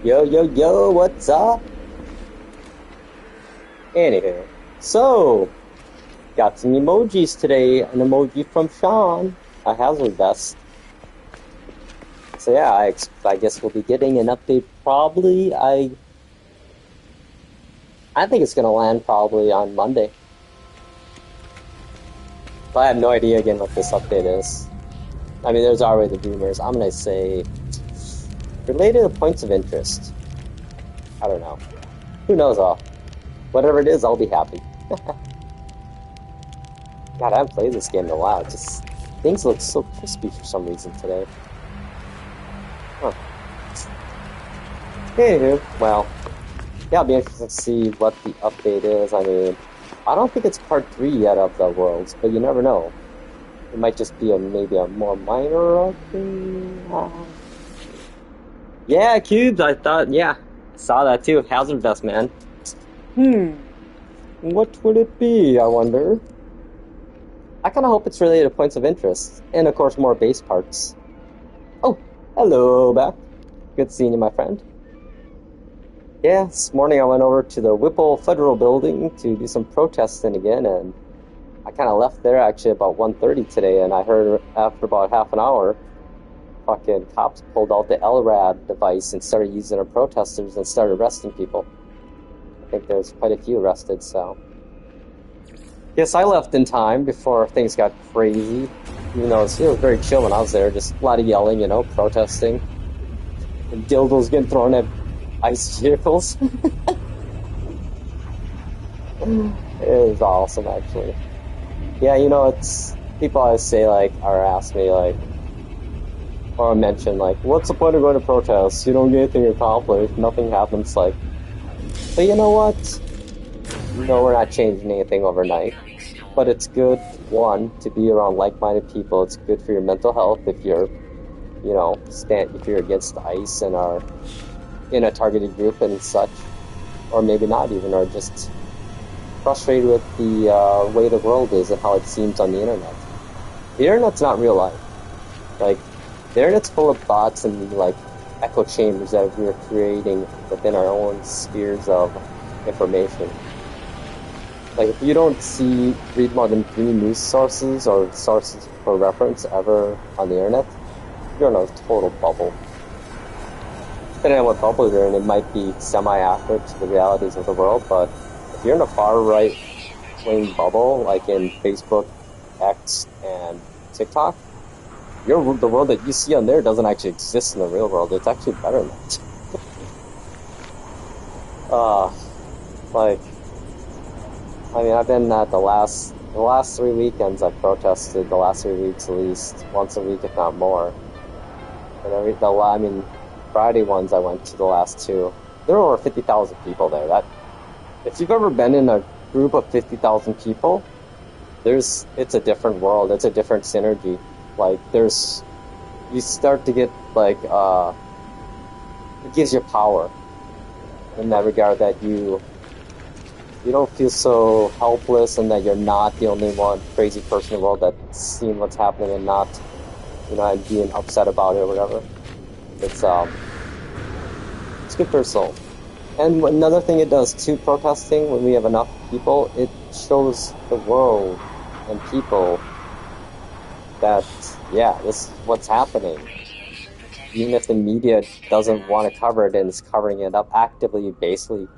Yo, yo, yo, what's up? Anywho, so, got some emojis today. An emoji from Sean, a hazard vest. So yeah, I guess we'll be getting an update probably. I think it's gonna land probably on Monday. But I have no idea again what this update is. I mean, there's already the rumors. I'm gonna say related to points of interest. I don't know. Who knows all? Whatever it is, I'll be happy. God, I haven't played this game in a while. Just things look so crispy for some reason today. Huh. Anywho, well, yeah, I'll be interested to see what the update is. I mean, I don't think it's part 3 yet of the Worlds, but you never know. It might just be maybe a more minor update. Yeah, cubes, I thought, yeah. Saw that too. Hazard vest, man. What would it be, I wonder? I kind of hope it's related to points of interest. And, of course, more base parts. Oh, hello, back. Good seeing you, my friend. Yeah, this morning I went over to the Whipple Federal Building to do some protesting again, and I kind of left there actually about 1:30 today, and I heard after about half an hour, fucking cops pulled out the LRAD device and started using our protesters and started arresting people. I think there's quite a few arrested, so... Yes, I left in time before things got crazy. Even though it was very chill when I was there, just a lot of yelling, you know, protesting. And dildos getting thrown at ice vehicles. It was awesome, actually. Yeah, you know, it's... People always say, like, or ask me, like... Or mention, like, what's the point of going to protests? You don't get anything accomplished. Nothing happens, like... But you know what? No, we're not changing anything overnight. But it's good, one, to be around like-minded people. It's good for your mental health if you're, you know, if you're against ICE and are in a targeted group and such. Or maybe not even, or just frustrated with the way the world is and how it seems on the internet. The internet's not real life. Like, the internet's full of bots and, like, echo chambers that we're creating within our own spheres of information. Like, if you don't read more than 3 news sources or sources for reference ever on the internet, you're in a total bubble. Depending on what bubble you're in, it might be semi-accurate to the realities of the world, but if you're in a far right-wing bubble, like in Facebook, X, and TikTok, the world that you see on there doesn't actually exist in the real world. It's actually better than that. I mean, I've been at the last 3 weekends I've protested, the last 3 weeks at least, once a week if not more. And Friday ones I went to the last 2. There were over 50,000 people there. If you've ever been in a group of 50,000 people, it's a different world. It's a different synergy. Like, you start to get, like, it gives you power in that regard that you don't feel so helpless and that you're not the only crazy person in the world that's seeing what's happening and not, you know, and being upset about it or whatever. It's good for your soul. And another thing it does too, protesting, when we have enough people, it shows the world and people that, yeah, this is what's happening. Even if the media doesn't want to cover it and is covering it up actively, basically,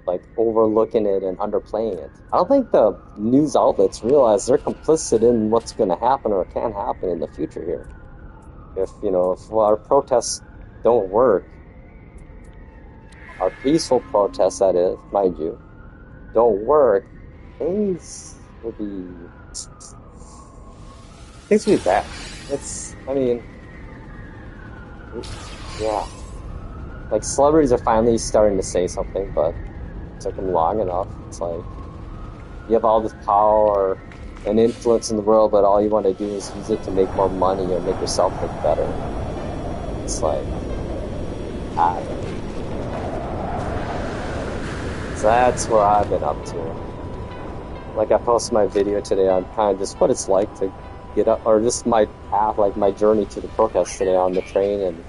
like, overlooking it and underplaying it. I don't think the news outlets realize they're complicit in what's going to happen or can happen in the future here. If our protests don't work, our peaceful protests, that is, mind you, don't work, things will be bad. Yeah. Like, celebrities are finally starting to say something, but it took them long enough. It's like, you have all this power and influence in the world, but all you want to do is use it to make more money or make yourself look better. It's like, So that's what I've been up to. Like, I posted my video today on kind of just what it's like to get up, or just my path, like my journey to the protest today on the train, and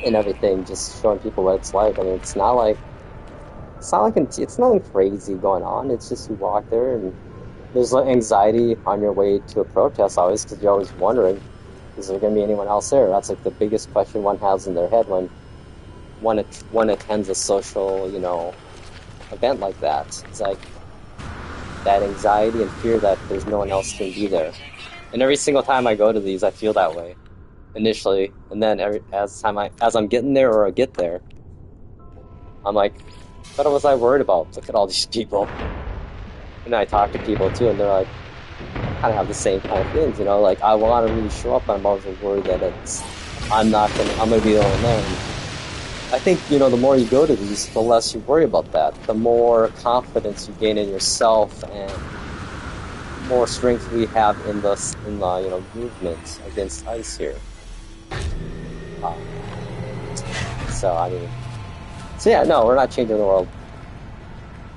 and everything, just showing people what it's like. I mean, it's nothing crazy going on. It's just you walk there and there's like anxiety on your way to a protest always because you're always wondering, is there going to be anyone else there? That's like the biggest question one has in their head when one attends a social, event like that. It's like that anxiety and fear that there's no one else can be there. And every single time I go to these, I feel that way initially, and then as I'm getting there or I get there, I'm like, what was I worried about? Look at all these people. And I talk to people too, and they're like, kind of have the same kind of things, like I want to really show up, but I'm always worried that I'm gonna be the only one there. And I think, the more you go to these, the less you worry about that. The more confidence you gain in yourself and more strength we have in the movement against ICE here. So yeah, no, we're not changing the world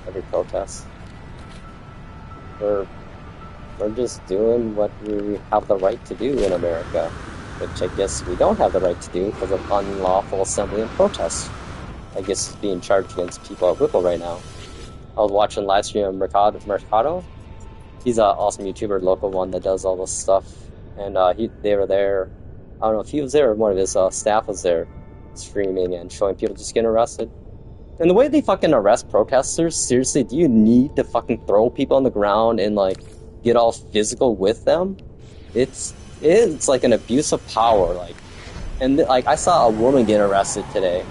every protest. We're just doing what we have the right to do in America, which I guess we don't have the right to do because of unlawful assembly and protest. I guess it's being charged against people at Whipple right now. I was watching live stream of Mercado. He's an awesome YouTuber, local one that does all this stuff, and they were there. I don't know if he was there or one of his staff was there, streaming and showing people just getting arrested. And the way they fucking arrest protesters, seriously, do you need to fucking throw people on the ground and like get all physical with them? It's like an abuse of power, and I saw a woman get arrested today,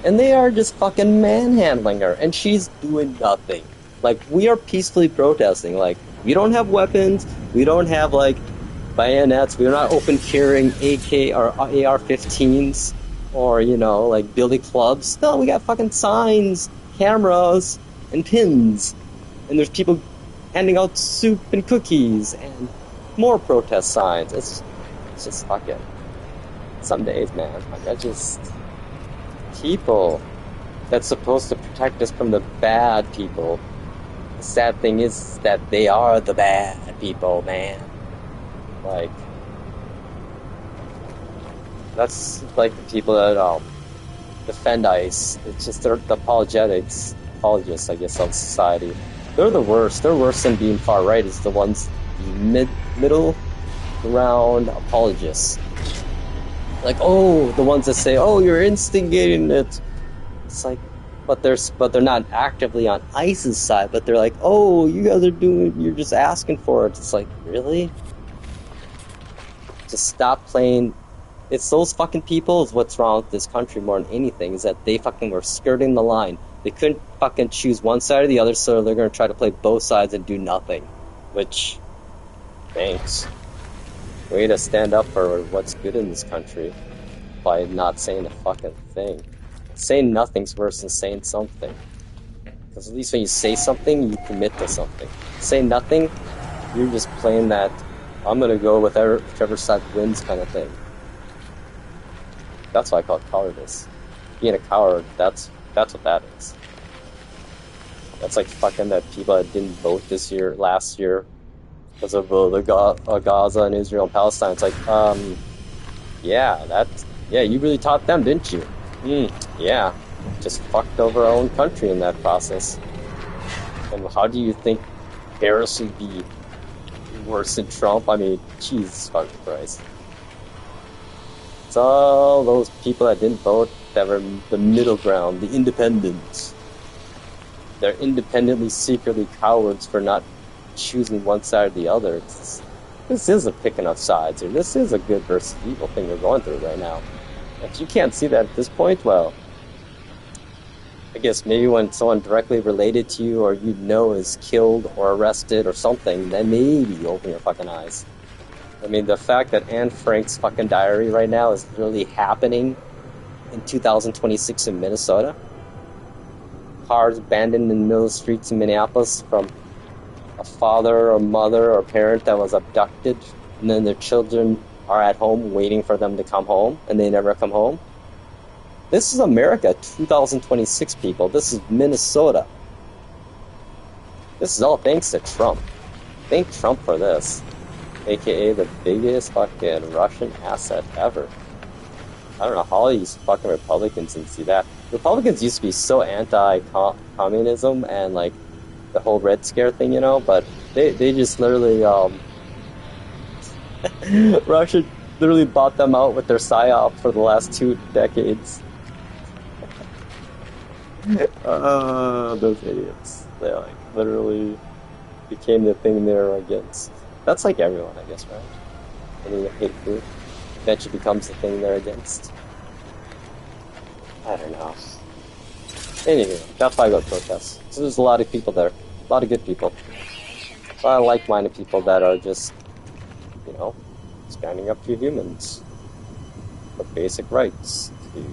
and they are just fucking manhandling her, and she's doing nothing. Like, we are peacefully protesting. Like, we don't have weapons, we don't have like bayonets, we're not open carrying AK or AR-15s or like billy clubs. No, we got fucking signs, cameras, and pins, and there's people handing out soup and cookies and more protest signs. It's just fucking some days, man. People that's supposed to protect us from the bad people. The sad thing is that they are the bad people, man. Like, that's like the people that defend ICE. It's just they're the apologists, I guess, of society. They're the worst. They're worse than being far right. Is the ones middle ground apologists. Like, the ones that say, you're instigating it. It's like, but they're not actively on ICE's side, but they're like, you guys are you're just asking for it. It's like, really? Just stop playing. It's those fucking people is what's wrong with this country more than anything, is that they fucking were skirting the line. They couldn't fucking choose one side or the other, so they're gonna try to play both sides and do nothing. Which, thanks. Way to stand up for what's good in this country by not saying a fucking thing. Saying nothing's worse than saying something. Because at least when you say something, you commit to something. Say nothing, you're just playing that I'm gonna go with whichever side wins kind of thing. That's why I call it cowardice. Being a coward, that's what that is. That's like fucking that people that didn't vote last year, because of Gaza and Israel and Palestine. It's like, yeah, you really taught them, didn't you? Yeah, just fucked over our own country in that process. And how do you think Harris would be worse than Trump? I mean, Jesus fucking Christ. It's all those people that didn't vote that were the middle ground, the independents. They're independently, secretly cowards for not choosing one side or the other. This is a picking of sides here. This is a good versus evil thing we're going through right now. If you can't see that at this point, well, I guess maybe when someone directly related to you or is killed or arrested or something, then maybe you open your fucking eyes. I mean, the fact that Anne Frank's fucking diary right now is literally happening in 2026 in Minnesota. Cars abandoned in the middle of the streets in Minneapolis from a father or mother or parent that was abducted, and then their children are at home waiting for them to come home, and they never come home. This is America 2026, people. This is Minnesota. This is all thanks to Trump. Thank Trump for this. AKA the biggest fucking Russian asset ever. I don't know how these fucking Republicans didn't see that. Republicans used to be so anti-communism and like the whole Red Scare thing, you know, but they just literally Russia literally bought them out with their psyop for the last 2 decades. Those idiots. They like literally became the thing they're against. That's like everyone, I guess, right? Any hate group eventually becomes the thing they're against. I don't know. Anyway, that's why I go to protests. So there's a lot of people there. A lot of good people. A lot of like-minded people that are just, you know, standing up for humans. For basic rights. To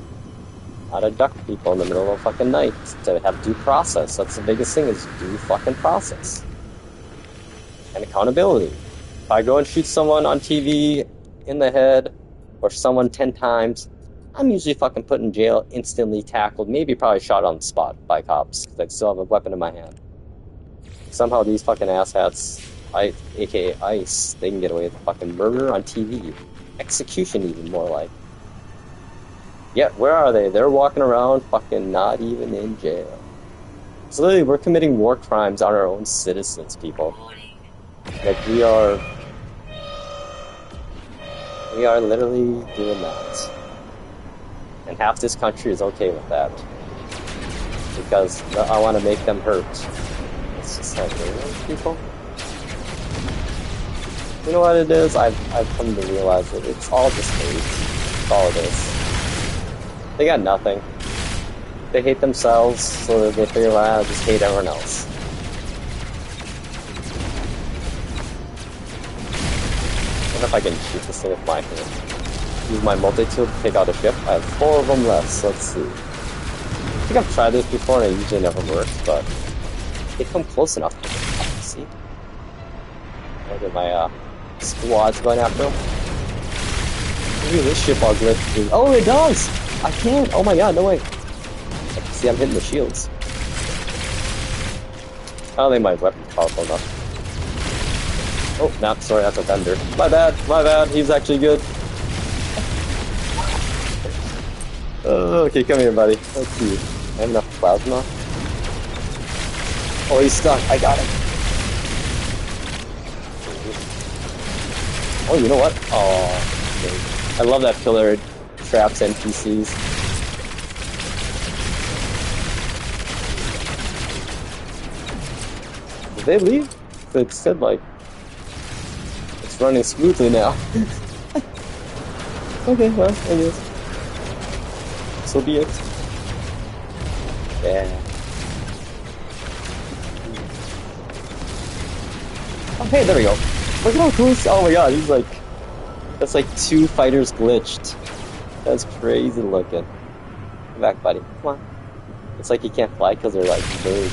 not abduct people in the middle of fucking night. To have due process. That's the biggest thing, is due fucking process. And accountability. If I go and shoot someone on TV in the head, or someone 10 times, I'm usually fucking put in jail, instantly tackled, maybe probably shot on the spot by cops, because I still have a weapon in my hand. Somehow these fucking asshats, aka ICE, they can get away with fucking murder on TV. Execution even more like. Yet, where are they? They're walking around fucking not even in jail. So literally, we're committing war crimes on our own citizens, people. Like, we are literally doing that. And half this country is okay with that. Because I want to make them hurt. It's just like, really, people? You know what it is? I've come to realize that it's all just hate. That's all it is. They got nothing. They hate themselves, so that they figure out how to just hate everyone else. I wonder if I can shoot this thing with my hand. Use my multi-tool to take out a ship. I have 4 of them left, so let's see. I think I've tried this before and it usually never works, but they come close enough. See? Look at my squad's going after them. Look at this ship all glitched. Oh, it does! I can't! Oh my god, no way! See, I'm hitting the shields. I don't think my weapon's powerful enough. Oh, no, sorry, that's a vendor. My bad, he's actually good. Okay, come here, buddy. Let's see. I have enough plasma. Oh, he's stuck. I got him. Oh, you know what? Oh, okay. I love that pillar traps NPCs. Did they leave? It said, like, it's running smoothly now. Okay, well, I guess. So be it. Yeah. Oh, hey, there we go. Look at how cool this. Oh my god, he's like. That's like 2 fighters glitched. That's crazy looking. Come back, buddy. Come on. It's like he can't fly because they're like merged.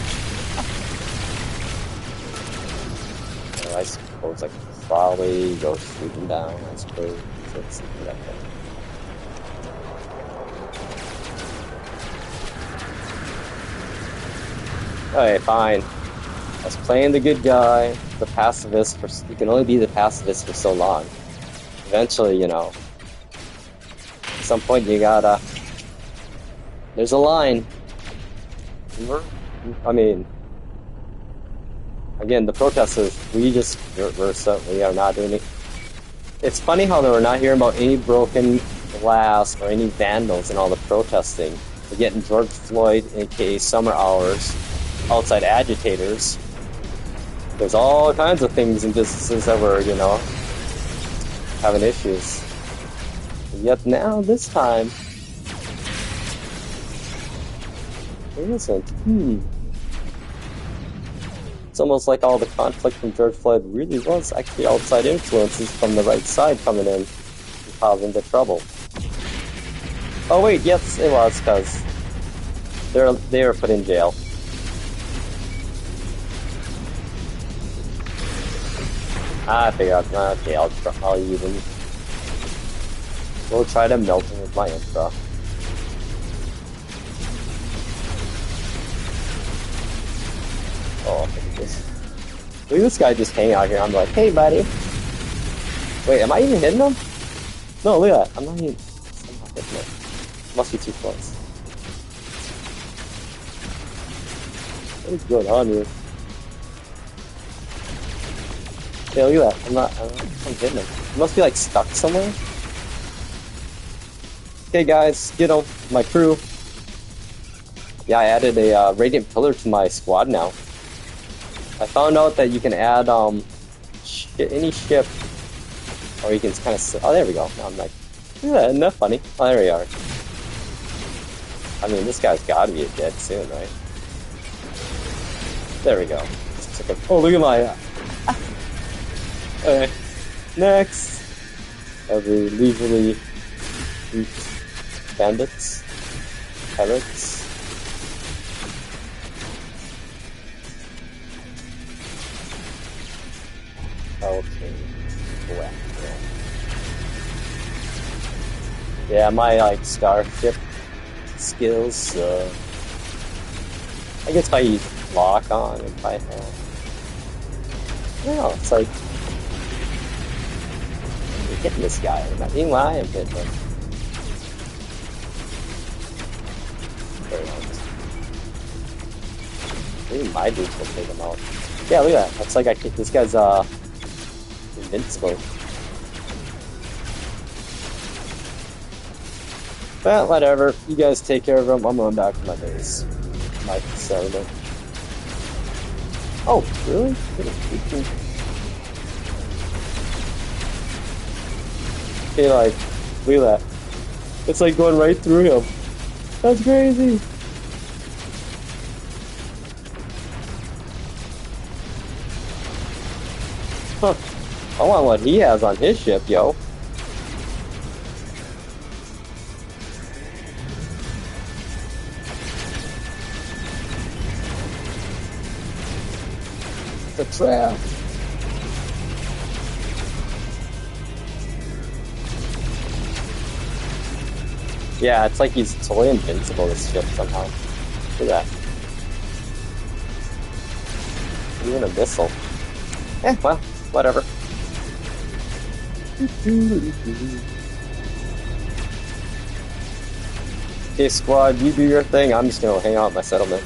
I suppose I could probably go shooting down. I suppose. Let's see what that does. Okay, fine. I was playing the good guy, the pacifist. You can only be the pacifist for so long. Eventually, you know, at some point you gotta. There's a line. I mean, again, the protesters. We are not doing it. It's funny how they were not hearing about any broken glass or any vandals and all the protesting. We're getting George Floyd, aka Summer Hours. Outside agitators. There's all kinds of things in businesses that were, you know, having issues. And yet now, this time, there isn't. It's almost like all the conflict from George Floyd really was actually outside influences from the right side coming in and causing the trouble. Oh wait, yes, it was, because they were put in jail. I figured out, okay, I'll use him. We'll try to melt him with my infra. Oh, look at this. Look at this guy just hanging out here. I'm like, hey, buddy. Wait, am I even hitting him? No, look at that. I'm not even. No, must be too close. What is going on here? Yeah, look at that. I'm hitting him. He must be like stuck somewhere. Okay, guys, get him. My crew. Yeah, I added a radiant pillar to my squad now. I found out that you can add any ship, or you can kind of. Oh, there we go. Now I'm like, look at that. Isn't that funny? Oh, there we are. I mean, this guy's got to be dead soon, right? There we go. Oh, look at my. Okay. Next. Every leisurely bandits, pirates. Okay. Well, yeah, my like starship skills. I guess if I use lock on, if I have. No, it's like I'm hitting this guy. I'm not being why I'm hitting him. Very nice. Maybe my dudes will take him out. Yeah, look at that. That's like I think this guy's invincible. But whatever. You guys take care of him. I'm going back to my base. My settlement. Oh, really? Okay, like, look at that. It's like going right through him. That's crazy. Huh. I want what he has on his ship, yo. The trap. Yeah, it's like he's totally invincible, this ship, somehow. Look at that. Even a missile. Eh, well, whatever. Okay, squad, you do your thing. I'm just gonna hang out at my settlement.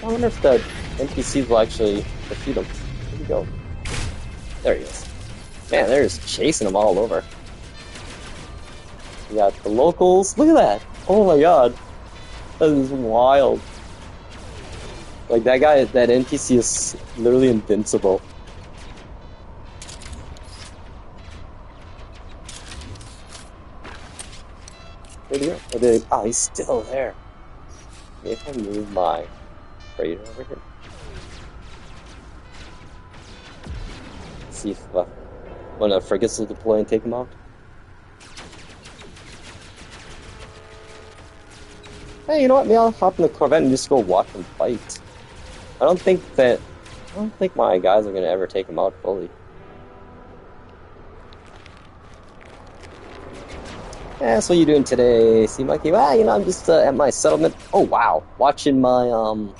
I wonder if the NPCs will actually defeat him. Here we go. There he is. Man, they're just chasing him all over. We got the locals. Look at that! Oh my god. That is wild. Like, that guy, that NPC is literally invincible. Where'd he go? Oh, he's still there. Maybe if I move my freighter over here. See if one of the frigates will deploy and take him out. Hey, you know what? Maybe I'll hop in the Corvette and just go watch them fight. I don't think my guys are gonna ever take him out fully. Yeah, that's what you doing today, see, Mikey? Well, you know, I'm just at my settlement. Oh wow, watching my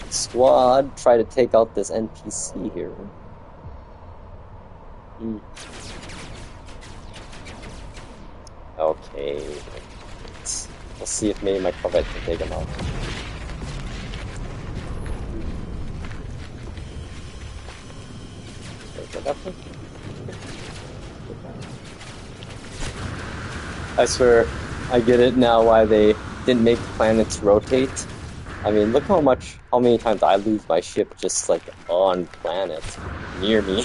squad try to take out this NPC here. Okay. Let's see if maybe my Corvette can take him out. I swear, I get it now why they didn't make planets rotate. I mean, look how many times I lose my ship just like on planets near me.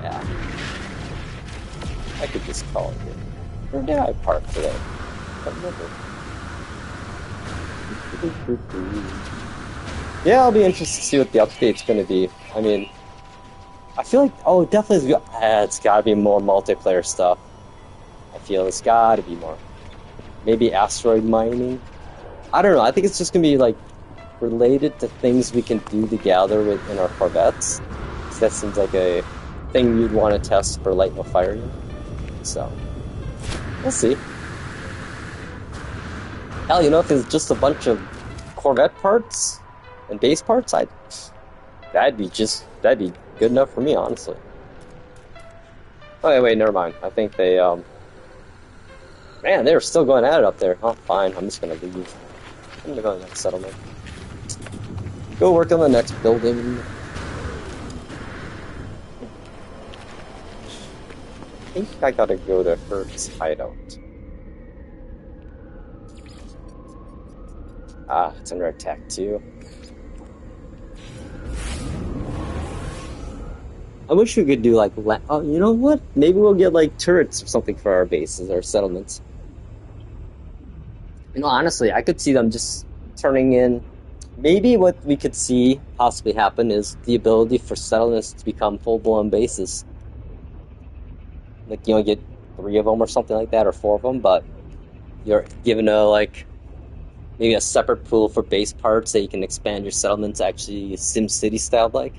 Yeah. I could just call it here. Where did I park today? I don't remember. Yeah, I'll be interested to see what the update's gonna be. I mean, I feel like, oh, it definitely is, it's gotta be more multiplayer stuff. I feel it's gotta be more. Maybe asteroid mining? I don't know, I think it's just gonna be like related to things we can do together in our Corvettes. So that seems like a thing you'd want to test for lighting a fire in. So, we'll see. Hell, you know, if it's just a bunch of Corvette parts and base parts, that'd be good enough for me, honestly. Oh, wait, never mind. I think they, man, they're still going at it up there. Oh, fine, I'm just gonna leave. I'm gonna go to the next settlement. Go work on the next building. I think I gotta go to Hertz hideout. Ah, it's under attack too. I wish we could do like, oh, you know what? Maybe we'll get like turrets or something for our bases or settlements. You know, honestly, I could see them just turning in. Maybe what we could see possibly happen is the ability for settlements to become full-blown bases. Like, you know, get 3 of them or something like that, or 4 of them, but you're given a, like, maybe a separate pool for base parts that you can expand your settlements actually SimCity style like.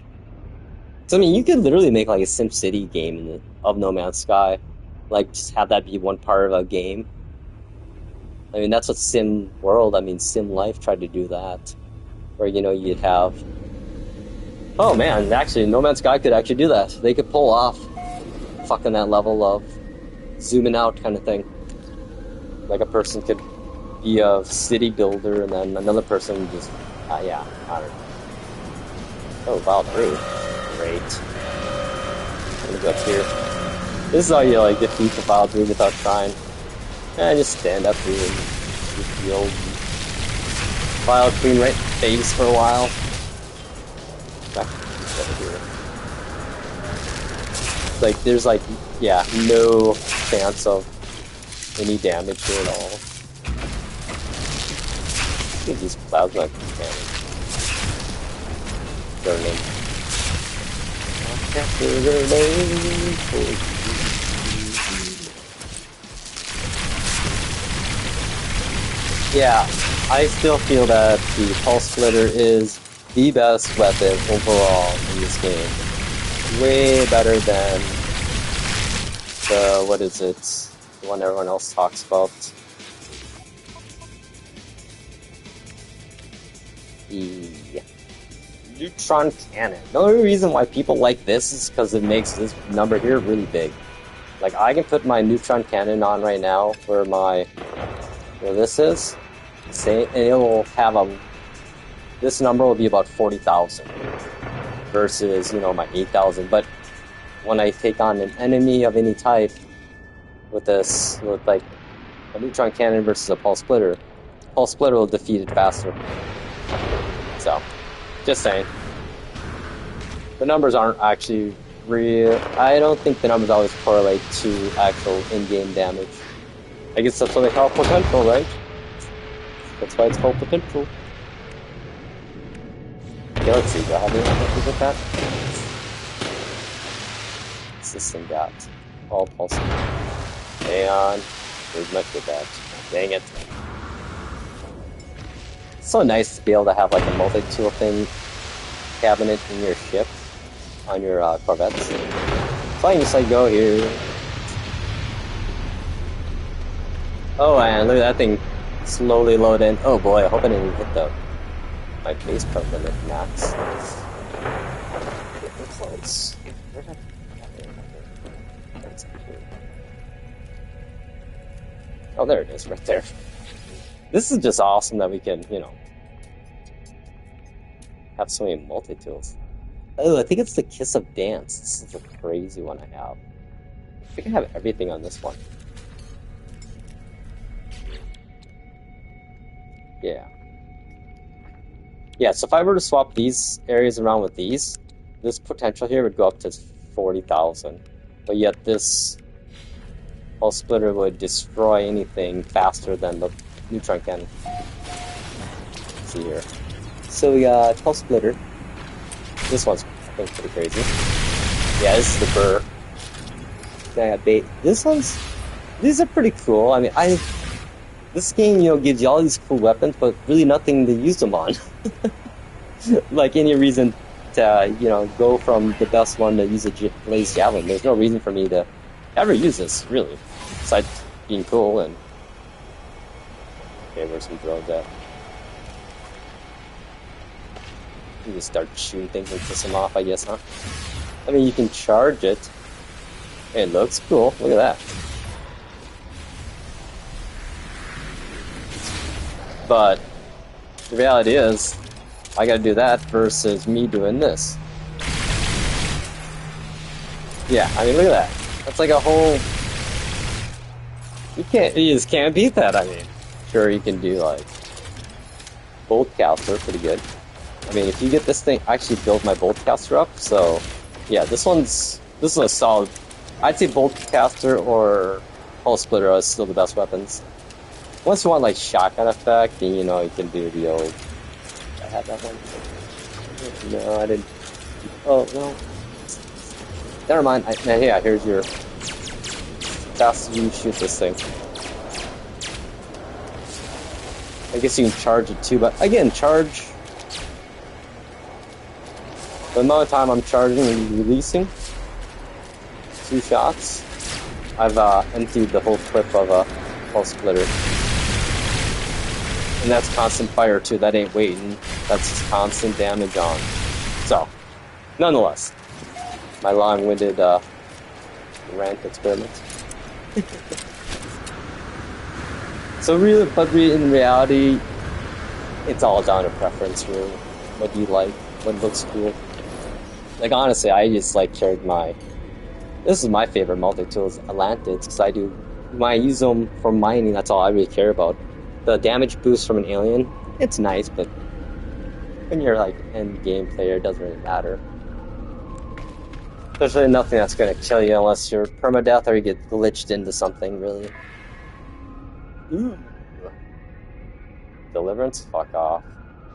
So, I mean, you could literally make, like, a SimCity game of No Man's Sky. Like, just have that be one part of a game. I mean, that's what Sim Life tried to do that. Where, you know, you'd have... Oh, man, actually, No Man's Sky could actually do that. They could pull off fucking that level of zooming out kind of thing. Like, a person could be a city builder, and then another person just... yeah, I don't know. Oh, wow, great. I'm gonna go up here. This is how you, like, defeat the Wild Druid without trying. Just stand up here and just the old Wild Queen right face for a while. Back over here. Like, there's, like, yeah, no chance of any damage here at all. I think these plasma damage. Burning. Yeah, I still feel that the Pulse Splitter is the best weapon overall in this game. Way better than the, what is it, the one everyone else talks about. The Neutron Cannon. The only reason why people like this is because it makes this number here really big. Like, I can put my Neutron Cannon on right now where this is, say, and it will have this number will be about 40,000 versus, you know, my 8,000. But when I take on an enemy of any type with this, with like a Neutron Cannon versus a Pulse Splitter will defeat it faster. So, just saying. The numbers aren't actually real. I don't think the numbers always correlate to actual in-game damage. I guess that's what they call potential, right? That's why it's called potential. Okay, let's see. Do I have any issues with that? What's this thing got? All pulse. Hang on. There's much with that. Dang it. It's so nice to be able to have like a multi-tool thing cabinet in your ship on your Corvettes. So I can just like go here. Oh, and look at that thing slowly load in. Oh boy, I hope I didn't hit my base part limit max. Get close. Oh, there it is, right there. This is just awesome that we can, you know, have so many multi-tools. Oh, I think it's the Kiss of Dance. This is a crazy one I have. I think I have everything on this one. Yeah. Yeah, so if I were to swap these areas around with these, this potential here would go up to 40,000. But yet this Pulse Splitter would destroy anything faster than the Neutron Cannon. Let's see here. So we got Pulse Splitter. This one's, I think, pretty crazy. Yeah, this is the Burr. Then I got Bait. These are pretty cool. I mean, this game, you know, gives you all these cool weapons, but really nothing to use them on. Like any reason to, you know, go from the best one to use a Blaze Javelin. There's no reason for me to ever use this, really. Besides being cool and... Okay, where's some drones at? You just start shooting things and piss them off, I guess, huh? I mean, you can charge it. It looks cool. Look at that. But the reality is, I gotta do that versus me doing this. Yeah, I mean, look at that. That's like a whole... You just can't beat that, I mean. Sure, you can do, like, bolt caster, pretty good. I mean, if you get this thing... I actually built my bolt caster up, so... Yeah, this is a solid... I'd say bolt caster or pulse splitter are still the best weapons. Once you want, like, shotgun effect, then, you know, you can do the old... I had that one? No, I didn't... Oh, no. Never mind. Yeah, here's your... Fast as you shoot this thing. I guess you can charge it too, but again, charge... The amount of time I'm charging and releasing, 2 shots, I've emptied the whole clip of a pulse splitter. And that's constant fire too, that ain't waiting. That's just constant damage on. So, nonetheless, my long-winded rant experiment. So really, but in reality, it's all down to preference, really. What you like, what looks cool. Like, honestly, I just like carried my... This is my favorite multi-tools, Atlantids, because when I use them for mining, that's all I really care about. The damage boost from an alien, it's nice, but when you're like end game player, it doesn't really matter. There's really nothing that's going to kill you unless you're permadeath or you get glitched into something, really. Ooh. Deliverance? Fuck off.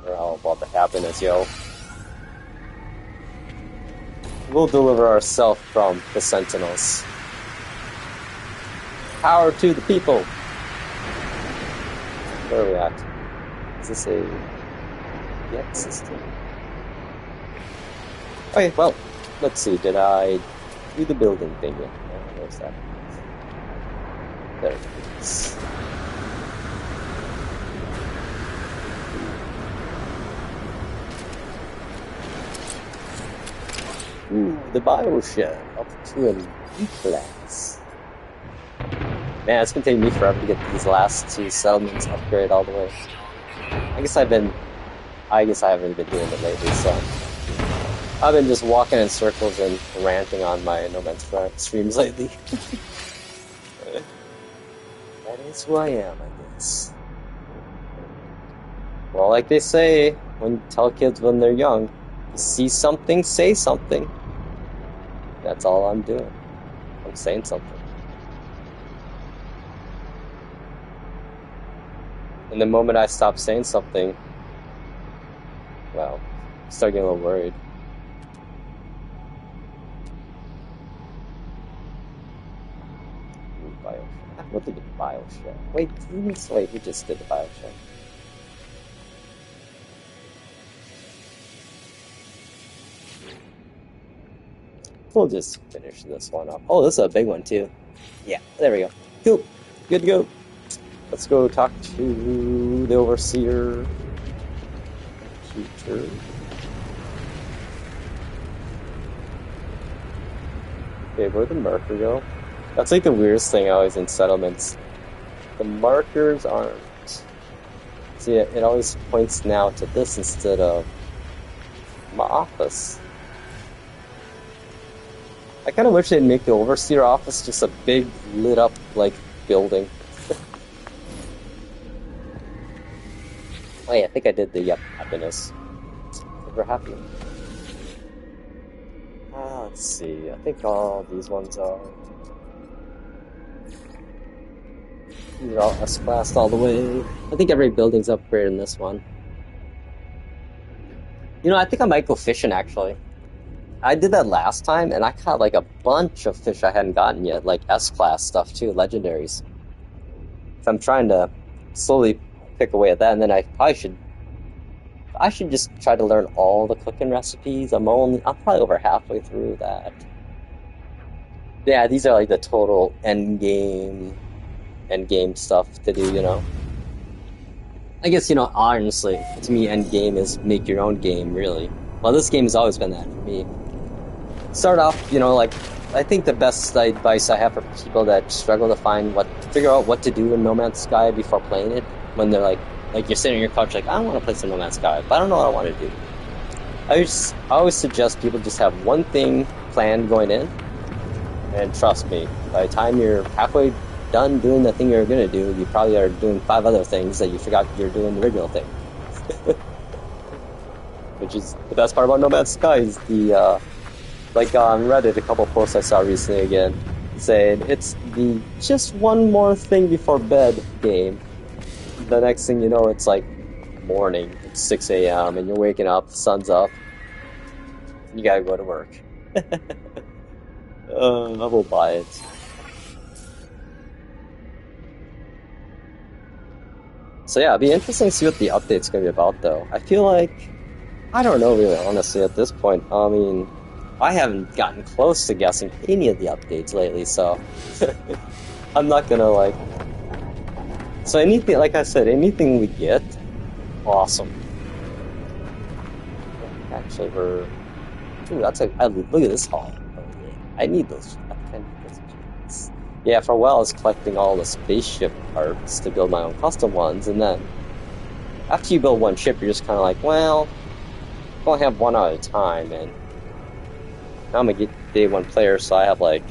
We're all about the happiness, yo. We'll deliver ourselves from the Sentinels. Power to the people! Where are we at? Is this a... Yep, system. Okay, well, let's see. Did I do the building thing yet? Oh, where's that? There it is. Ooh, the bioshed up to an E class. Man, it's gonna take me forever to get these last 2 settlements upgraded all the way. I guess I haven't been doing it lately, so I've been just walking in circles and ranting on my No Man's Sky streams lately. That is who I am, I guess. Well, like they say, when you tell kids when they're young, you see something, say something. That's all I'm doing. I'm saying something. And the moment I stop saying something, well, I start getting a little worried. What did the bioshed? Wait, we just did the bioshed. We'll just finish this one up. Oh, this is a big one too. Yeah, there we go. Cool. Good to go. Let's go talk to the overseer. Future. Okay, where'd the marker go? That's like the weirdest thing always in settlements. The markers aren't... See, it always points now to this instead of my office. I kind of wish they'd make the overseer office just a big, lit-up, like, building. Oh yeah, I think I did the, yep, happiness. We're happy. Let's see, I think all these ones are... These are all S-classed all the way. I think every building's upgraded in this one. You know, I think I might go fishing, actually. I did that last time, and I caught like a bunch of fish I hadn't gotten yet, like S-class stuff too, legendaries. So I'm trying to slowly pick away at that, and then I should just try to learn all the cooking recipes. I'm probably over halfway through that. Yeah, these are like the total end game stuff to do, you know. I guess, you know, honestly, to me, end game is make your own game, really. Well, this game has always been that for me. Start off, you know, like, I think the best advice I have for people that struggle to figure out what to do in No Man's Sky before playing it, when they're like you're sitting on your couch, like, I want to play some No Man's Sky, but I don't know what I want to do. I always suggest people just have one thing planned going in, and trust me, by the time you're halfway done doing the thing you're going to do, you probably are doing 5 other things that you forgot you're doing the original thing. Which is the best part about No Man's Sky is the, like on Reddit, a couple posts I saw recently again, saying it's the just one more thing before bed game. The next thing you know, it's like morning, it's 6 a.m., and you're waking up, the sun's up, you gotta go to work. I will buy it. So yeah, it'd be interesting to see what the update's gonna be about, though. I feel like, I don't know really, honestly, at this point. I mean, I haven't gotten close to guessing any of the updates lately, so I'm not gonna like. So anything, like I said, anything we get, awesome. Actually, we're. Ooh, that's a. Look at this haul. Oh, yeah. I need those. I need those chips. Yeah, for a while I was collecting all the spaceship parts to build my own custom ones, and then after you build one ship, you're just kind of like, well, I'm gonna have one at a time, and now I'm a day one player, so I have like,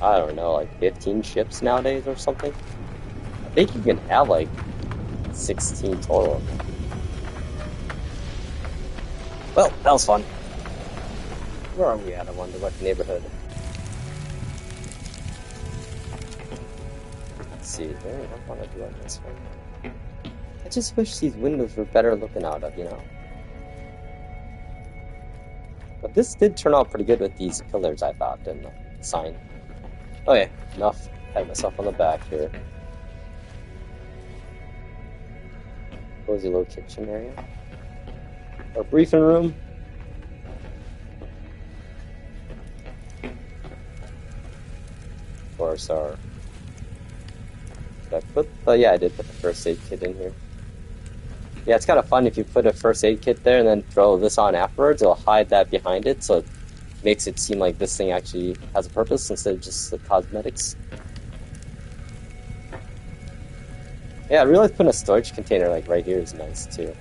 I don't know, like 15 ships nowadays or something. I think you can have like 16 total. Well, that was fun. Where are we at? I wonder what neighborhood. Let's see. I don't want to do on this one. I just wish these windows were better looking out of, you know. But this did turn out pretty good with these pillars, I thought, and the sign. Okay, enough. Pat myself on the back here. Cozy little kitchen area. Our briefing room. Of course, our. Did I put? Oh yeah, I did put the first aid kit in here. Yeah, it's kind of fun if you put a first aid kit there and then throw this on afterwards. It'll hide that behind it, so it makes it seem like this thing actually has a purpose instead of just the cosmetics. Yeah, I realize putting a storage container like right here is nice too.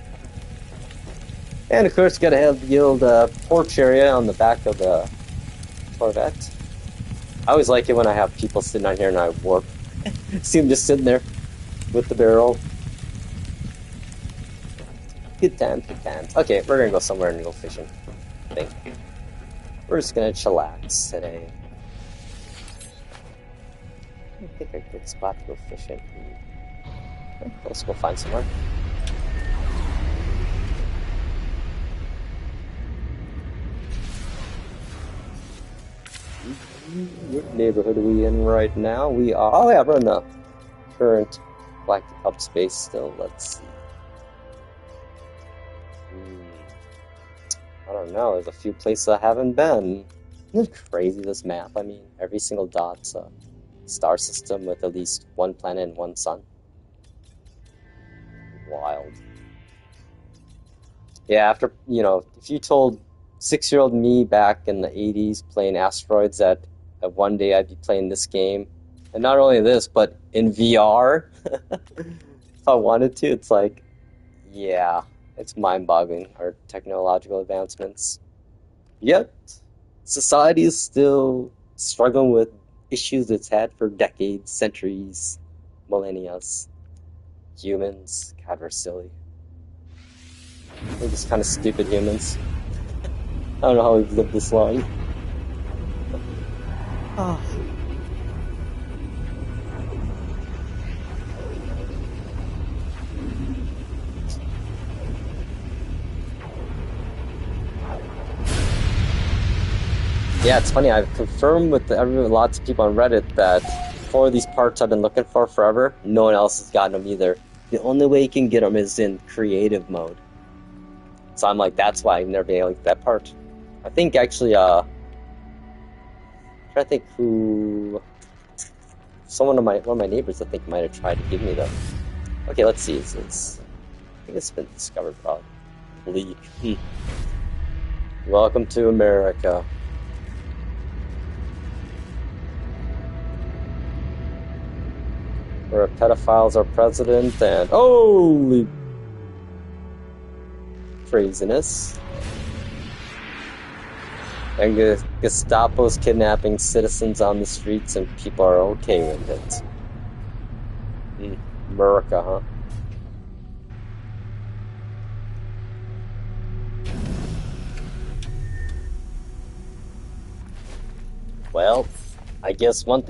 And of course, you gotta have the old porch area on the back of the Corvette. I always like it when I have people sitting on here and I warp. See them just sitting there with the barrel. Good times, good times. Okay, we're gonna go somewhere and go fishing. I think. We're just gonna chillax today. I think a good spot to go fishing. Let's go find somewhere. What neighborhood are we in right now? We are. Oh yeah, we're in the current Black Up space still. Let's see. I don't know. There's a few places I haven't been. Isn't it crazy, this map? I mean, every single dot's a star system with at least one planet and one sun. Wild. Yeah, after, you know, if you told 6-year-old me back in the 80s playing Asteroids that one day I'd be playing this game, and not only this, but in VR, if I wanted to, it's like, yeah, it's mind-boggling, our technological advancements. Yet, society is still struggling with issues it's had for decades, centuries, millennia. Humans, God, we're silly. We're just kind of stupid humans. I don't know how we've lived this long. Oh. Yeah, it's funny. I've confirmed with lots of people on Reddit that 4 of these parts I've been looking for forever, no one else has gotten them either. The only way you can get them is in creative mode. So I'm like, that's why I've never been able to get that part. I think actually, trying trying to think who. One of my neighbors, I think, might have tried to give me them. Okay, let's see. I think it's been discovered, probably. Welcome to America. Where pedophiles are president and holy craziness. And Gestapo's kidnapping citizens on the streets and people are okay with it. America, huh? Well, I guess one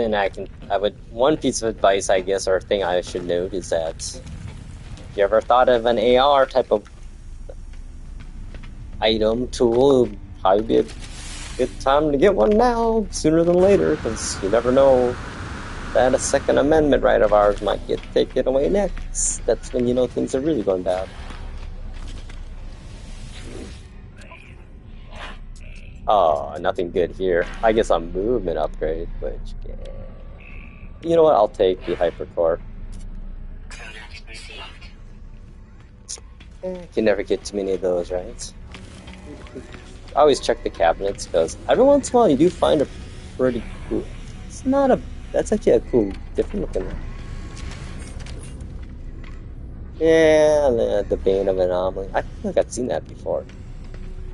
piece of advice, I guess, or thing I should note is that if you ever thought of an AR type of item, tool, it would probably be a good time to get one now, sooner than later, because you never know that a Second Amendment right of ours might get taken away next. That's when you know things are really going bad. Oh, nothing good here. I guess a movement upgrade, which, yeah. You know what, I'll take the hypercore. You can never get too many of those, right? I always check the cabinets, because every once in a while you do find a pretty cool... That's actually a cool, different looking one. Yeah, the Bane of Anomaly. I feel like I've seen that before.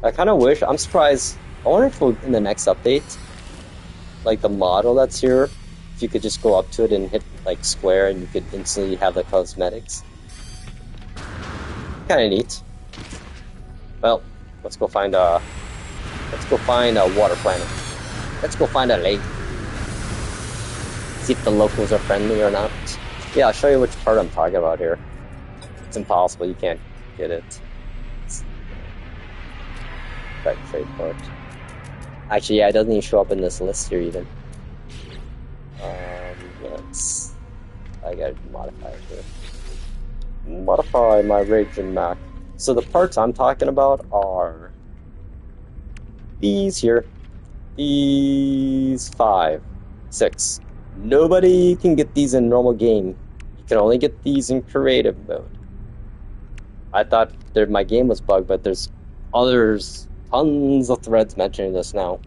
I kind of wish... I'm surprised... I wonder if in the next update, like the model that's here, if you could just go up to it and hit like square and you could instantly have the cosmetics. Kind of neat. Well, let's go find a water planet. Let's go find a lake. See if the locals are friendly or not. Yeah, I'll show you which part I'm talking about here. It's impossible, you can't get it. Right, trade part. Actually, yeah, it doesn't even show up in this list here even. I gotta modify it here. Modify my region map. So the parts I'm talking about are these here. These 5, 6. Nobody can get these in normal game. You can only get these in creative mode. I thought my game was bugged, but there's tons of threads mentioning this now.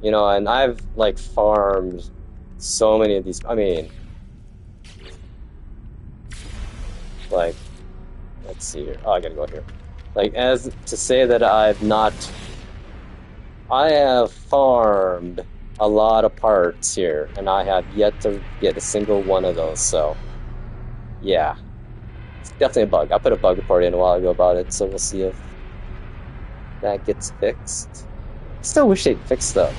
You know, and I've like farmed so many of these. I mean, like, let's see here. Oh, I gotta go here. Like, as to say that I have farmed a lot of parts here, and I have yet to get a single one of those, so yeah. It's definitely a bug. I put a bug report in a while ago about it, so we'll see if that gets fixed. I still wish they'd fix the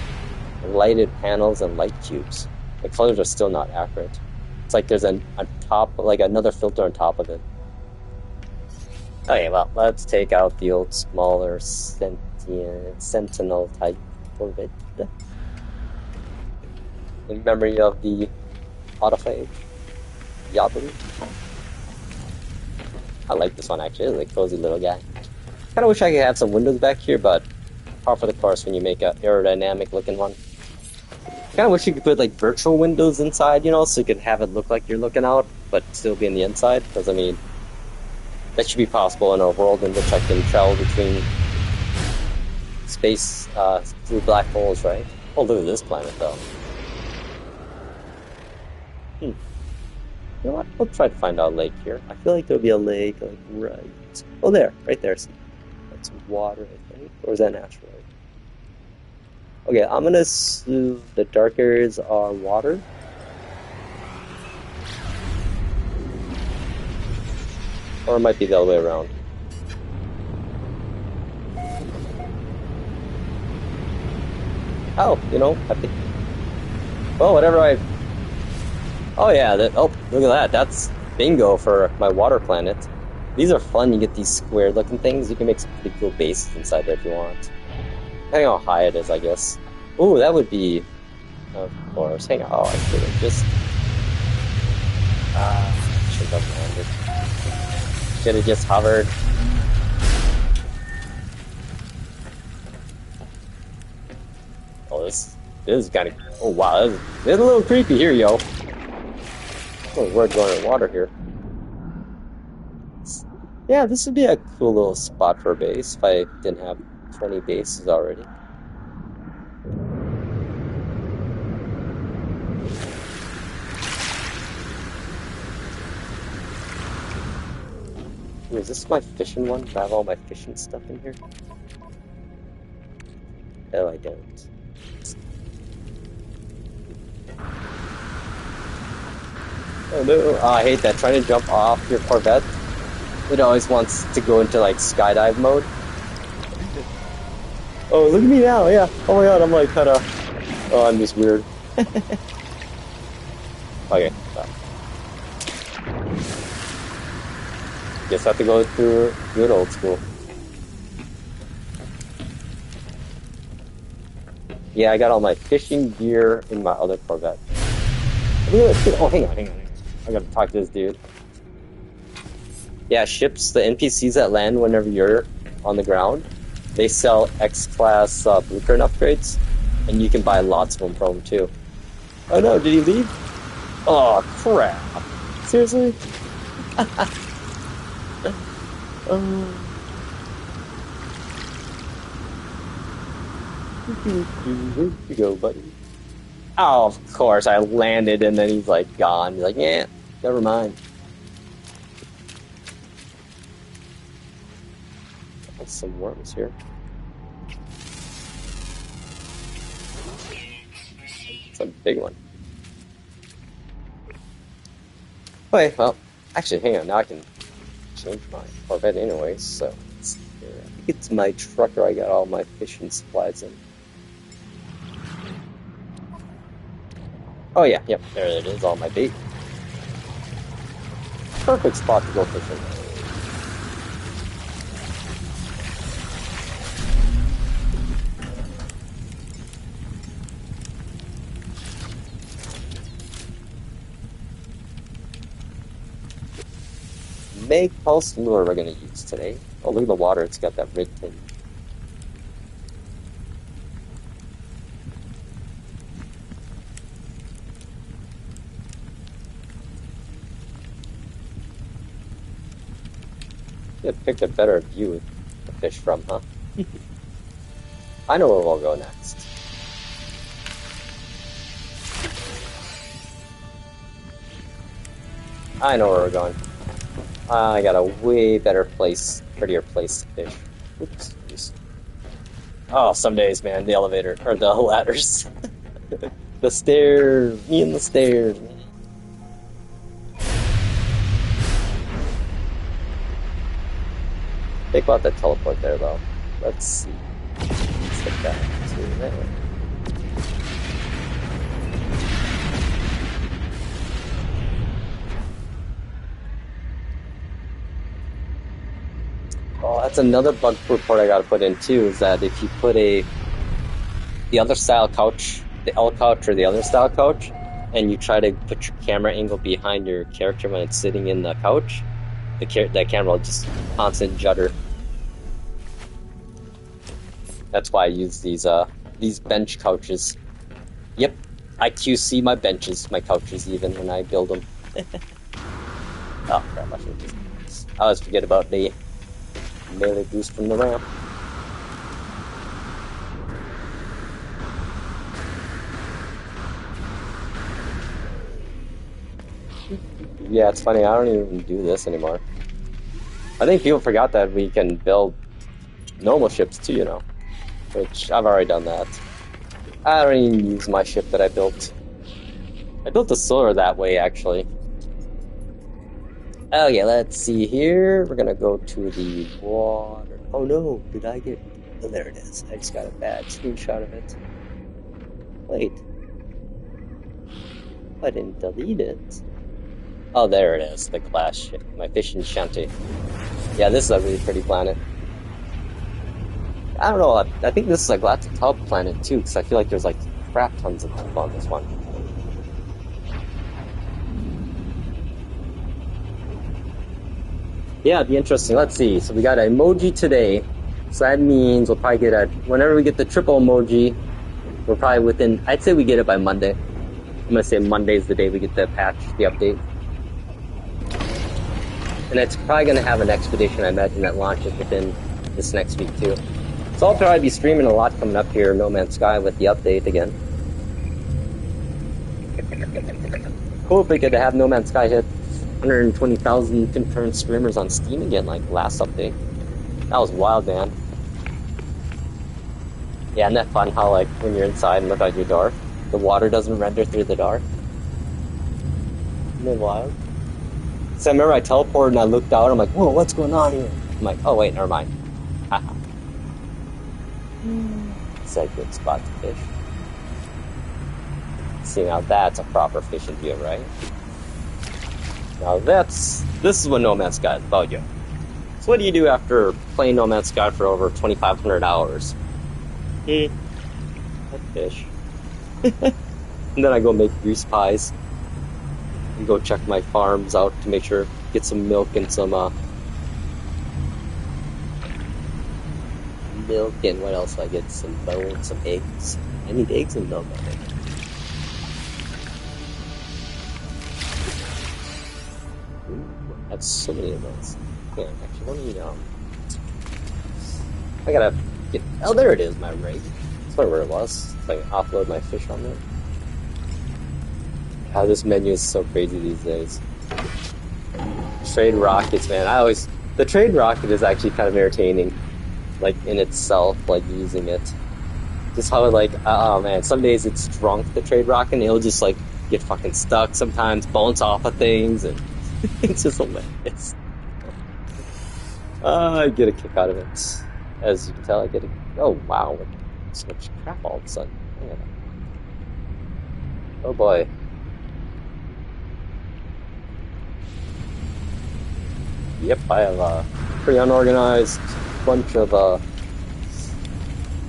lighted panels and light cubes. The colors are still not accurate. It's like there's like another filter on top of it. Okay, well, let's take out the old smaller sentinel type of it. In memory of the autofave. Yabu. I like this one actually, it's a cozy little guy. Kinda wish I could have some windows back here, but par for the course when you make an aerodynamic looking one. Kinda wish you could put like virtual windows inside, you know, so you could have it look like you're looking out, but still be in the inside, because I mean, that should be possible in a world in which I can travel between space through black holes, right? Oh, look at this planet though. You know what? We'll try to find out a lake here. I feel like there'll be a lake, like, right... Oh, there. Right there. See? That's water, I think. Or is that natural? Okay, I'm gonna assume the dark areas are water. Or it might be the other way around. Oh, you know, I think... Well, whatever Oh yeah, oh, look at that. That's bingo for my water planet. These are fun. You get these square looking things. You can make some pretty cool bases inside there if you want. Depending on how high it is, I guess. Ooh, that would be... Of course. Hang on. Oh, I should have just... should have landed. Should have just hovered. Oh, this This is kind of... Oh, wow. This is a little creepy here, yo. Oh, we're going in water here. Yeah, this would be a cool little spot for a base if I didn't have 20 bases already. Ooh, is this my fishing one? Do I have all my fishing stuff in here? No, I don't. Oh no, oh, I hate that. Trying to jump off your Corvette. It always wants to go into like skydive mode. Oh, look at me now, yeah. Oh my god, I'm like kinda... Oh, I'm just weird. Okay, stop. Guess I have to go through good old school. Yeah, I got all my fishing gear in my other Corvette. Oh, hang on. I gotta talk to this dude. Yeah, ships, the NPCs that land whenever you're on the ground, they sell X-Class blueprint upgrades, and you can buy lots of them from them too. Oh no, did he leave? Oh, crap. Seriously? Here you go, buddy. Oh, of course, I landed and then he's like gone. He's like, yeah, never mind. There's some worms here. It's a big one. Okay, well, actually, hang on. Now I can change my Corvette anyways, so I think it's my trucker I got all my fishing supplies in. Oh yeah, yep, there it is, all my bait. Perfect spot to go fishing. Meg pulse lure we're gonna use today. Oh, look at the water, it's got that red tint. You picked a better view to fish from, huh? I know where we'll go next. I know where we're going. I got a way better place, prettier place to fish. Oops. Just... Oh, some days, man, the elevator, or the ladders. The stairs, me and the stairs, man. Think about that teleport there, though. Let's see. Let's get back to there. Oh, that's another bug report I gotta put in too, is that if you put the other style couch, the L couch or the other style couch, and you try to put your camera angle behind your character when it's sitting in the couch, that camera will just constant judder. That's why I use these bench couches. Yep, I QC my benches, my couches even when I build them. Oh crap, I always forget about the melee boost from the ramp. Yeah, it's funny, I don't even do this anymore. I think people forgot that we can build normal ships too, you know. Which, I've already done that. I don't even use my ship that I built. I built the solar that way, actually. Okay, let's see here. We're gonna go to the water. Oh no, did I get... Oh, there it is. I just got a bad screenshot of it. Wait. I didn't delete it. Oh, there it is, the glass ship. My fishing shanty. Yeah, this is a really pretty planet. I don't know, I think this is a galactic hub planet too, because I feel like there's like crap tons of people on this one. Yeah, it'd be interesting. Let's see. So we got an emoji today. So that means we'll probably get whenever we get the triple emoji, We're probably within, I'd say we get it by Monday. I'm gonna say Monday's the day we get the patch, the update. And it's probably gonna have an expedition, I imagine, that launches within this next week too. So I'll probably be streaming a lot coming up here, No Man's Sky, with the update again. Cool if we could have No Man's Sky hit 120,000 concurrent streamers on Steam again, like last update. That was wild, man. Yeah, isn't that fun how, like, when you're inside and look out your door, the water doesn't render through the door? Isn't it wild? So I remember I teleported and I looked out, I'm like, whoa, what's going on here? I'm like, oh wait, never mind. Haha. It's a good spot to fish. See, now that's a proper fishing view, right? Now this is what No Man's Sky is about, yo. So what do you do after playing No Man's Sky for over 2,500 hours? I fish. And then I go make grease pies. And go check my farms out to make sure, get some milk and some, milk and what else do I get? Some bones, some eggs. I need eggs and milk, I think. I have so many of those. Yeah, actually, let me, I gotta get, oh, there it is, my rig. That's where it was. So I can offload my fish on there. God, this menu is so crazy these days. Trade rockets, man. The trade rocket is actually kind of entertaining, like, in itself, like, using it. Just how, like, oh man, some days it's drunk, the trade rocket, and it'll just, like, get fucking stuck sometimes, bounce off of things, and it's just hilarious. I get a kick out of it. As you can tell, I get a... Oh, wow. So much crap all of a sudden. Yeah. Oh, boy. Yep, I have a pretty unorganized bunch of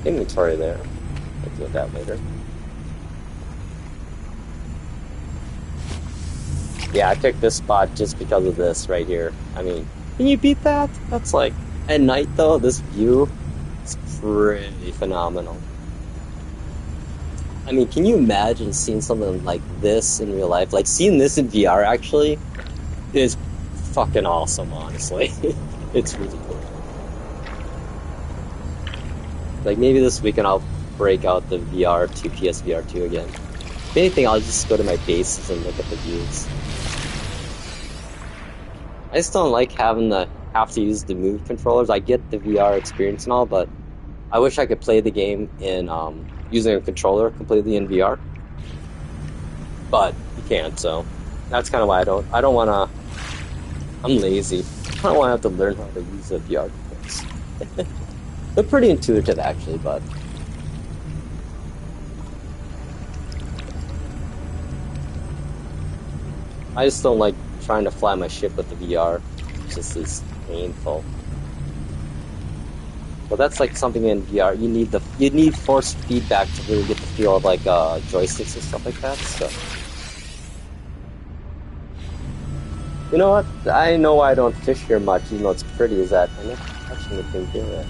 inventory there. I'll deal with that later. Yeah, I picked this spot just because of this right here. I mean, can you beat that? That's like, at night though, this view is pretty phenomenal. I mean, can you imagine seeing something like this in real life? Like, seeing this in VR actually is fucking awesome, honestly. It's really cool. Like, maybe this weekend I'll break out the VR to PSVR 2 again. If anything, I'll just go to my bases and look at the views. I just don't like having to have to use the Move controllers. I get the VR experience and all, but I wish I could play the game in using a controller completely in VR. But you can't, so that's kind of why I don't want to. I'm lazy. I don't want to have to learn how to use the VR controls. They're pretty intuitive, actually, but I just don't like trying to fly my ship with the VR. It just is painful. But that's like something in VR. You need force feedback to really get the feel of like joysticks and stuff like that. So you know what? I know why I don't fish here much, even though it's pretty. Is that I'm not touching anything here?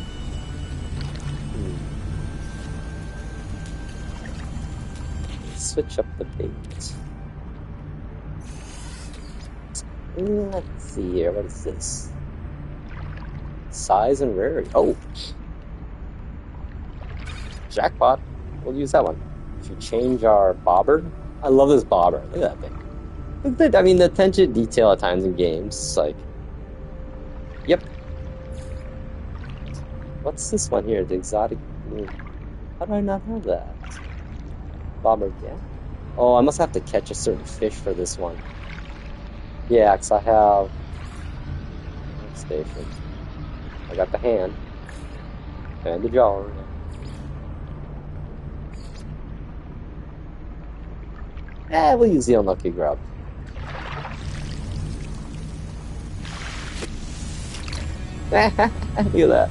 Switch up the bait. Let's see here. What is this? Size and rarity. Oh, jackpot. We'll use that one. If you change our bobber, I love this bobber. Look at that thing. Look at that. I mean, the attention to detail at times in games. It's like, yep. What's this one here? The exotic blue. How do I not have that? Bobber, yeah. Oh, I must have to catch a certain fish for this one. Yeah, because I have station. I got the hand and the jar. We'll use the unlucky grub. Look at that.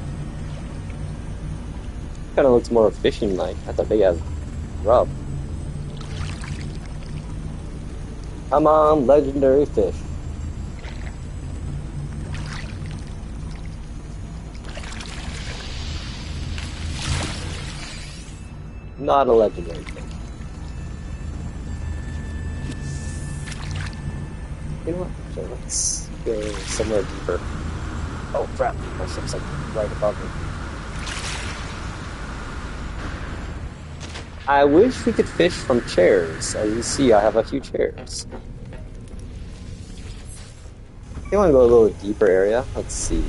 Kind of looks more fishing-like. That's a big-ass grub. Come on, legendary fish. Not a legendary thing. You know what? Actually, let's go somewhere deeper. Oh crap, my ship's like right above me. I wish we could fish from chairs. As you see, I have a few chairs. I want to go a little deeper area. Let's see.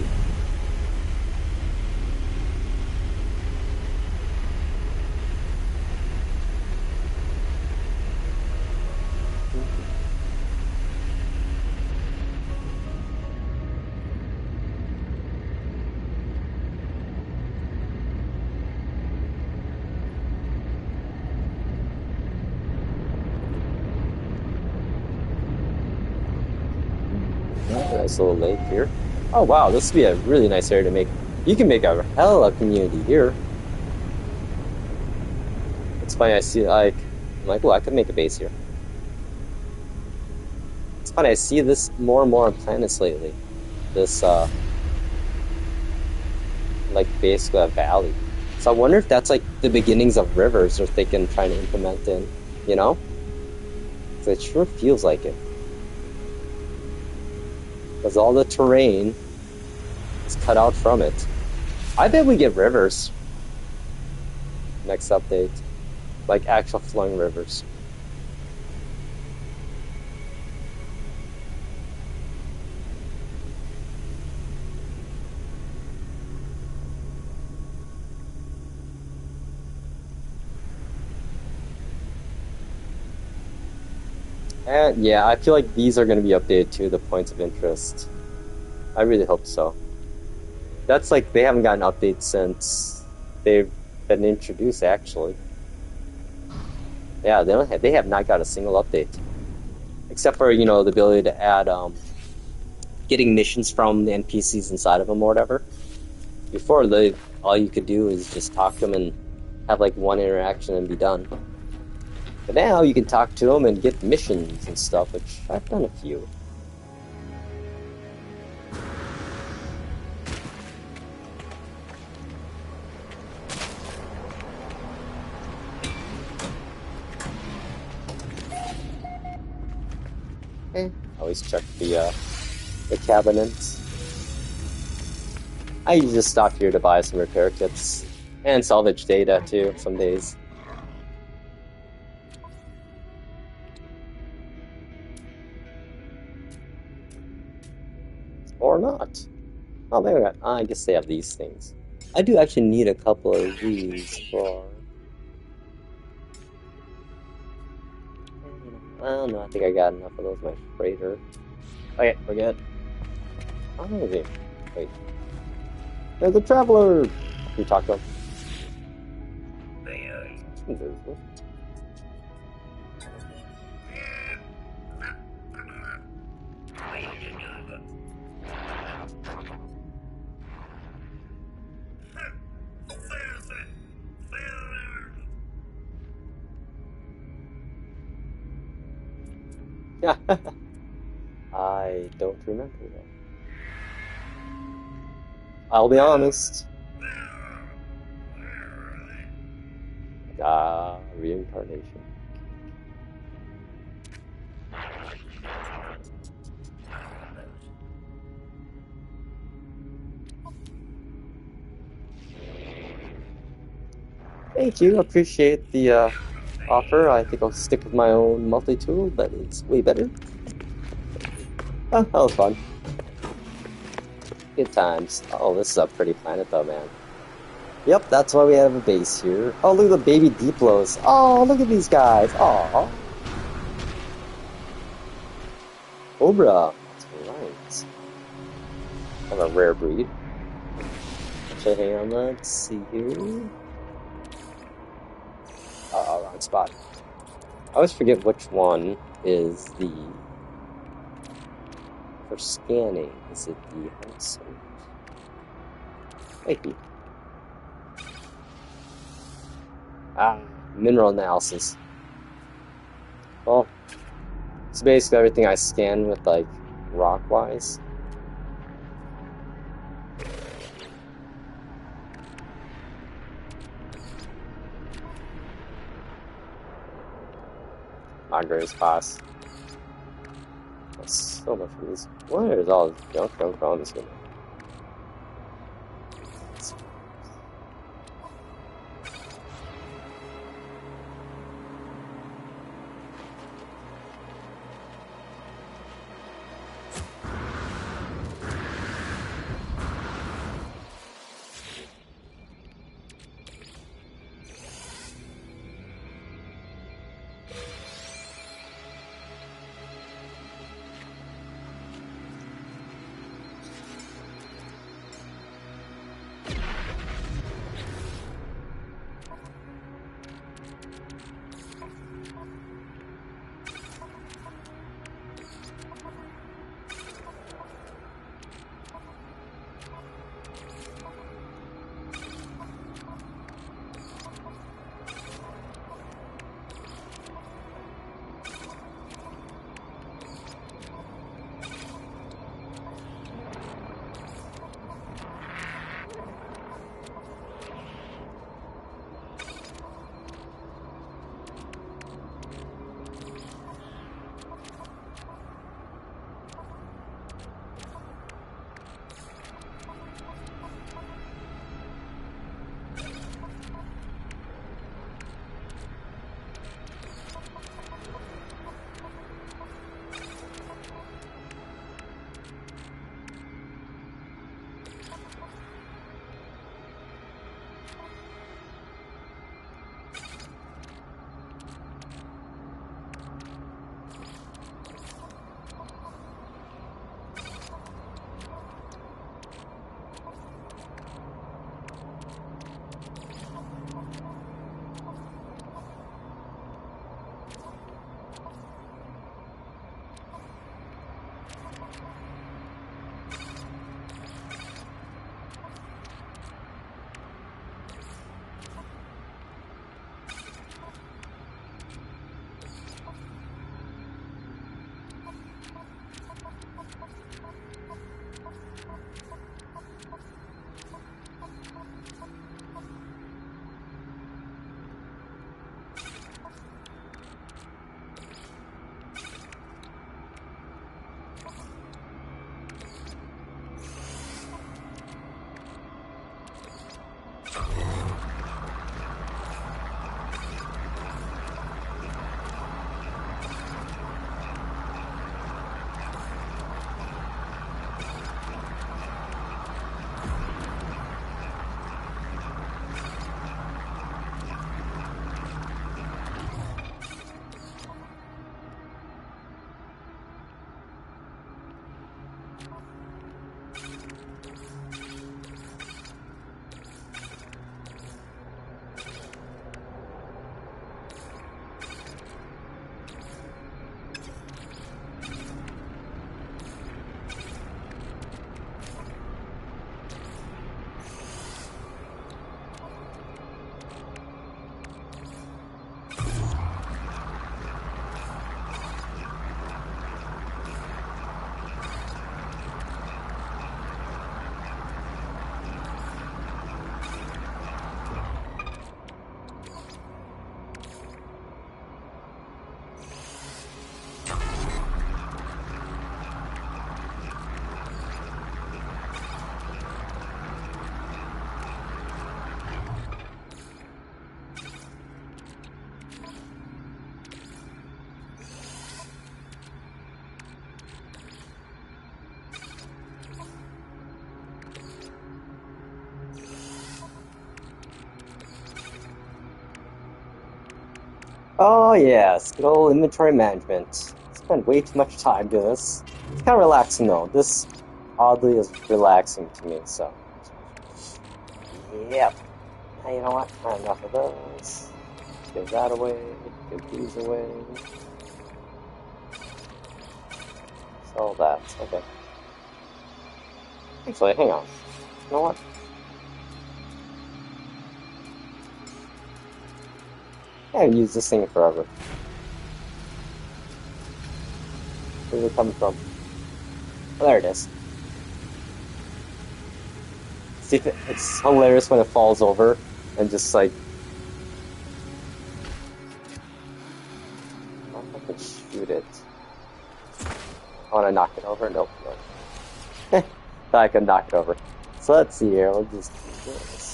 Nice little lake here. Oh wow, this would be a really nice area to make. You can make a hell of a community here. It's funny, I see I'm like, well, I could make a base here. It's funny, I see this more and more on planets lately. This like basically a valley. So I wonder if that's like the beginnings of rivers, or if they can try to implement in, you know? So it sure feels like it. Because all the terrain is cut out from it. I bet we get rivers next update. Like actual flowing rivers. And yeah, I feel like these are going to be updated to the points of interest. I really hope so. That's like, they haven't gotten updates since they've been introduced, actually. Yeah, they have not got a single update. Except for, you know, the ability to add, getting missions from the NPCs inside of them or whatever. Before, all you could do is just talk to them and have like one interaction and be done. But now you can talk to them and get missions and stuff, which I've done a few. Always check the cabinets. I usually just stop here to buy some repair kits and salvage data too some days. Or not. Oh, they got. I guess they have these things. I do actually need a couple of these for. Well, no, I think I got enough of those. My freighter. Okay, forget. Oh, wait. There's a traveler. Can you talk to him? Yeah. I don't remember that. I'll be honest. Reincarnation. Thank you. Appreciate the offer. I think I'll stick with my own multi-tool, but it's way better. Oh, that was fun. Good times. Oh, this is a pretty planet though, man. Yep, that's why we have a base here. Oh, look at the baby Diplos. Oh, look at these guys. Oh. Cobra. That's right. Kind of a rare breed. Actually, hang on, let's see here. Wrong spot. I always forget which one is the... For scanning, is it the Hudson? Maybe. Mineral analysis. Well, it's basically everything I scan with, like, rock-wise. Andre's class. That's so much of this. What is all this junk on this game? Oh yes, good old inventory management. Spend way too much time doing this. It's kind of relaxing though. This oddly is relaxing to me, so. Yep. Now you know what? Enough of those. Give that away. Give these away. Sell that. Okay. Actually, hang on. You know what? I haven't used this thing forever. Where's it coming from? Oh, there it is. See, it's hilarious when it falls over and just like... shoot it. I want to knock it over. Nope. Thought I could knock it over. So let's see here. We'll just do this.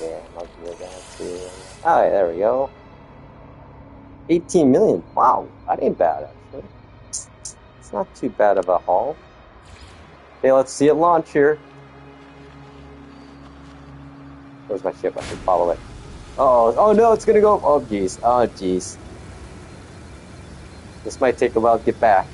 Yeah, I'll do that too. Alright, there we go. 18 million. Wow, that ain't bad actually. It's not too bad of a haul. Okay, let's see it launch here. Where's my ship? I should follow it. Oh no, it's gonna go. Oh jeez. Oh jeez. This might take a while to get back.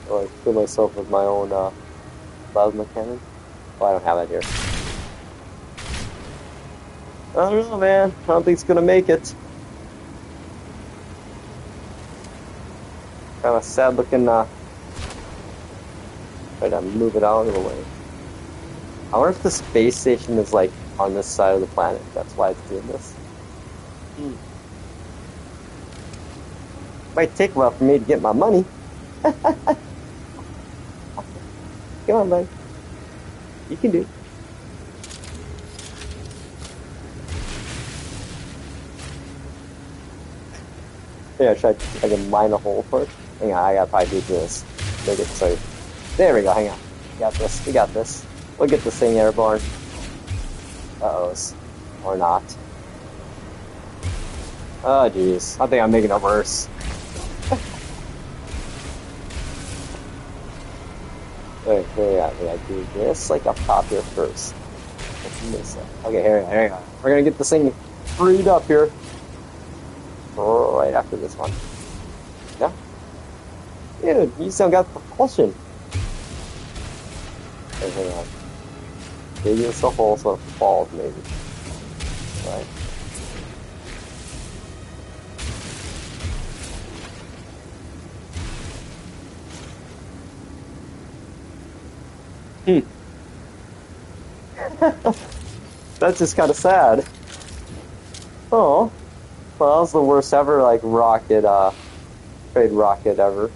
Oh, I kill myself with my own plasma cannon. Oh, I don't have that here. I don't know, man. I don't think it's gonna make it. Kind of sad looking. Try to move it out of the way. I wonder if the space station is like on this side of the planet. That's why it's doing this. Might take a while for me to get my money. Come on, bud. You can do it. Yeah, I can mine a hole for it. Hang on, I gotta probably do this. Make it so. There we go, hang on. We got this, we got this. We'll get this thing airborne. Uh-ohs. Or not. Oh, jeez. I think I'm making it worse. Wait, we gotta do this like up top here first. Okay, here we go. We're gonna get this thing freed up here. Right after this one. Yeah? Dude, you still got propulsion. Okay, hang on. Maybe it's a hole so it falls, maybe. Right. That's just kind of sad. Oh. Well, that was the worst ever, like, rocket, trade rocket ever.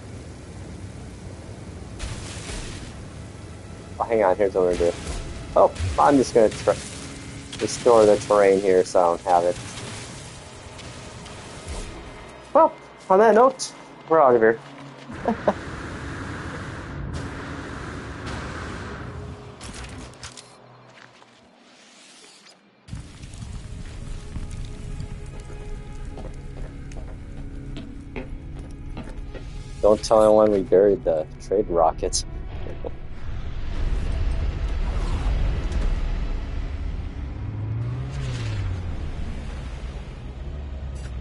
Oh, hang on, here's what we're gonna do. Oh, I'm just gonna restore the terrain here so I don't have it. Well, on that note, we're out of here. Don't tell anyone we buried the trade rockets.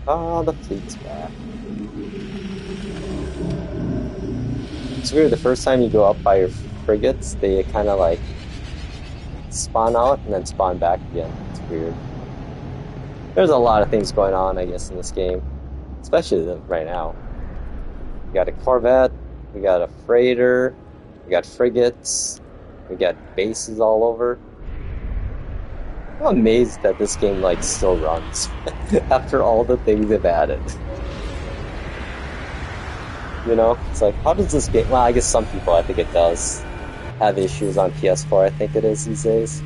Ah, the fleet's back. It's weird, the first time you go up by your frigates, they kind of like spawn out and then spawn back again. It's weird. There's a lot of things going on, I guess, in this game. Especially right now. We got a Corvette, we got a freighter, we got frigates, we got bases all over. I'm amazed that this game like still runs after all the things they've added. You know, it's like, how does this game? Well, I guess some people, I think it does have issues on PS4. I think it is these days,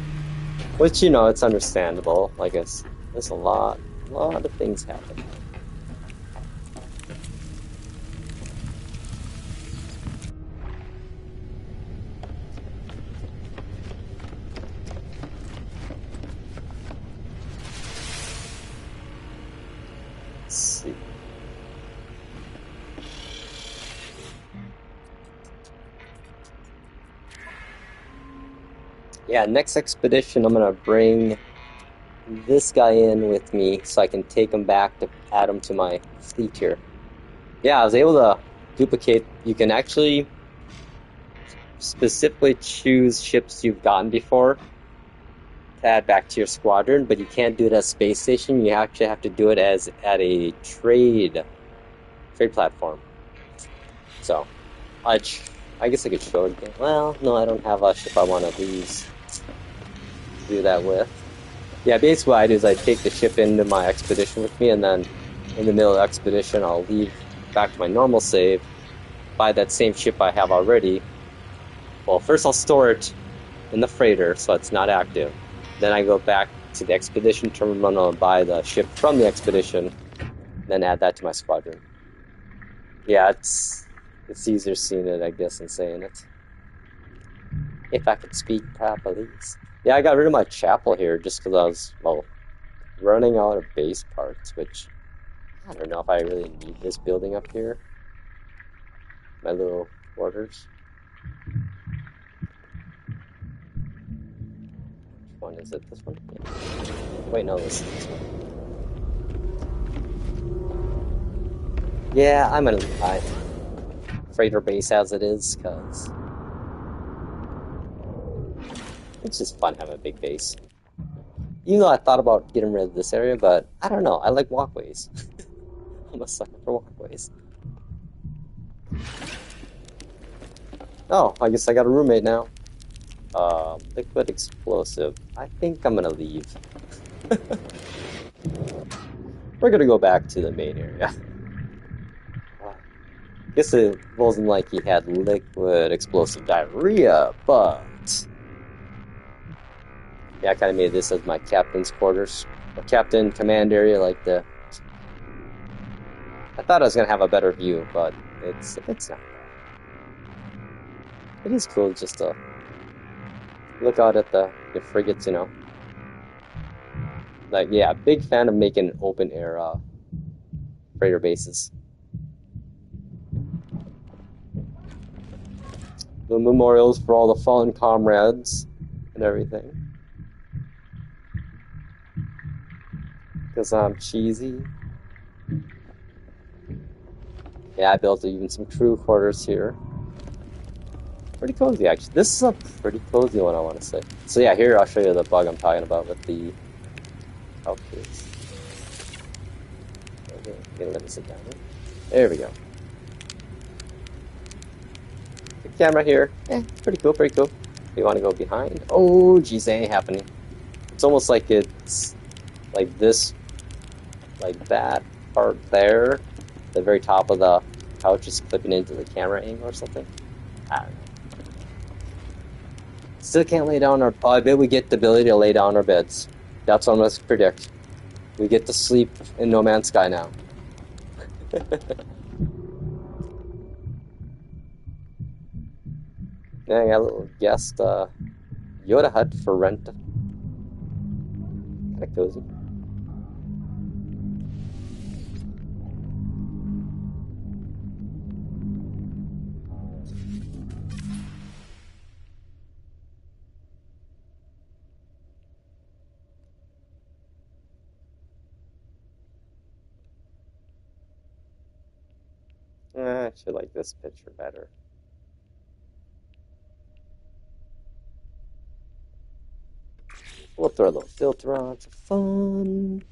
which, you know, it's understandable. Like, there's a lot of things happening. Let's see. Yeah, next expedition I'm gonna bring this guy in with me so I can take him back to add him to my fleet here. Yeah, I was able to duplicate. You can actually specifically choose ships you've gotten before to add back to your squadron, but you can't do it at space station. You actually have to do it as at a trade platform. So, I guess I could show it again. Well, no, I don't have a ship I want to do that with. Yeah, basically what I do is I take the ship into my expedition with me, and then in the middle of the expedition, I'll leave back to my normal save, buy that same ship I have already. Well, first I'll store it in the freighter so it's not active. Then I go back to the expedition terminal and buy the ship from the expedition, then add that to my squadron. Yeah, it's easier seeing it, I guess, than saying it. If I could speak properly. Yeah, I got rid of my chapel here just because I was, well, running out of base parts, which I don't know if I really need this building up here. My little quarters. Which one is it? This one? Yeah. Wait, no, this is this one. Yeah, I'm gonna buy freighter base as it is, because it's just fun having a big base. Even though I thought about getting rid of this area, but I don't know. I like walkways. I'm a sucker for walkways. Oh, I guess I got a roommate now. Liquid explosive. I think I'm gonna leave. We're gonna go back to the main area. Guess it wasn't like he had liquid explosive diarrhea, but yeah, I kind of made this as my captain's quarters, or captain command area, like the. I thought I was gonna have a better view, but it's not. It is cool just to look out at the frigates, you know. Like, yeah, big fan of making open air freighter bases. The memorials for all the fallen comrades and everything. Because I'm cheesy. Yeah, I built even some crew quarters here. Pretty cozy, actually. This is a pretty cozy one, I want to say. So yeah, here I'll show you the bug I'm talking about with the outfits. Okay, let me sit down here. There we go. The camera here. Pretty cool, pretty cool. You want to go behind? Oh, geez, that ain't happening. It's almost like it's like this, like that part there. The very top of the couch is clipping into the camera angle or something. I don't know. Still can't lay down our... Oh, I bet we get the ability to lay down our beds. That's what I'm going to predict. We get to sleep in No Man's Sky now. Yeah, I got a little guest Yoda hut for rent. Kind of cozy. I actually like this picture better. We'll throw a little filter on for fun.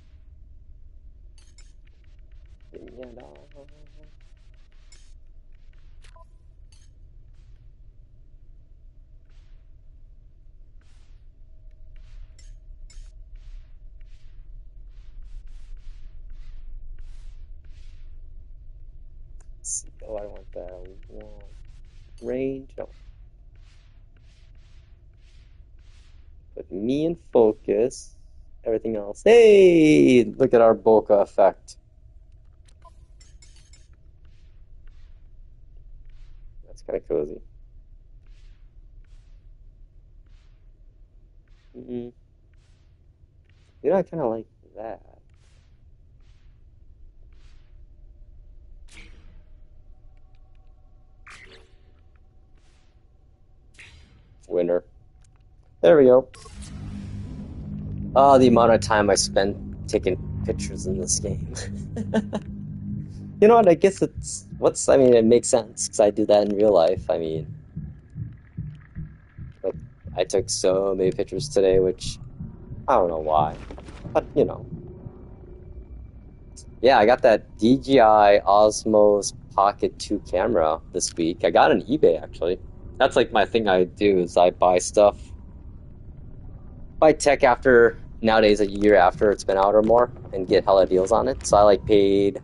Let's see. Oh, I want that long range. Oh. Put me in focus. Everything else. Hey, look at our bokeh effect. That's kind of cozy. You know, I kind of like that. Winner. There we go. Oh, the amount of time I spent taking pictures in this game. You know what? I guess I mean, it makes sense because I do that in real life. I mean, like, I took so many pictures today, which I don't know why, but you know. Yeah, I got that DJI Osmos Pocket 2 camera this week. I got it on eBay, actually. That's like my thing I do is I buy stuff, buy tech after nowadays a year after it's been out or more and get hella deals on it. So I like paid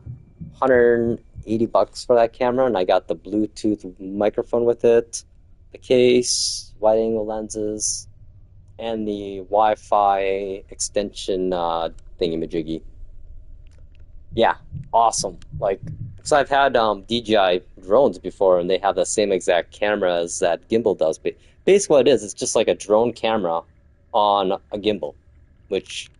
$180 for that camera, and I got the Bluetooth microphone with it, the case, wide angle lenses, and the Wi-Fi extension thingy-majiggy. Yeah, awesome. Like, because I've had DJI drones before, and they have the same exact camera as that gimbal does. But basically, what it is, it's just like a drone camera on a gimbal, which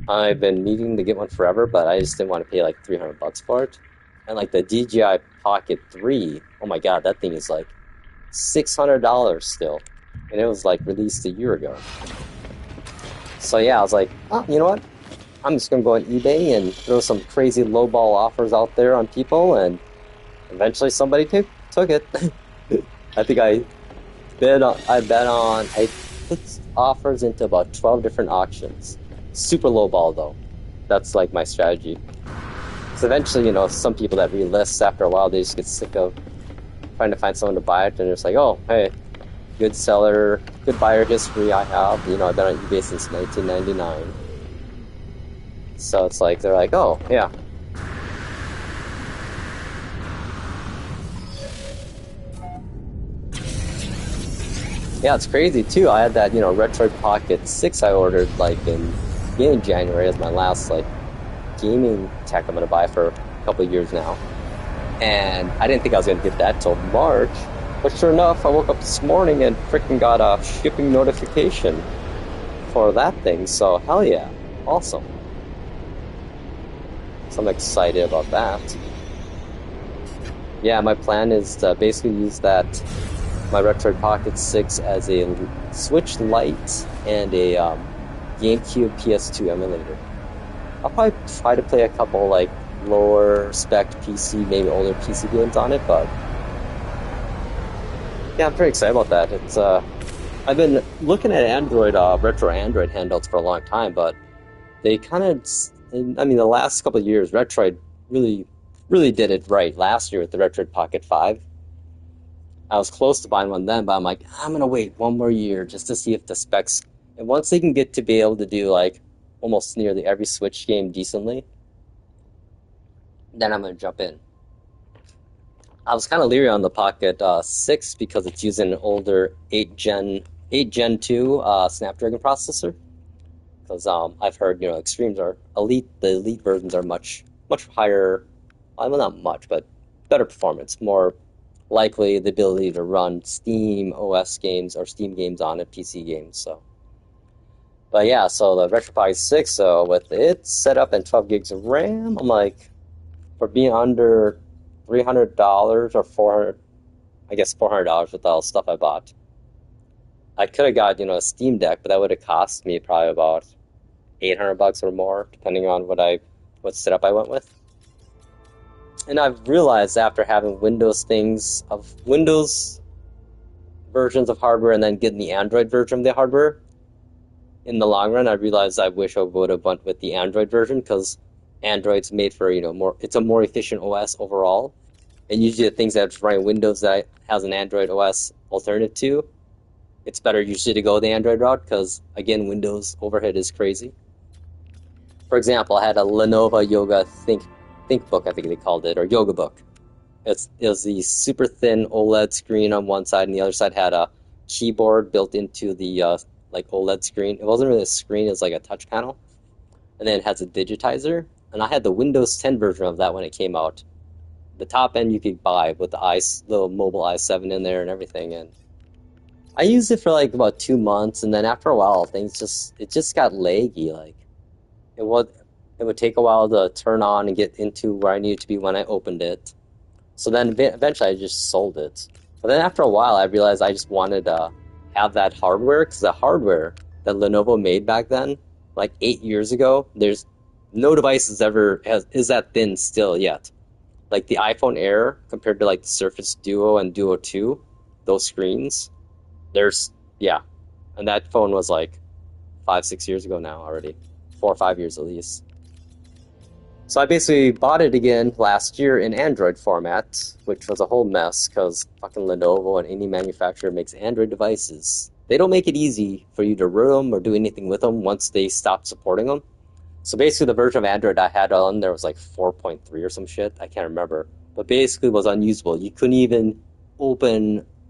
I've been needing to get one forever, but I just didn't want to pay like $300 for it. And like the DJI Pocket 3, oh my god, that thing is like $600 still. And it was like released a year ago. So yeah, I was like, oh, you know what? I'm just going to go on eBay and throw some crazy lowball offers out there on people, and eventually somebody took it. I think I bet on, I put offers into about 12 different auctions. Super lowball though. That's like my strategy. Because eventually, you know, some people that relist after a while, they just get sick of trying to find someone to buy it, and it's like, oh, hey, good seller, good buyer history I have. You know, I've been on eBay since 1999. So it's like, they're like, oh, yeah. Yeah, it's crazy too. I had that, you know, Retroid Pocket 6 I ordered like in beginning of January as my last like gaming tech I'm gonna buy for a couple of years now. And I didn't think I was gonna get that till March. But sure enough, I woke up this morning and freaking got a shipping notification for that thing. So hell yeah. Awesome. So I'm excited about that. Yeah, my plan is to basically use that, my Retroid Pocket 6 as a Switch Lite and a GameCube PS2 emulator. I'll probably try to play a couple like lower spec PC, maybe older PC games on it, but yeah, I'm pretty excited about that. It's I've been looking at Android, retro Android handhelds for a long time, but they kind of, I mean, the last couple of years, Retroid really did it right. Last year with the Retroid Pocket 5, I was close to buying one then, but I'm like, I'm gonna wait one more year just to see if the specs, and once they can get to be able to do like almost nearly every Switch game decently, then I'm gonna jump in. I was kind of leery on the Pocket 6 because it's using an older 8 Gen 2 Snapdragon processor. Because I've heard, you know, the elite versions are much higher, well, not much, but better performance, more likely the ability to run Steam OS games or Steam games on it, PC games. So, but yeah, so the RetroPie 6, so with it set up and 12 gigs of RAM, I'm like, for being under $300 or $400 with all the stuff I bought, I could have got, you know, a Steam Deck, but that would have cost me probably about $800 or more, depending on what setup I went with. And I've realized after having Windows versions of hardware and then getting the Android version of the hardware, in the long run, I realized I wish I would have went with the Android version, because Android's made for, you know, it's a more efficient OS overall. And usually the things that's running Windows that has an Android OS alternative to, it's better usually to go the Android route, because again, Windows overhead is crazy. For example, I had a Lenovo Yoga ThinkBook, I think they called it, or Yoga Book. It was the super thin OLED screen on one side, and the other side had a keyboard built into the like OLED screen. It wasn't really a screen; it was like a touch panel, and then it has a digitizer. And I had the Windows 10 version of that when it came out. The top end you could buy with the little mobile i7 in there and everything. And I used it for like about 2 months, and then after a while, it just got laggy. Like it would take a while to turn on and get into where I needed to be when I opened it. So then eventually I just sold it. But then after a while, I realized I just wanted to have that hardware, because the hardware that Lenovo made back then, like 8 years ago, there's no device is that thin still yet. Like the iPhone Air compared to like the Surface Duo and Duo 2, those screens, yeah. And that phone was like 5-6 years ago now already. 4 or 5 years at least. So I basically bought it again last year in Android format, which was a whole mess because fucking Lenovo and any manufacturer makes Android devices. they don't make it easy for you to root them or do anything with them once they stop supporting them. So basically, the version of Android I had on there was like 4.3 or some shit. I can't remember, but basically was unusable. You couldn't even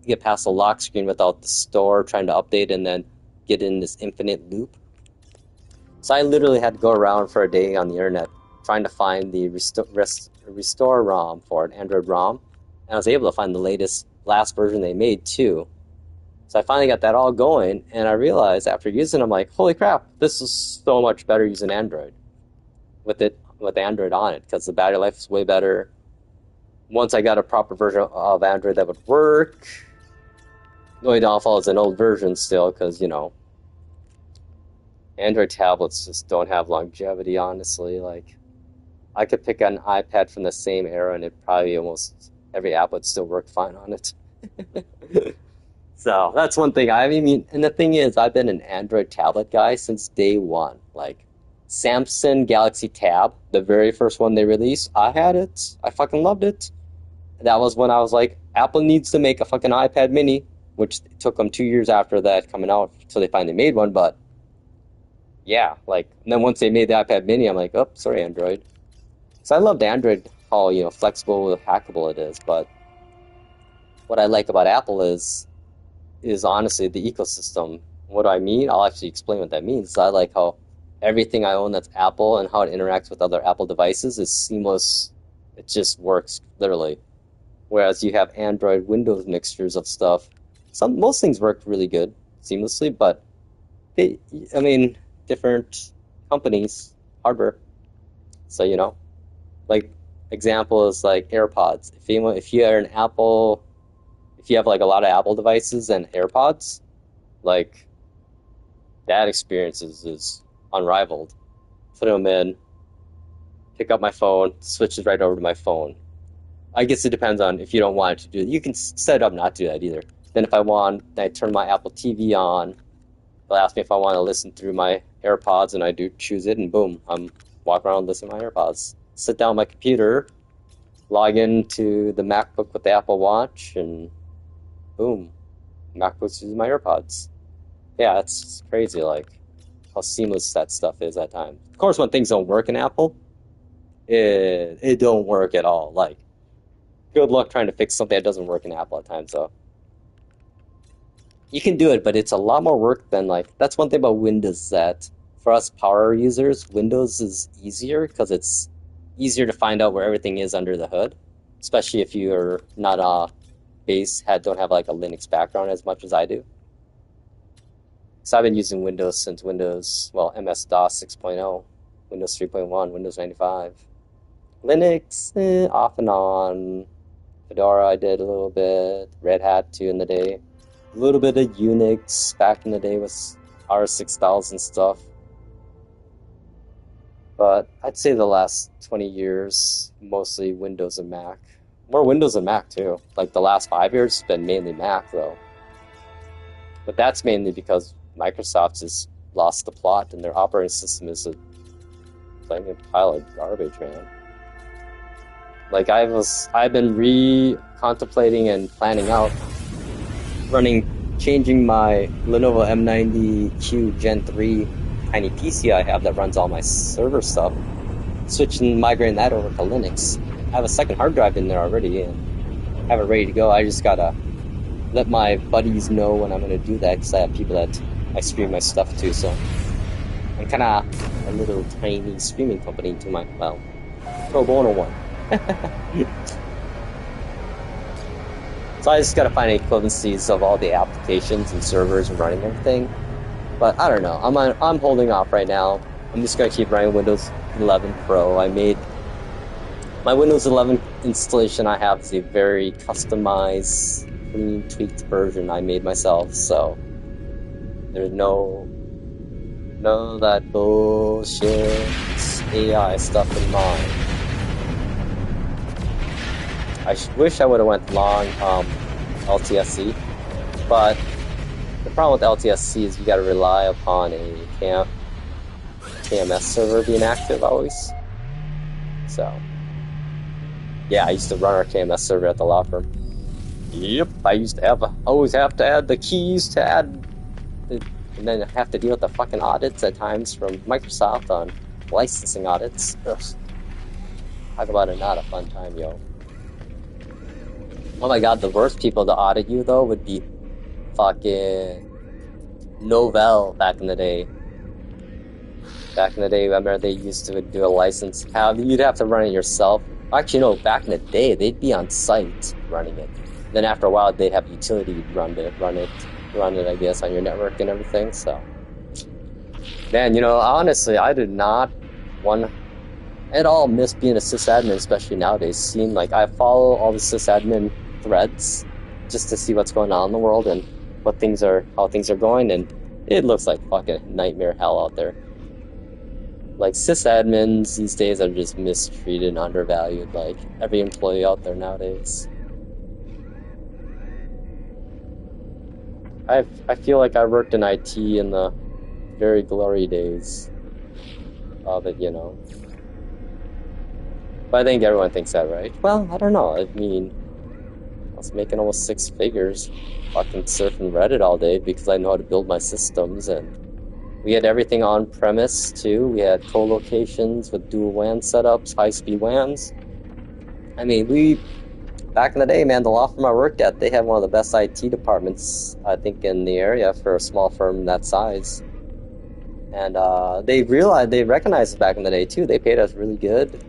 get past the lock screen without the store trying to update and then get in this infinite loop. So I literally had to go around for a day on the internet trying to find the restore ROM for an Android ROM, and I was able to find the last version they made too. So I finally got that all going, and I realized after using it, I'm like, holy crap, this is so much better using Android with Android on it, because the battery life is way better. Once I got a proper version of Android that would work, the only downfall is an old version still, because, you know, Android tablets just don't have longevity, honestly. Like, I could pick an iPad from the same era, and it probably almost every app would still work fine on it. So that's one thing. I mean, and the thing is, I've been an Android tablet guy since day one. Like, Samsung Galaxy Tab, the very first one they released, I had it. I fucking loved it. That was when I was like, Apple needs to make a fucking iPad mini, which took them 2 years after that coming out until they finally made one. But yeah, like, and then once they made the iPad mini, I'm like, oh, sorry, Android. So I loved Android, how, you know, flexible, hackable it is. But what I like about Apple is honestly the ecosystem. What do I mean? I'll actually explain what that means. I like how everything I own that's Apple and how it interacts with other Apple devices is seamless. It just works, literally. Whereas you have Android, Windows mixtures of stuff. Most things work really good, seamlessly, but different companies, hardware. So, you know, like, example is like AirPods. If you are an Apple, if you have like a lot of Apple devices and AirPods, like, that experience is unrivaled. Put them in, pick up my phone, switch it right over to my phone. I guess it depends on if you don't want it to do it. You can set it up not to do that either. Then if I want, I turn my Apple TV on. They'll ask me if I want to listen through my AirPods, and I do choose it, and boom, I'm walking around listening to my AirPods. Sit down on my computer, log into the MacBook with the Apple Watch, and boom, MacBook's using my AirPods. Yeah, it's crazy, like, how seamless that stuff is at times. Of course, when things don't work in Apple, it don't work at all. Like, good luck trying to fix something that doesn't work in Apple at times, so. You can do it, but it's a lot more work than, like, that's one thing about Windows, that for us power users, Windows is easier because it's easier to find out where everything is under the hood, especially if you're not don't have like a Linux background as much as I do. So I've been using Windows since MS-DOS 6.0, Windows 3.1, Windows 95. Linux, off and on. Fedora I did a little bit, Red Hat too in the day. A little bit of Unix back in the day with R6000 stuff. But I'd say the last 20 years, mostly Windows and Mac. More Windows than Mac too. Like, the last 5 years has been mainly Mac though. But that's mainly because Microsoft has lost the plot and their operating system is a flaming pile of garbage, man. Like, I've been contemplating and planning out changing my Lenovo M90Q Gen 3 tiny PC I have that runs all my server stuff, migrating that over to Linux. I have a second hard drive in there already and have it ready to go. I just gotta let my buddies know when I'm gonna do that, because I have people that I stream my stuff to, so I'm kinda a little tiny streaming company to my, well, pro bono one. So I just gotta find equivalencies of all the applications and servers and running everything. But I don't know. I'm holding off right now. I'm just gonna keep running Windows 11 Pro. My Windows 11 installation I have is a very customized, clean, tweaked version I made myself. So there's no that bullshit AI stuff in mind. I wish I would have went long LTSC, but the problem with LTSC is you got to rely upon a KMS server being active always. So yeah, I used to run our KMS server at the law firm. Yep, I used to always have to add the keys to add and then have to deal with the fucking audits at times from Microsoft on licensing audits. Ugh. Talk about it, not a fun time, yo. Oh my god, the worst people to audit you though would be fucking Novell back in the day. Back in the day, I remember they used to do a license. You'd have to run it yourself. Actually, no, back in the day, they'd be on site running it. Then after a while, they'd have utility run it, I guess, on your network and everything, so. Man, you know, honestly, I did not at all miss being a sysadmin, especially nowadays. Seeing, like, I follow all the sysadmin threads just to see what's going on in the world and how things are going, and it looks like fucking nightmare hell out there. Like, sysadmins these days are just mistreated and undervalued, like every employee out there nowadays. I feel like I worked in IT in the very glory days of it, you know. But I think everyone thinks that, right? Well, I don't know. I mean, I was making almost 6 figures fucking surfing Reddit all day because I know how to build my systems, and we had everything on premise too. We had co-locations with dual WAN setups, high-speed WANs. I mean, back in the day, man, the law firm I worked at, they had one of the best IT departments, I think, in the area for a small firm that size. And they recognized us back in the day too. They paid us really good.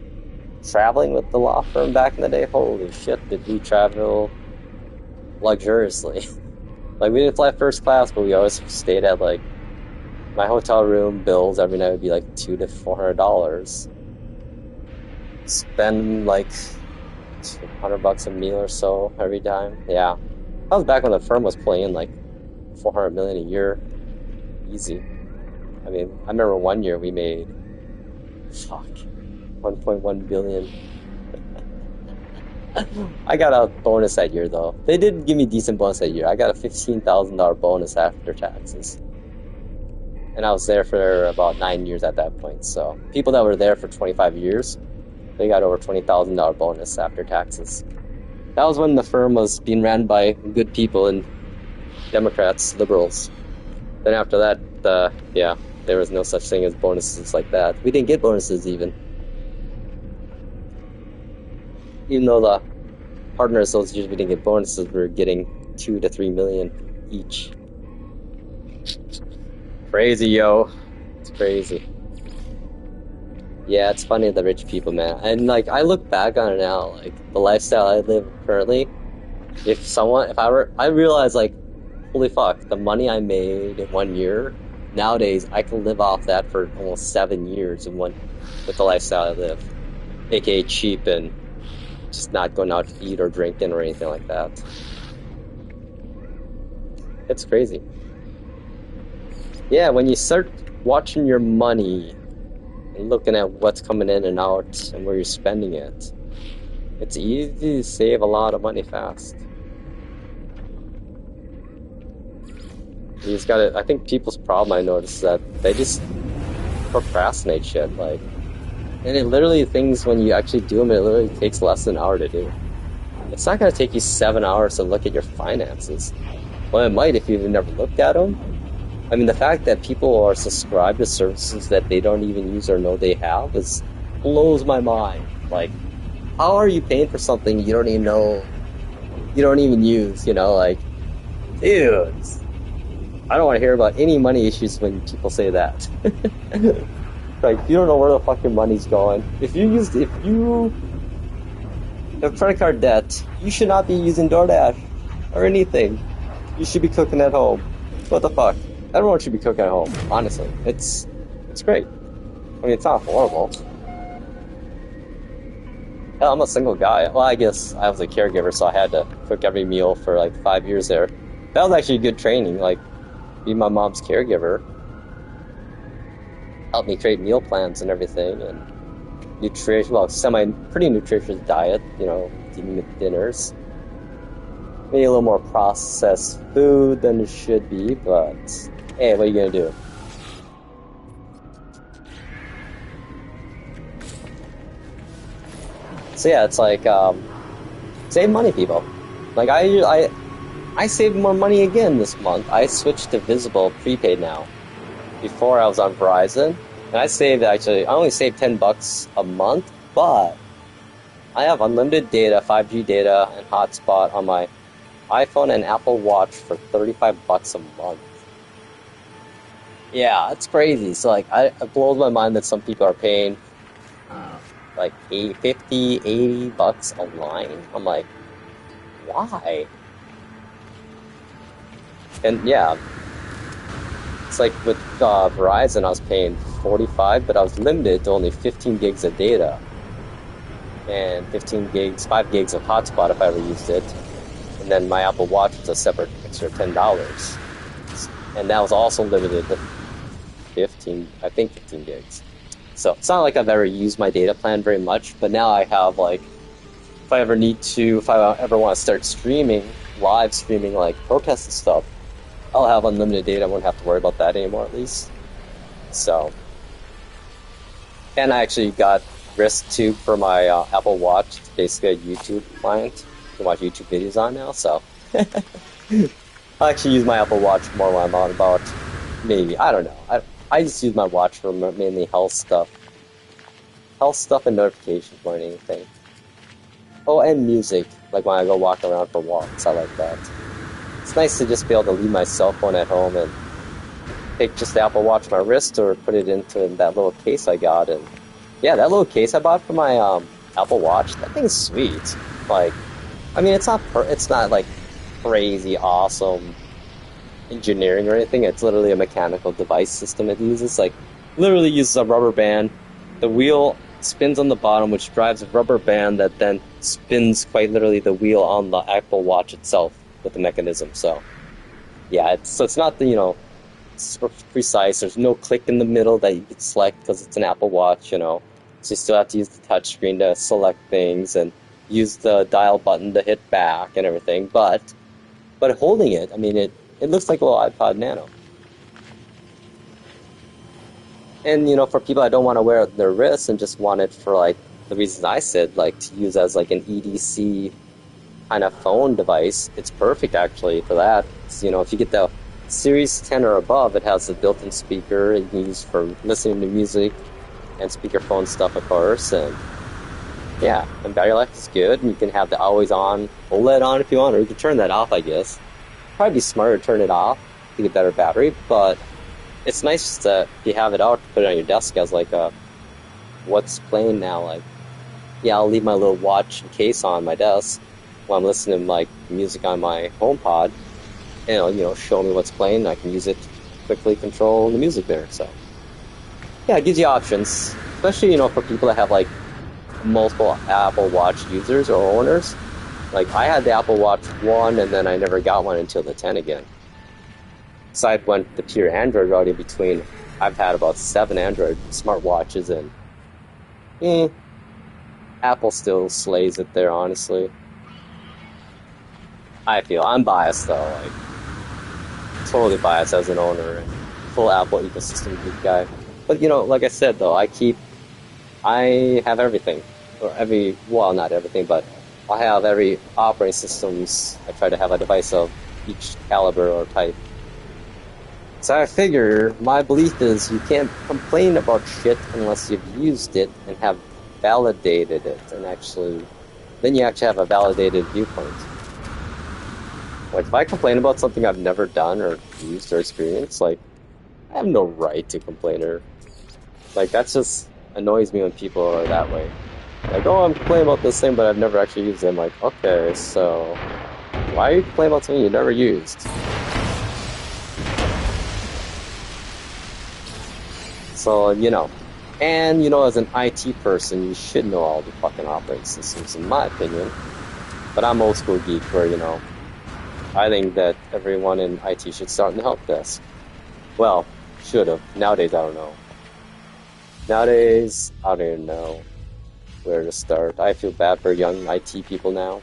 Traveling with the law firm back in the day, holy shit, did we travel luxuriously. Like, we didn't fly first class, but we always stayed at, like, my hotel room bills every night would be like $200 to $400. Spend like $100 a meal or so every time. Yeah, that was back when the firm was playing like $400 million a year, easy. I mean, I remember one year we made $1.1 billion. I got a bonus that year though. They did give me a decent bonus that year. I got a $15,000 bonus after taxes. And I was there for about 9 years at that point. So people that were there for 25 years, they got over $20,000 bonus after taxes. That was when the firm was being ran by good people and Democrats, liberals. Then after that, yeah, there was no such thing as bonuses like that. We didn't get bonuses even though the partners those years we didn't get bonuses, we were getting $2 to $3 million each. Crazy, yo. It's crazy. Yeah, it's funny, the rich people, man. And, like, I look back on it now, like, the lifestyle I live currently, I realize, like, holy fuck, the money I made in 1 year, nowadays, I can live off that for almost 7 years with the lifestyle I live. AKA cheap and just not going out to eat or drinking or anything like that. It's crazy. Yeah, when you start watching your money and looking at what's coming in and out and where you're spending it, it's easy to save a lot of money fast. You just gotta, I think people's problem I notice is that they just procrastinate shit, like, and it literally, things when you actually do them, it literally takes less than an hour to do. It's not gonna take you 7 hours to look at your finances. Well, it might if you've never looked at them. I mean, the fact that people are subscribed to services that they don't even use or know they have blows my mind. Like, how are you paying for something you don't even know, you don't even use, you know, like, dude, I don't want to hear about any money issues when people say that. Like, you don't know where the fuck your money's going. If you have credit card debt, you should not be using DoorDash or anything. You should be cooking at home. What the fuck? Everyone should be cooking at home, honestly. It's great. I mean, it's not horrible. Hell, I'm a single guy. Well, I guess I was a caregiver, so I had to cook every meal for like 5 years there. That was actually good training, like, be my mom's caregiver. Helped me create meal plans and everything, and pretty nutritious diet, you know, eating dinners. Maybe a little more processed food than it should be, but hey, what are you gonna do? So yeah, it's like, save money, people. Like, I saved more money again this month. I switched to Visible prepaid now. Before I was on Verizon, and I saved actually. I only saved $10 a month, but I have unlimited data, 5G data, and hotspot on my iPhone and Apple Watch for $35 a month. Yeah, it's crazy. So like, it blows my mind that some people are paying like 50, $80 a line. I'm like, why? And yeah, it's like with Verizon, I was paying 45, but I was limited to only 15 gigs of data and 15 gigs, 5 gigs of hotspot if I ever used it. And then my Apple Watch was a separate extra $10. And that was also limited to 15 gigs. So it's not like I've ever used my data plan very much, but now I have like, if I ever want to start streaming, live streaming like protests and stuff, I'll have unlimited data. I won't have to worry about that anymore, at least. So, and I actually got RiskTube for my Apple Watch. It's basically a YouTube client. You can watch YouTube videos on now, so I actually use my Apple Watch more when I'm on about, maybe, I don't know. I just use my watch for mainly health stuff and notifications more than anything. Oh, and music, like when I go walk around for walks, I like that. It's nice to just be able to leave my cell phone at home and take just the Apple Watch on my wrist or put it into that little case I got. And yeah, that little case I bought for my Apple Watch, that thing's sweet. Like, I mean, it's not like crazy awesome engineering or anything. It's literally a mechanical device system it uses. Like, literally uses a rubber band. The wheel spins on the bottom, which drives a rubber band that then spins quite literally the wheel on the Apple Watch itself with the mechanism. So yeah, it's not the, super precise. There's no click in the middle that you can select because it's an Apple Watch, so you still have to use the touch screen to select things and use the dial button to hit back and everything. But holding it, I mean, it looks like a little iPod Nano. And for people that don't want to wear it on their wrists and just want it for like the reasons I said, like to use as like an EDC kind of phone device, it's perfect actually for that. It's, if you get the Series 10 or above, it has a built-in speaker you can use for listening to music and speakerphone stuff, of course. And yeah, and battery life is good. And you can have the always-on OLED on if you want, or you can turn that off, I guess. Probably be smarter to turn it off to get better battery, but it's nice to, if you have it out, to put it on your desk as like a what's playing now. Like, yeah, I'll leave my little watch and case on my desk while I'm listening to like music on my HomePod, and it'll, show me what's playing. I can use it to quickly control the music there. So yeah, it gives you options, especially for people that have like multiple Apple Watch users or owners. Like I had the Apple Watch 1 and then I never got one until the 10 again. So I went the pure Android route in between. I've had about 7 Android smartwatches, and Apple still slays it there, honestly. I'm biased though, like totally biased as an owner and full Apple ecosystem geek guy. But like I said though, I have everything, or not everything, but I have every operating systems. I try to have a device of each caliber or type. So I figure, my belief is you can't complain about shit unless you've used it and have validated it, and then you actually have a validated viewpoint. Like, if I complain about something I've never done or used or experienced, like, I have no right to complain, or, like, that just annoys me when people are that way. Like, oh, I'm complaining about this thing, but I've never actually used it. I'm like, okay, so why are you complaining about something you never used? So, and, as an IT person, you should know all the fucking operating systems, in my opinion. But I'm old school geek where, I think that everyone in IT should start in the help desk. Well, should have. Nowadays, I don't know. Nowadays, I don't even know where to start. I feel bad for young IT people now.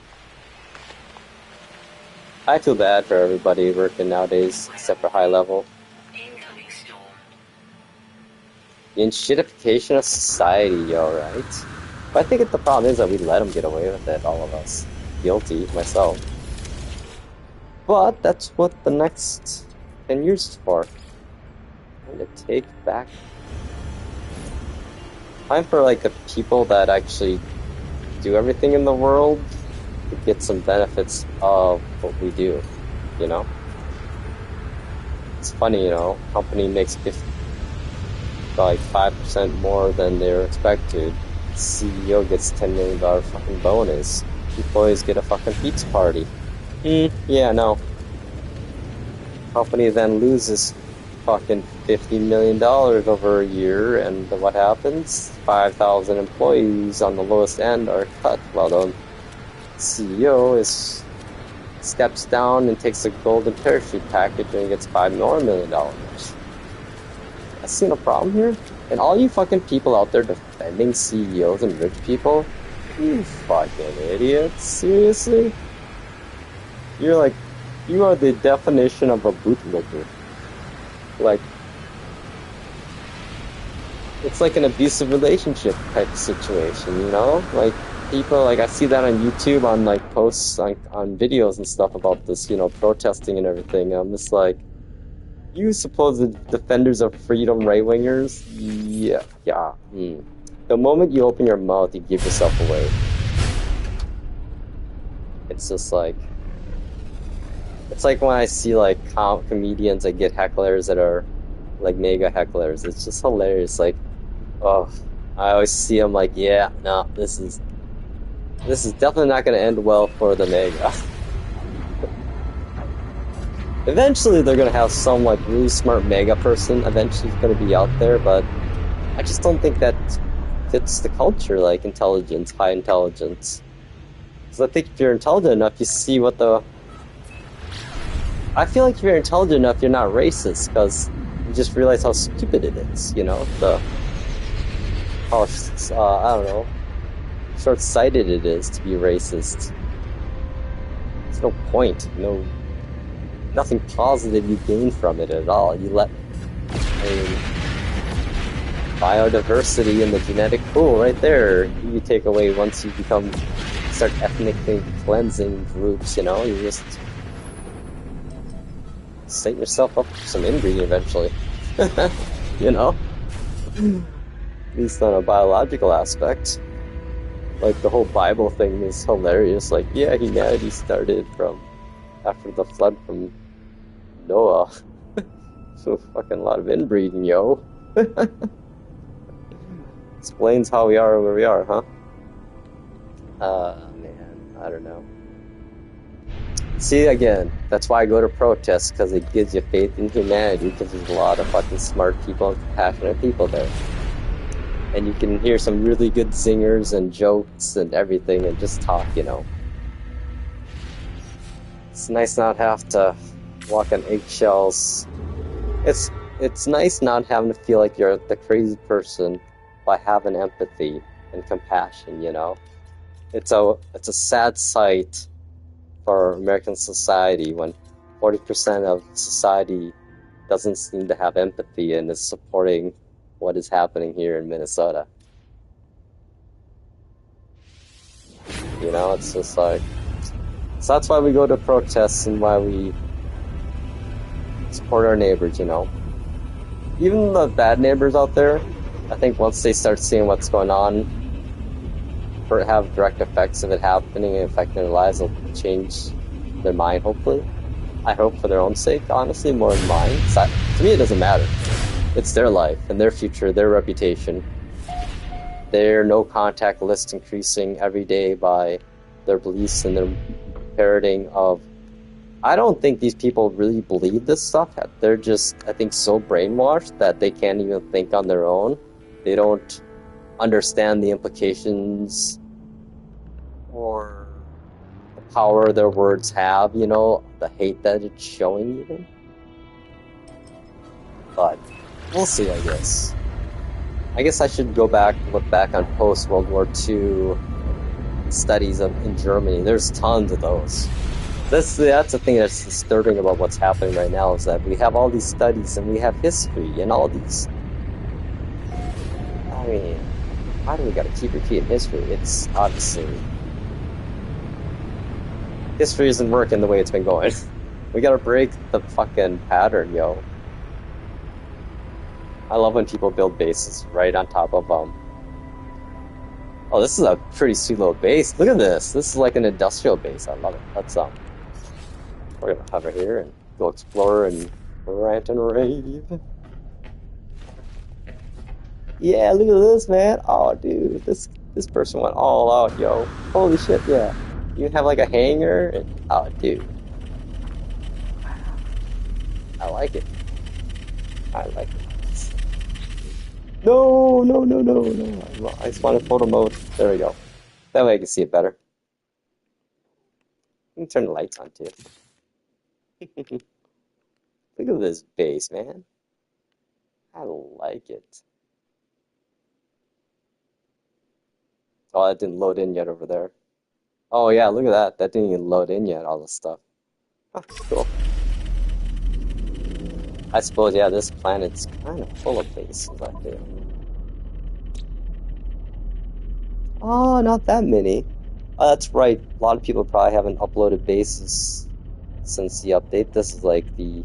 I feel bad for everybody working nowadays, except for high level. The shitification of society, right? But I think the problem is that we let them get away with it, all of us. Guilty, myself. But that's what the next 10 years is for. Time to take back. Time for like the people that actually do everything in the world to get some benefits of what we do, you know? It's funny, you know, company makes like 5% more than they're expected. CEO gets $10 million fucking bonus. Employees get a fucking pizza party. Yeah, no. Company then loses fucking $50 million over a year, and what happens? 5,000 employees on the lowest end are cut, while the CEO steps down and takes a golden parachute package and gets $5 more million. I see no problem here. And all you fucking people out there defending CEOs and rich people, you fucking idiots. Seriously? You are the definition of a bootlicker. Like, it's like an abusive relationship type of situation, you know? Like, people, like, I see that on YouTube, on, like, posts, like, on videos and stuff about this, you know, protesting and everything. I'm just like, you supposed defenders of freedom right-wingers? Yeah. The moment you open your mouth, you give yourself away. It's just like... It's like when I see, like, comedians that get hecklers that are, like, mega hecklers. It's just hilarious. Like, oh, I always see them like, yeah, no, this is definitely not going to end well for the mega. Eventually, they're going to have some, like, really smart mega person eventually going to be out there, but I just don't think that fits the culture, like, intelligence, high intelligence. Because I think if you're intelligent enough, you see what the... I feel like if you're intelligent enough, you're not racist, because you just realize how stupid it is, you know? How, I don't know, short-sighted it is to be racist. There's no point, nothing positive you gain from it at all. Biodiversity in the genetic pool right there, you take away once you start ethnically cleansing groups, you know? You just set yourself up for some inbreeding eventually. You know? At least on a biological aspect. Like, the whole Bible thing is hilarious. Like, yeah, humanity started after the flood from Noah. So fucking a lot of inbreeding, yo. Explains how we are where we are, huh? Man, I don't know. See, again, that's why I go to protests, because it gives you faith in humanity, because there's a lot of fucking smart people and compassionate people there. And you can hear some really good singers and jokes and everything and just talk, you know. It's nice not have to walk on eggshells. It's nice not having to feel like you're the crazy person by having empathy and compassion, you know. It's a sad sight for American society when 40% of society doesn't seem to have empathy and is supporting what is happening here in Minnesota. You know, it's just like... So that's why we go to protests and why we support our neighbors, you know. Even the bad neighbors out there, I think once they start seeing what's going on, for it have direct effects of it happening and affecting their lives, they'll change their mind, hopefully. I hope for their own sake, honestly, more than mine. To me, it doesn't matter. It's their life and their future, their reputation. Their no-contact list increasing every day by their beliefs and their parroting of... I don't think these people really believe this stuff. They're just, I think, so brainwashed that they can't even think on their own. They don't understand the implications or the power their words have, you know, the hate that it's showing even. But we'll see, I guess. I guess I should look back on post-World War II studies in Germany. There's tons of those. That's the thing that's disturbing about what's happening right now, is that we have all these studies and we have history and all these... I mean, why do we gotta keep repeating history? It's obviously... History isn't working the way it's been going. We gotta break the fucking pattern, yo. I love when people build bases right on top of Oh, this is a pretty sweet little base. Look at this. This is like an industrial base. I love it. Let's we're gonna hover here and go explore and rant and rave. Yeah, look at this, man. Oh, dude, this person went all out, yo. Holy shit, yeah. You have like a hangar, and oh, dude, I like it. I like it. No, no, no, no, no. I just want photo mode. There we go. That way I can see it better. You can turn the lights on too. Look at this base, man. I like it. Oh, that didn't load in yet over there. Oh yeah, look at that. That didn't even load in yet, all this stuff. Oh, cool. I suppose, yeah, this planet's kind of full of bases, I feel. Oh, not that many. Oh, that's right. A lot of people probably haven't uploaded bases since the update. This is like the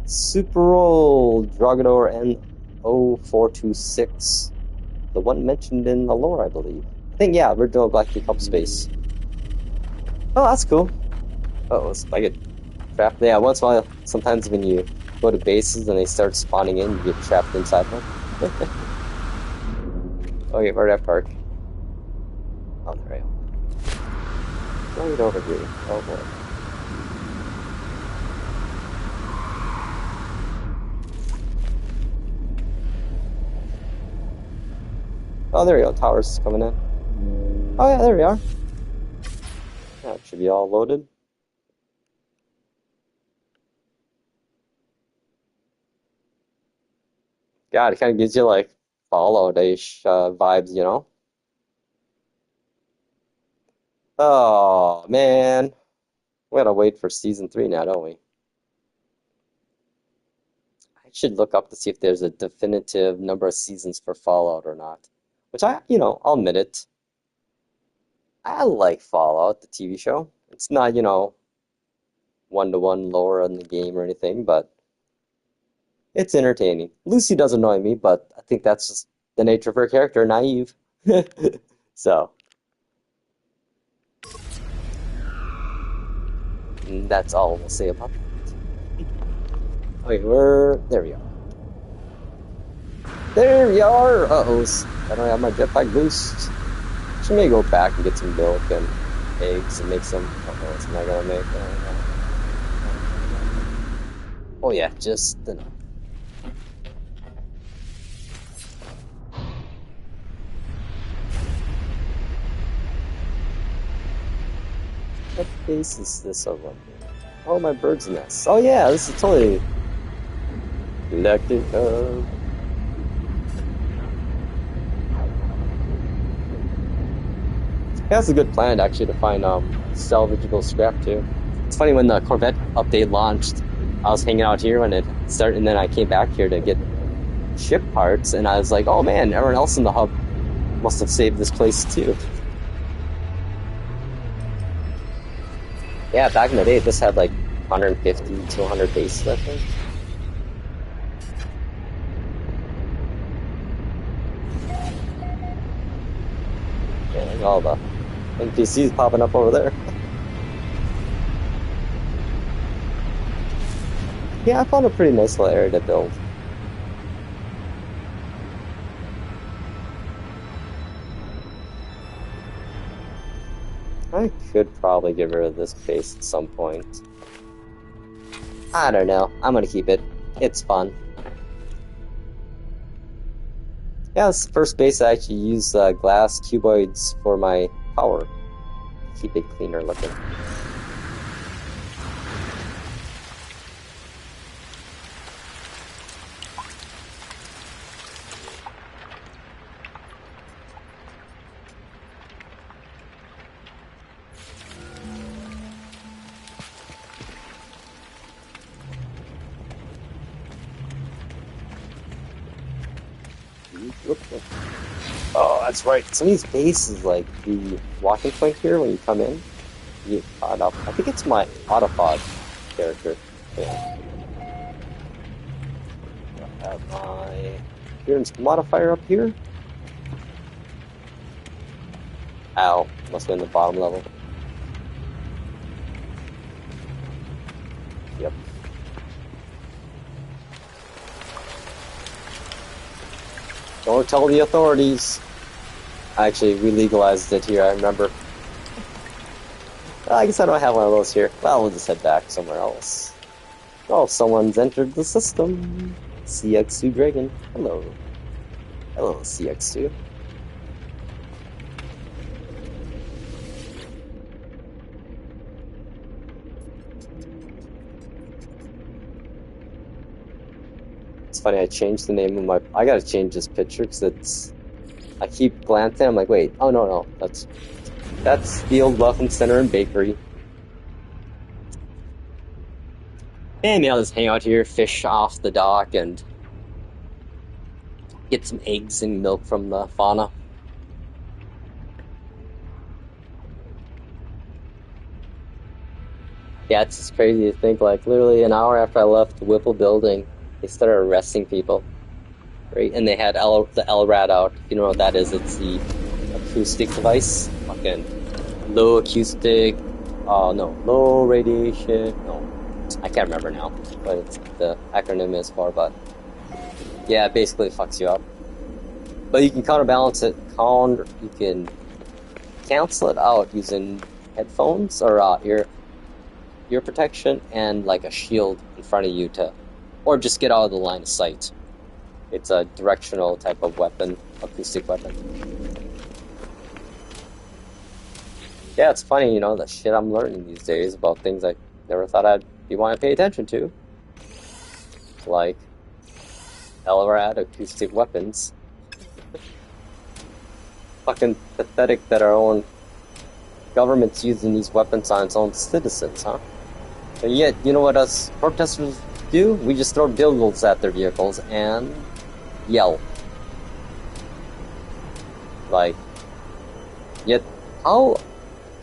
super old Dragador N0426. The one mentioned in the lore, I believe. I think, yeah, original Galactic Hub space. Oh, that's cool. Uh-oh, it's like a trap. Yeah, once in a while, sometimes when you go to bases and they start spawning in, you get trapped inside them. Okay, where'd that park? Oh, there I am. Right over here. Oh boy. Oh, there we go. Towers coming in. Oh, yeah, there we are. That should be all loaded. God, it kind of gives you like Fallout-ish vibes, you know? Oh, man. We gotta wait for season 3 now, don't we? I should look up to see if there's a definitive number of seasons for Fallout or not. Which I'll admit it. I like Fallout, the TV show. It's not, one-to-one lore in the game or anything, but it's entertaining. Lucy does annoy me, but I think that's just the nature of her character, naive. So, that's all we'll say about that. Okay, there we are. There we are! Uh-oh, I don't have my jetpack boost. I may go back and get some milk and eggs and make some. Oh, it's not gonna make. Oh yeah, just enough. What base is this over here? Oh, my bird's nest. Oh yeah, this is totally Galactic Hub. Yeah, it's a good plan actually to find salvageable scrap too. It's funny when the Corvette update launched, I was hanging out here when it started, and then I came back here to get ship parts, and I was like, oh man, everyone else in the hub must have saved this place too. Yeah, back in the day, this had like 150 to 100 bases, I think. Yeah, look at all the NPCs popping up over there. Yeah, I found a pretty nice little area to build. I could probably get rid of this base at some point. I don't know. I'm gonna keep it. It's fun. Yeah, this is the first base I actually use glass cuboids for my power. Keep it cleaner looking. Oh, that's right. Some of these bases, like the walking point here, when you come in, you get caught up. I think it's my autopod. character. Yeah. I have my appearance modifier up here. Ow, must be in the bottom level. Yep. Don't tell the authorities. Actually, we legalized it here, I remember. I guess I don't have one of those here. Well, we'll just head back somewhere else. Oh, someone's entered the system. CX2 Dragon. Hello. Hello, CX2. It's funny, I changed the name of my... I gotta change this picture because it's... I keep glancing, I'm like, wait, oh no, that's the old Weapon Center and Bakery. And I'll just hang out here, fish off the dock, and get some eggs and milk from the fauna. Yeah, it's just crazy to think, like, literally an hour after I left the Whipple building, they started arresting people. Right? And they had the LRAD out. If you know what that is, it's the acoustic device. Fucking low acoustic, low radiation, no, I can't remember now, but it's the acronym is for, but yeah, it basically fucks you up. But you can counterbalance it, you can cancel it out using headphones or ear protection and like a shield in front of you or just get out of the line of sight. It's a directional type of weapon, acoustic weapon. Yeah, it's funny, you know, the shit I'm learning these days about things I never thought I'd be wanting to pay attention to. Like LRAD acoustic weapons. Fucking pathetic that our own government's using these weapons on its own citizens, huh? And yet, you know what us protesters do? We just throw dildos at their vehicles and yell. Like, yet, how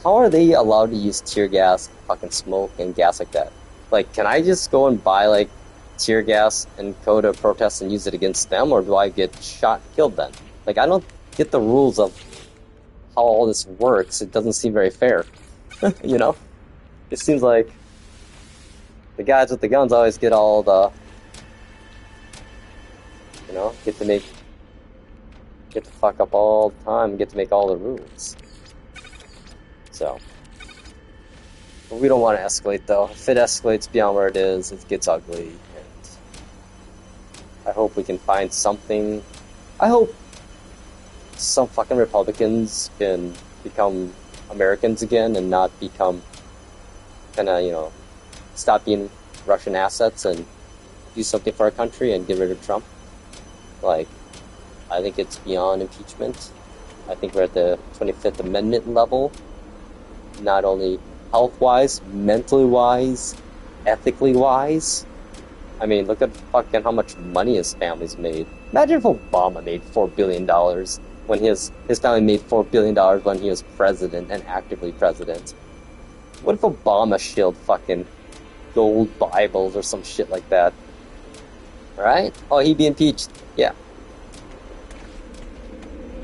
are they allowed to use tear gas, fucking smoke, and gas like that? Like, can I just go and buy, like, tear gas and go to protest and use it against them, or do I get shot and killed then? Like, I don't get the rules of how all this works. It doesn't seem very fair. You know? It seems like the guys with the guns always get all the, you know, get to fuck up all the time, get to make all the rules. So, but we don't want to escalate though. If it escalates beyond where it is, it gets ugly. And I hope we can find something. I hope some fucking Republicans can become Americans again and not become kinda, you know, stop being Russian assets and do something for our country and get rid of Trump. Like, I think it's beyond impeachment. I think we're at the 25th Amendment level. Not only health-wise, mentally-wise, ethically-wise. I mean, look at fucking how much money his family's made. Imagine if Obama made $4 billion when his family made $4 billion when he was president and actively president. What if Obama shielded fucking gold Bibles or some shit like that? Right? Oh, he'd be impeached. Yeah.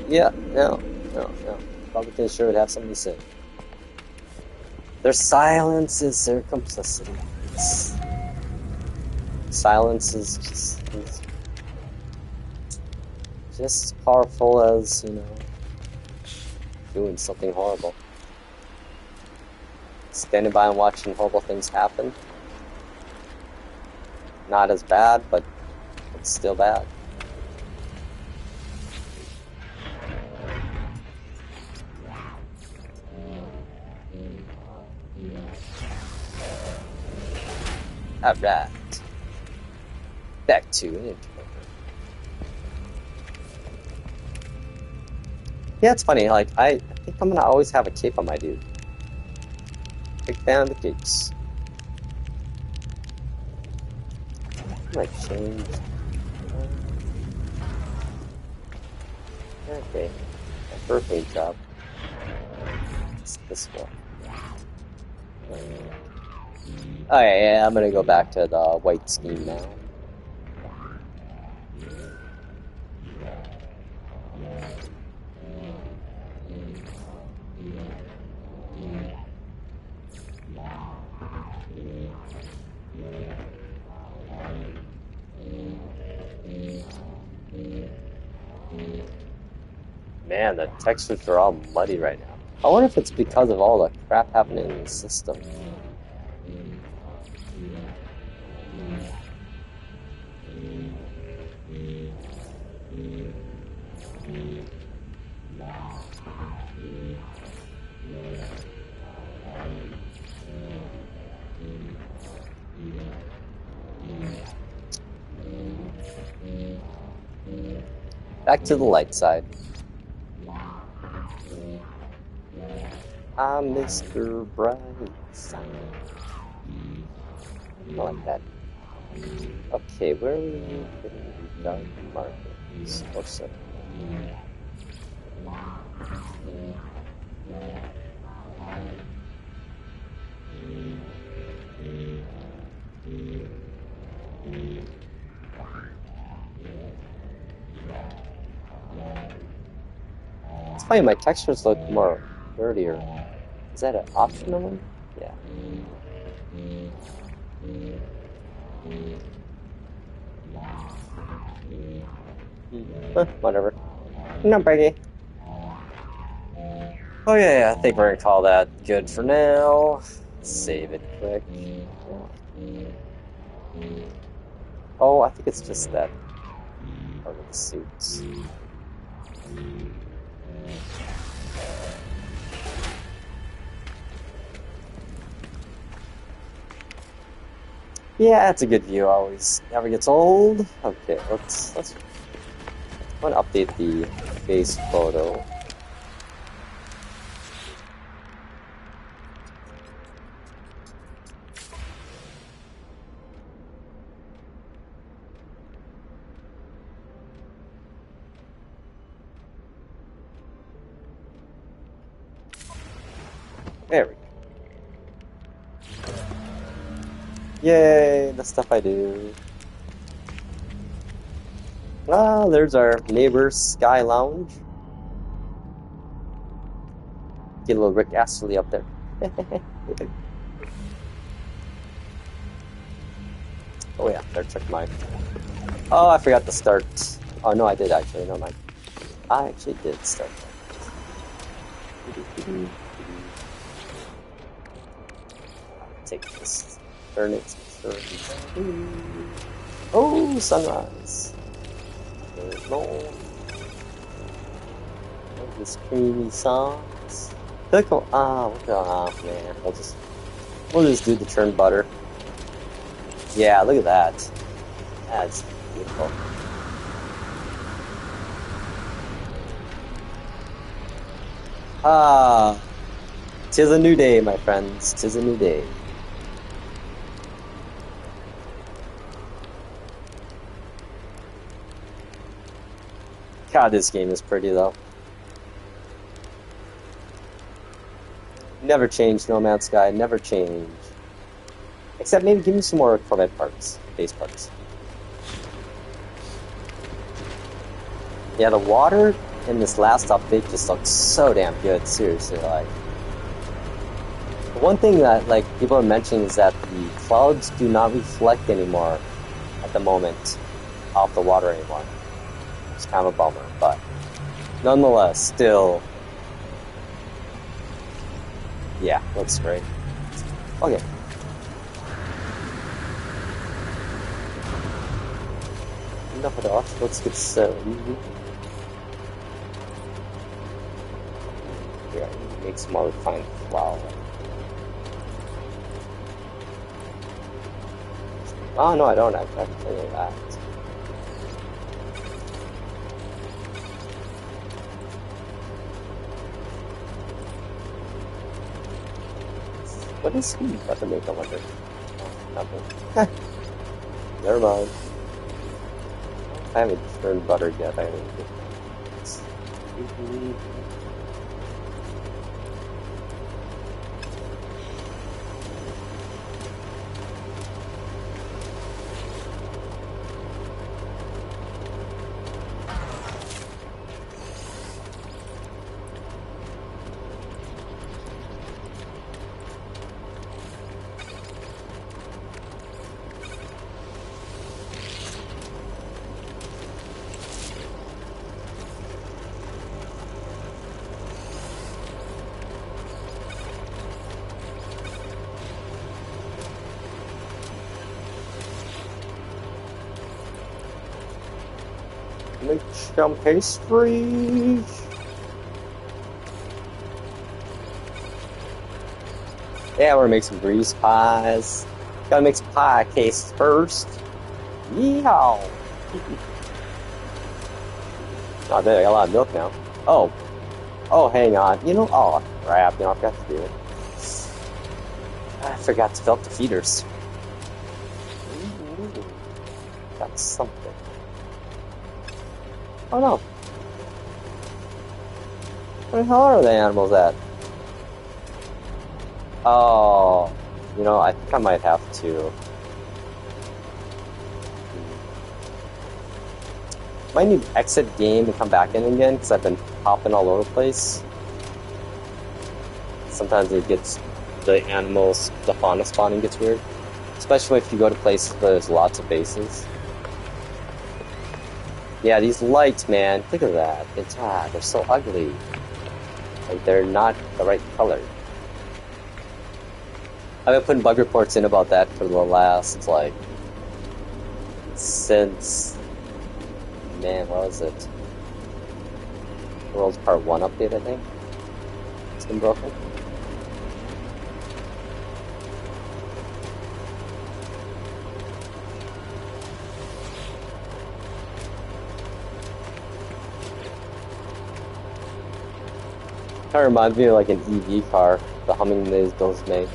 Yeah, no. Republicans sure would have something to say. Their silence is their complicity. Silence is just as powerful as, you know, doing something horrible. Standing by and watching horrible things happen. Not as bad, but it's still bad. Alright. Back to it. Yeah, it's funny, like, I think I'm gonna always have a cape on my dude. Big fan of the capes. I might change. Okay. My first paint job. It's this one. Alright, yeah, I'm gonna go back to the white scheme now. Man, the textures are all muddy right now. I wonder if it's because of all the crap happening in the system. Back to the light side. I'm Mr. Brightside. I like that. Okay, where are we getting dark markers? Or so. It's funny, my textures look more dirtier. Is that an optional one? Yeah. Whatever. No biggie. Oh yeah, I think we're gonna call that good for now. Save it quick. Oh, I think it's just that part of the suits. Yeah, it's a good view. Always never gets old. Okay, let's. I want to update the base photo. There we go. Yay, the stuff I do. Ah, there's our neighbor's Sky Lounge. Get a little Rick Astley up there. Oh yeah, there, check mine. Oh, I forgot to start. Oh no, I did actually, no mind. I actually did start. Take this. Turn it. Oh, sunrise. There's more. This creamy sauce. Pickle. Man. We'll just do the churned butter. Yeah, look at that. That's beautiful. Ah, 'tis a new day, my friends. 'Tis a new day. God, this game is pretty though. Never change, No Man's Sky. Never change. Except maybe give me some more Corvette parts, base parts. Yeah, the water in this last update just looks so damn good. Seriously, like. The one thing that like people are mentioning is that the clouds do not reflect anymore at the moment off the water anymore. It's kind of a bummer, but nonetheless, still, yeah, looks great. Okay. Enough of that. Let's get some. Yeah, make some more refined flour. Oh no, I don't. I have to tell you that. What is he about to make? I wonder. Oh, nothing. Never mind. I haven't turned butter yet. I haven't. Make some pastries. Yeah, we're gonna make some grease pies. Gotta make some pie cases first. Yeehaw! Oh, there, I got a lot of milk now. Oh, hang on. You know, oh crap! You know, I forgot to do it. I forgot to fill up the feeders. Ooh, got something. Oh no! Where the hell are the animals at? Oh, you know, I think I might have to. Might need to exit game and come back in again because I've been hopping all over the place. Sometimes it gets the animals, the fauna spawning gets weird, especially if you go to places where there's lots of bases. Yeah, these lights, man, look at that. They're so ugly. Like they're not the right color. I've been putting bug reports in about that for the last, like, since, man, what was it? World's Part 1 update, I think. It's been broken. Kind of reminds me of like an EV car, the humming those make.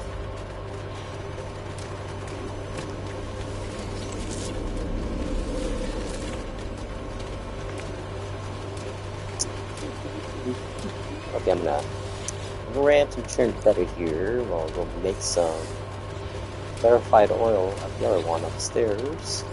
Okay, I'm gonna grab some churn butter here. We'll make some clarified oil at the other one upstairs.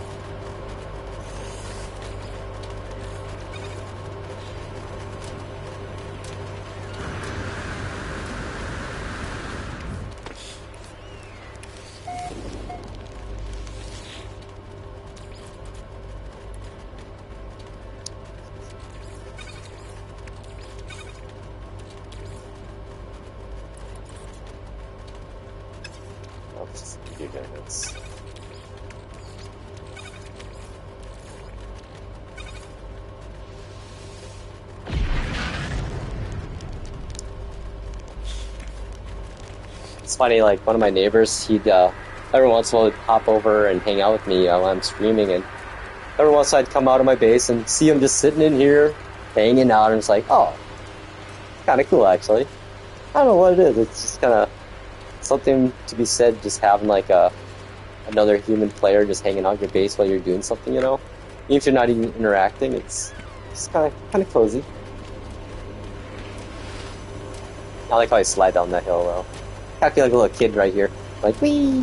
It's funny, like, one of my neighbors, he'd, every once in a while would pop over and hang out with me while I'm streaming, and every once in a while I'd come out of my base and see him just sitting in here, hanging out, and it's like, oh, it's kind of cool, actually. I don't know what it is, it's just kind of something to be said, just having, like, another human player just hanging out your base while you're doing something, you know? Even if you're not even interacting, it's just kind of cozy. I like how I slide down that hill, though. I feel like a little kid right here. Like, wee!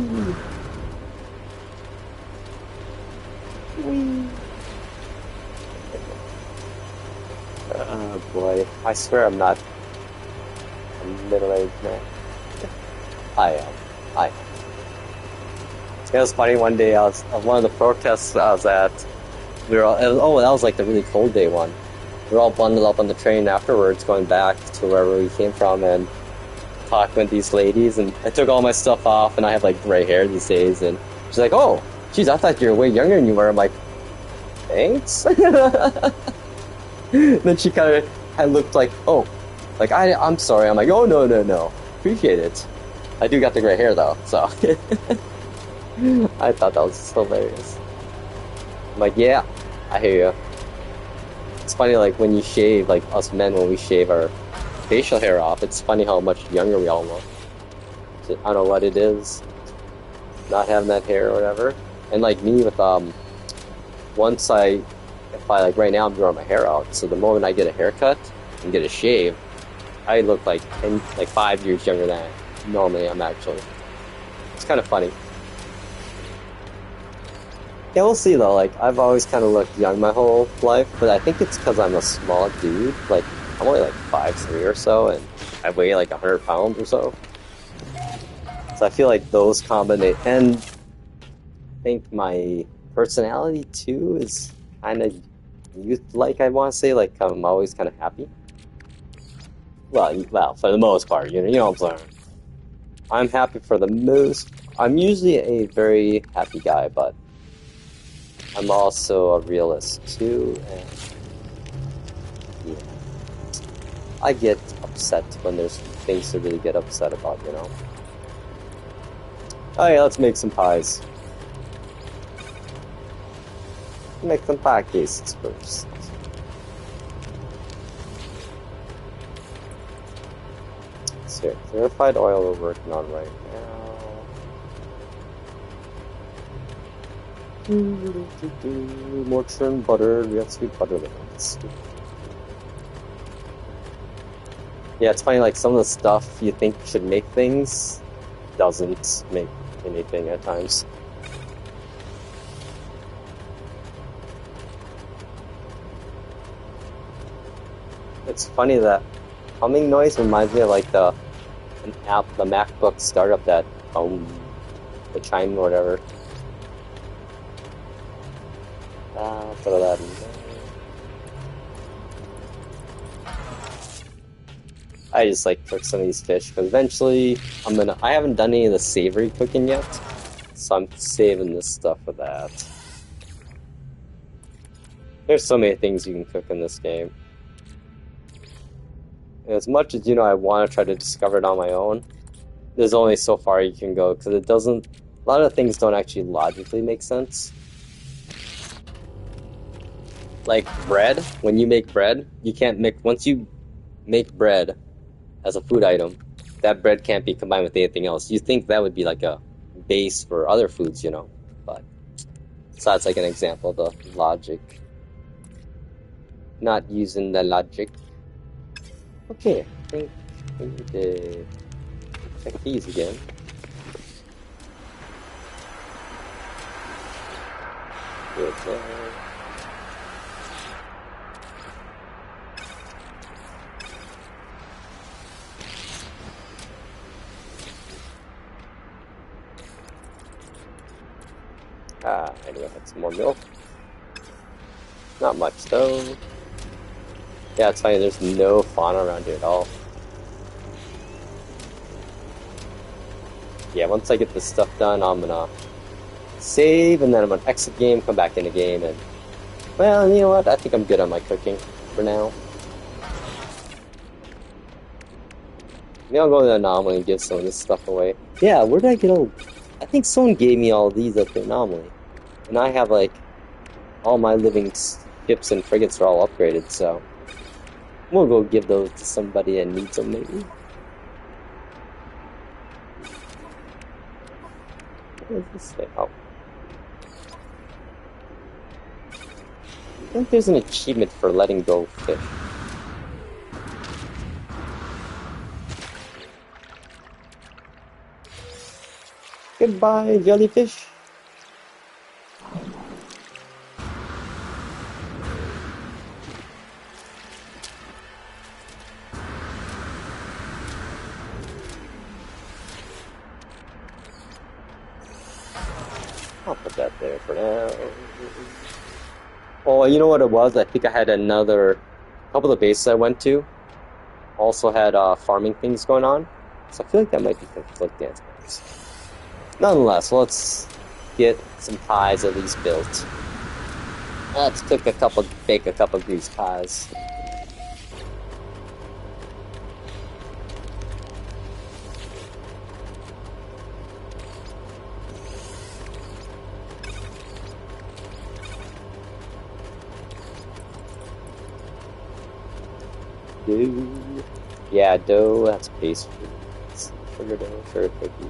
Wee! Oh boy. I swear I'm not a middle-aged man. I am. It was funny, one day I was at one of the protests I was at. We were all, that was like the really cold day one. We were all bundled up on the train afterwards, going back to wherever we came from, and talking with these ladies, and I took all my stuff off, and I have like gray hair these days, and she's like, oh, geez, I thought you were way younger than you were. I'm like, thanks. Then she kind of looked like, oh, like, I'm sorry. I'm like, oh, no, appreciate it. I do got the gray hair though, so I thought that was hilarious. I'm like, yeah, I hear you. It's funny, like, when you shave, like us men, when we shave our facial hair off, it's funny how much younger we all look. I don't know what it is, not having that hair or whatever. And like me with once if I like right now I'm growing my hair out, so the moment I get a haircut and get a shave, I look like 5 years younger than I normally am actually. It's kind of funny. Yeah, we'll see though. Like, I've always kind of looked young my whole life, but I think it's because I'm a small dude. Like, I'm only like 5'3" or so, and I weigh like 100 pounds or so. So I feel like those combinate, and I think my personality too is kind of youth-like. I want to say, like, I'm always kind of happy. Well, for the most part, you know what I'm saying. I'm happy for the most. I'm usually a very happy guy, but I'm also a realist too, and I get upset when there's things to really get upset about, you know? Oh yeah, let's make some pies. Make some pie cases first. So, clarified oil we're working on right now. More churned butter. We have sweet butter limits. Yeah, it's funny, like, some of the stuff you think should make things doesn't make anything at times. It's funny that humming noise reminds me of, like, the MacBook startup that, the chime or whatever. Throw that in there. I just like cook some of these fish because eventually I haven't done any of the savory cooking yet, so I'm saving this stuff for that. There's so many things you can cook in this game. And as much as, I want to try to discover it on my own, there's only so far you can go because a lot of things don't actually logically make sense. Like bread, when you make bread, once you make bread as a food item, that bread can't be combined with anything else. You think that would be like a base for other foods, but so that's like an example of the logic. Not using the logic. Okay, I think we need to check these again. Good there. I do have some more milk. Not much though. Yeah, it's funny, there's no fauna around here at all. Yeah, once I get this stuff done, I'm gonna save, and then I'm gonna exit game, come back in the game, and... Well, you know what? I think I'm good on my cooking for now. Maybe I'll go to the anomaly and give some of this stuff away. Yeah, where did I get all... I think someone gave me all these at the anomaly. And I have, like, all my living ships and frigates are all upgraded, so... We'll go give those to somebody that needs them, maybe. What does this say? Oh. I think there's an achievement for letting go fish. Goodbye, jellyfish. I'll put that there for now. Oh, you know what it was? I think I had a couple of bases I went to also had farming things going on. So I feel like that might be conflicting at times. Nonetheless, let's get some pies at least built. Let's bake a couple grease pies. Dough. Yeah, dough, that's pastry. Sugar dough, sugar cookies.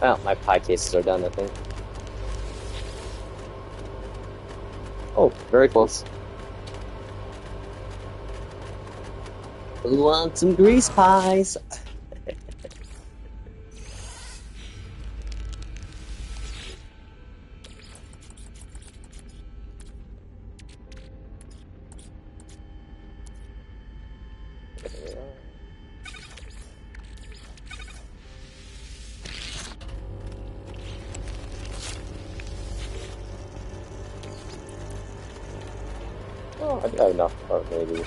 Well, my pie cases are done, I think. Oh, very close. Who wants some grease pies? Oh, I got enough, or maybe.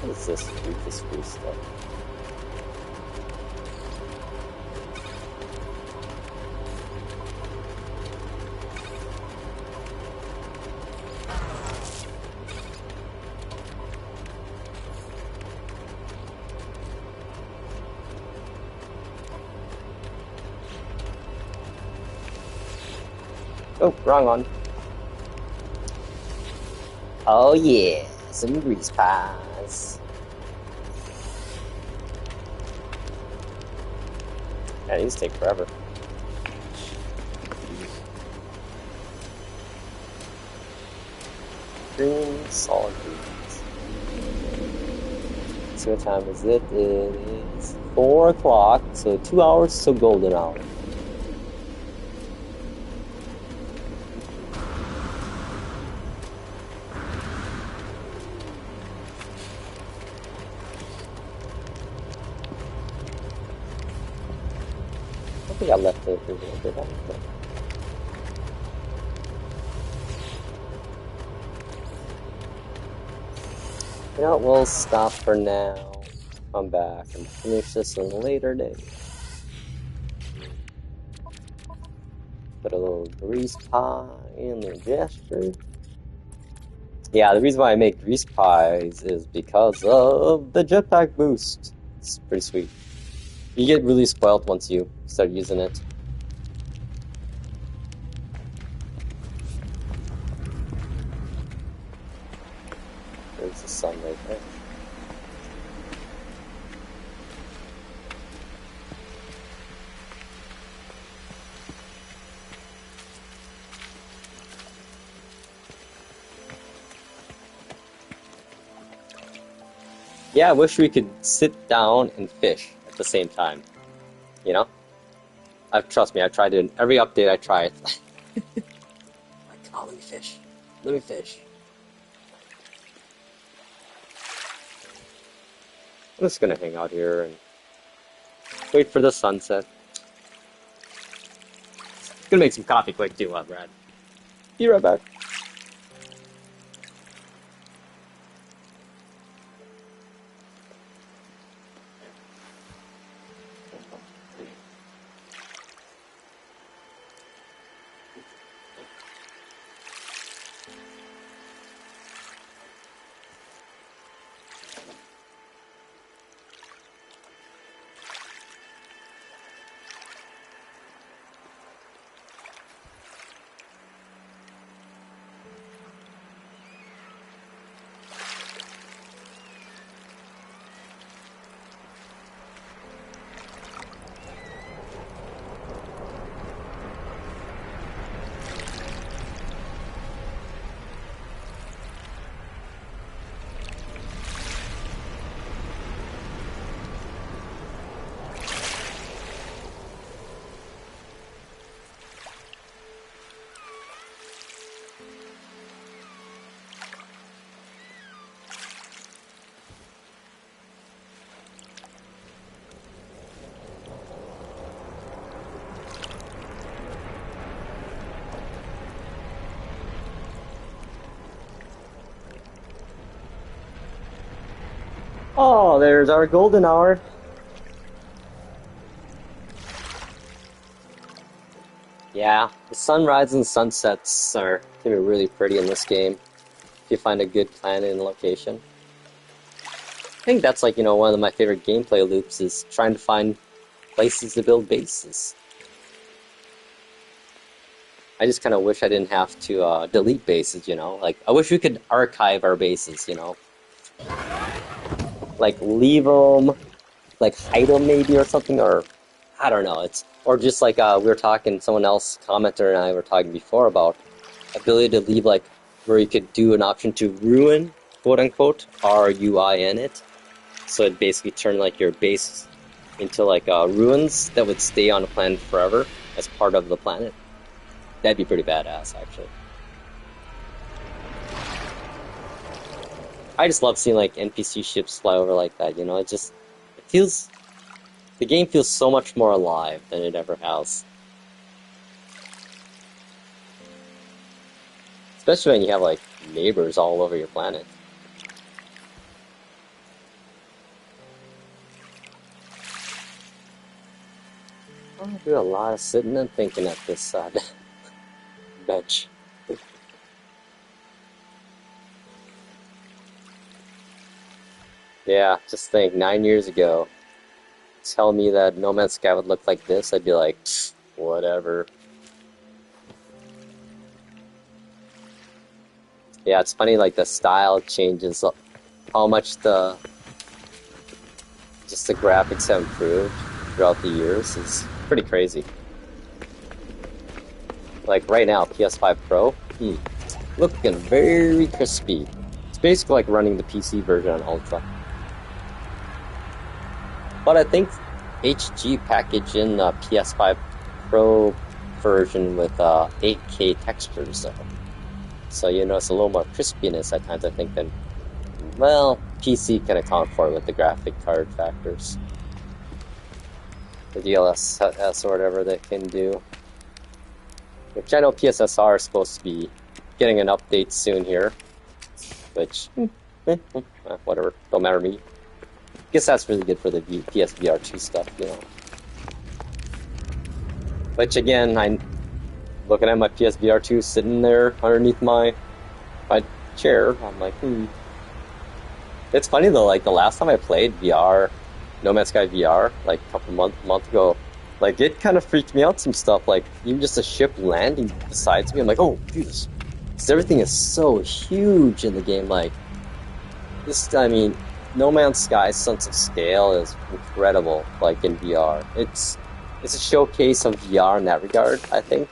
What is this free stuff? Oh, wrong one. Oh yeah, some grease pies. Yeah, these take forever. Green solid greens. So what time is it? It is 4 o'clock, so 2 hours till golden hour. I think I left it for a little bit. You know what, we'll stop for now. Come back and finish this in a later date. Put a little grease pie in the gesture. Yeah, the reason why I make grease pies is because of the jetpack boost. It's pretty sweet. You get really spoiled once you start using it. There's the sun right there. Yeah, I wish we could sit down and fish at the same time. You know? Trust me, I tried it. Every update I try it. Like, oh, let me fish. Let me fish. I'm just gonna hang out here and wait for the sunset. Gonna make some coffee quick too, Brad. Be right back. Oh, there's our golden hour. Yeah, the sunrise and sunsets are gonna be really pretty in this game if you find a good planet and location. I think that's like, one of my favorite gameplay loops is trying to find places to build bases. I just kind of wish I didn't have to delete bases, Like, I wish we could archive our bases, Like, leave them, like, hide them maybe or something, or I don't know. Or just like we were talking, someone else, commenter and I were talking before about ability to leave, like, where you could do an option to ruin, quote unquote, RUIN it. So it basically turned like your base into like ruins that would stay on the planet forever as part of the planet. That'd be pretty badass, actually. I just love seeing like NPC ships fly over like that. It feels. The game feels so much more alive than it ever has. Especially when you have like neighbors all over your planet. I do a lot of sitting and thinking at this bench. Yeah, just think, 9 years ago, tell me that No Man's Sky would look like this, I'd be like, whatever. Yeah, it's funny, like, the style changes, how much just the graphics have improved throughout the years is pretty crazy. Like, right now, PS5 Pro, looking very crispy. It's basically like running the PC version on Ultra. But I think HG package in the PS5 Pro version with 8K textures, though. So you notice a little more crispiness at times, I think, than, well, PC can account for it with the graphic card factors. The DLSS or whatever that can do. Which I know PSSR is supposed to be getting an update soon here. Which, whatever, don't matter to me. Guess that's really good for the PSVR 2 stuff, you know. Which again, I'm looking at my PSVR 2 sitting there underneath my chair. I'm like, It's funny though, like the last time I played VR, No Man's Sky VR, like a couple months ago, like it kind of freaked me out some stuff. Like even just a ship landing beside me, I'm like, oh Jesus, because everything is so huge in the game. Like this, I mean, No Man's Sky's sense of scale is incredible. Like in VR, it's a showcase of VR in that regard. I think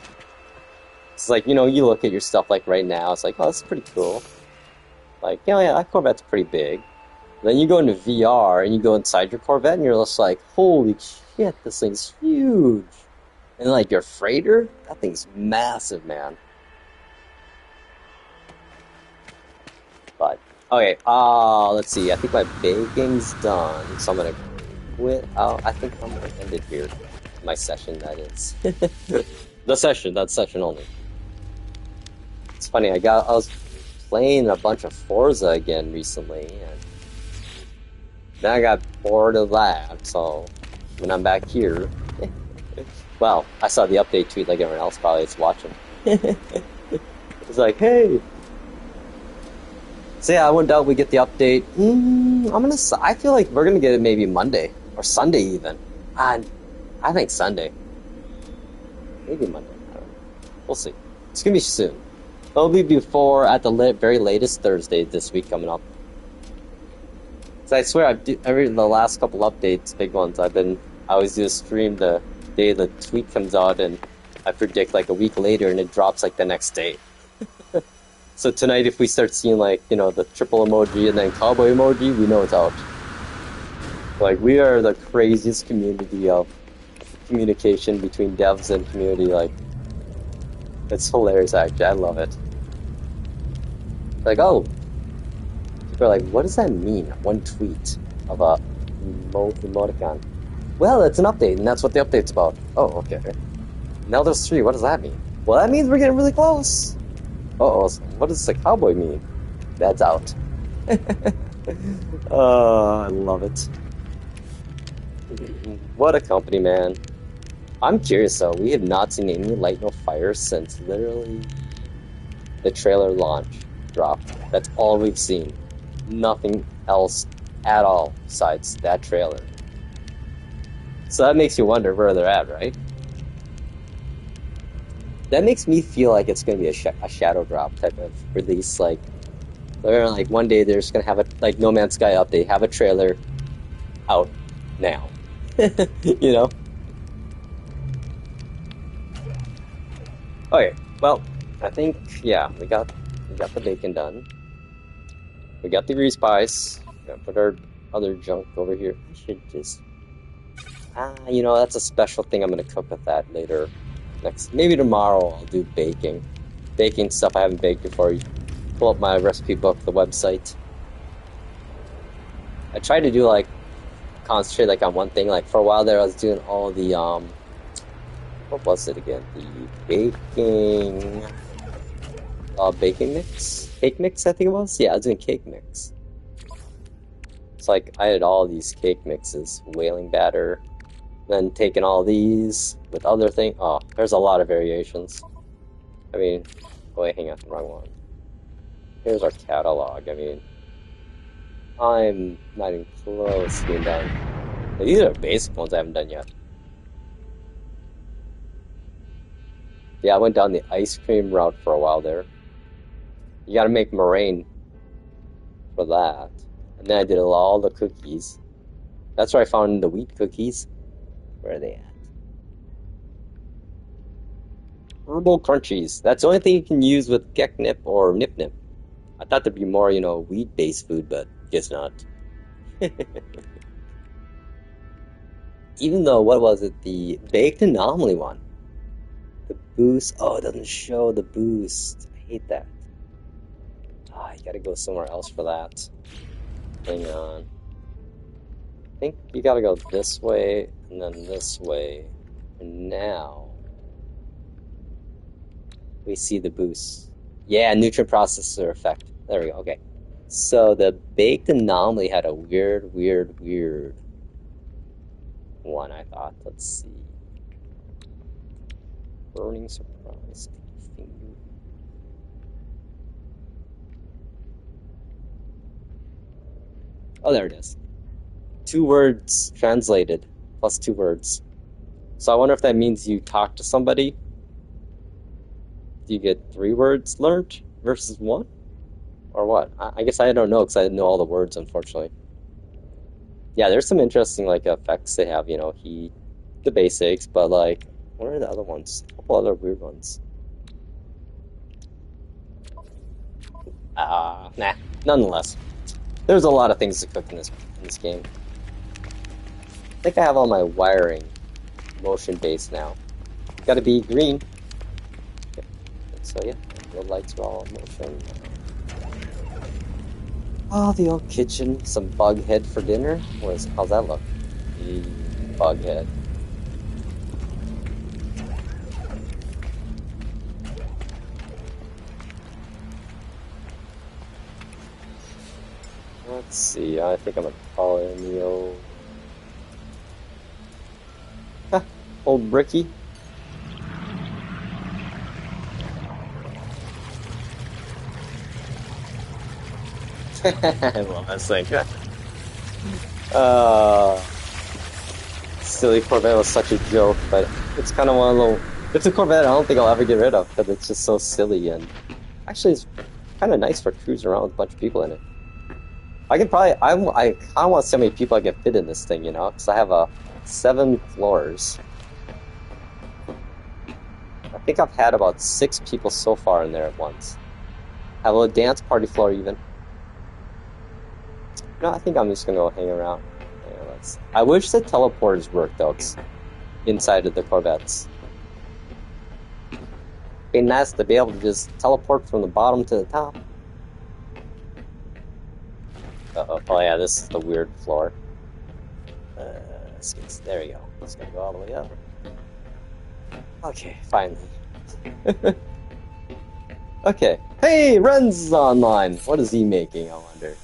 it's like, you know, you look at your stuff like right now, it's like, oh, that's pretty cool. Like, yeah, that Corvette's pretty big. Then you go into VR and you go inside your Corvette and you're just like, holy shit, this thing's huge. And like your freighter, that thing's massive, man. But okay, let's see. I think my baking's done, so I'm gonna quit. I think I'm gonna end it here. My session, that is. That session only. It's funny. I was playing a bunch of Forza again recently, and then I got bored of that. So when I'm back here, well, I saw the update tweet like everyone else probably is watching. It's like, hey. So yeah, I wouldn't doubt we get the update. I feel like we're gonna get it maybe Monday or Sunday even. And I think Sunday, maybe Monday. I don't know. We'll see. It's gonna be soon. It'll be before at the very latest Thursday this week coming up. So I swear, the last couple updates, big ones, I always do a stream the day the tweet comes out, and I predict like a week later, and it drops like the next day. So tonight, if we start seeing like, you know, the triple emoji and then cowboy emoji, we know it's out. Like, we are the craziest community of communication between devs and community. Like, it's hilarious, actually. I love it. Like, oh, people are like, what does that mean? One tweet of a emoticon. Well, it's an update, and that's what the update's about. Oh, okay. Now there's 3. What does that mean? Well, that means we're getting really close. Uh-oh, what does the cowboy mean? That's out. Oh, I love it. What a company, man. I'm curious, though. We have not seen any light, no fire since literally the trailer launch dropped. That's all we've seen. Nothing else at all besides that trailer. So that makes you wonder where they're at, right? That makes me feel like it's going to be a shadow drop type of release. Like, they're like one day they're just going to have a like No Man's Sky update, have a trailer out now. You know? Okay, well, I think, yeah, we got the bacon done. We got the grease pies. Gonna put our other junk over here. I should just, you know, that's a special thing I'm gonna cook with that later. Maybe tomorrow I'll do baking. Baking stuff I haven't baked before. You pull up my recipe book, the website. I tried to do like, concentrate like on one thing. Like for a while there I was doing all the, what was it again? The baking mix? Cake mix, I think it was? Yeah, I was doing cake mix. It's like, I had all these cake mixes. Whaling batter, Then taking all these with other things. Oh, there's a lot of variations. I mean, wait, hang on, wrong one. Here's our catalog. I mean, I'm not even close to being done. These are basic ones I haven't done yet. Yeah, I went down the ice cream route for a while there. You gotta make meringue for that. And then I did all the cookies. That's where I found the wheat cookies. Where are they at? Herbal crunchies. That's the only thing you can use with Geknip or Nip Nip. I thought there'd be more, wheat-based food, but guess not. Even though, what was it? The baked anomaly one. The boost. Oh, it doesn't show the boost. I hate that. Ah, you gotta go somewhere else for that. Hang on. I think you gotta go this way and then this way. And now we see the boost. Yeah, nutrient processor effect. There we go. Okay. So the baked anomaly had a weird one, I thought. Let's see. Burning surprise. Finger. Oh, there it is. 2 words translated, plus 2 words. So I wonder if that means you talk to somebody. Do you get 3 words learned versus 1? Or what? I guess I don't know because I didn't know all the words, unfortunately. Yeah, there's some interesting effects they have, heat, the basics, but what are the other ones? A couple other weird ones. Nah. Nonetheless, there's a lot of things to cook in this game. I think I have all my wiring motion based now. Gotta be green. Okay. So yeah, the lights are all in motion. Oh, the old kitchen. Some bug head for dinner. How's that look? Bug head. Let's see. I think I'm gonna call in the old Bricky. I love that thing. Silly Corvette was such a joke, but it's kind of one of the. It's a Corvette I don't think I'll ever get rid of because it's just so silly and actually it's kind of nice for cruising around with a bunch of people in it. I kind of want to see how many people I can fit in this thing, because I have 7 floors. I think I've had about 6 people so far in there at once. Have a little dance party floor even. No, I think I'm just gonna go hang around. I wish the teleporters worked though, inside of the Corvettes. It'd be nice to be able to just teleport from the bottom to the top. Uh-oh. Oh yeah, this is the weird floor. There we go. It's gonna go all the way up. Okay, finally. Okay. Hey, Ren's online. What is he making, I wonder?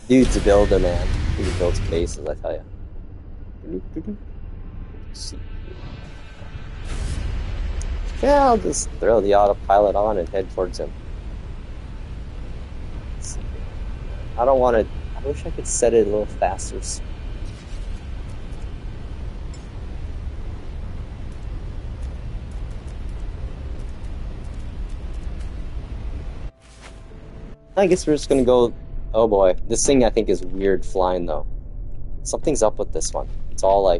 Dude's a builder, man. He builds bases, I tell you. See. Yeah, I'll just throw the autopilot on and head towards him. I don't want to. I wish I could set it a little faster. I guess we're just gonna go. Oh boy, this thing I think is weird flying though. Something's up with this one. It's all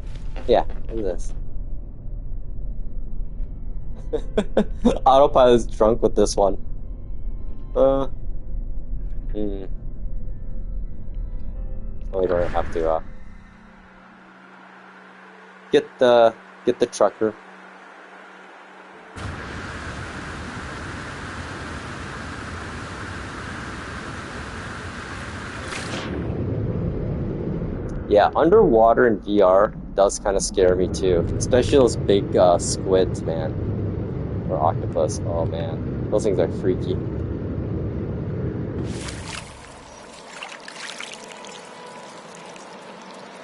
yeah, look at this. Autopilot's drunk with this one. Oh, we don't have to get the trucker. Yeah, underwater in VR does kind of scare me too, especially those big squids, man, or octopus. Oh man, those things are freaky.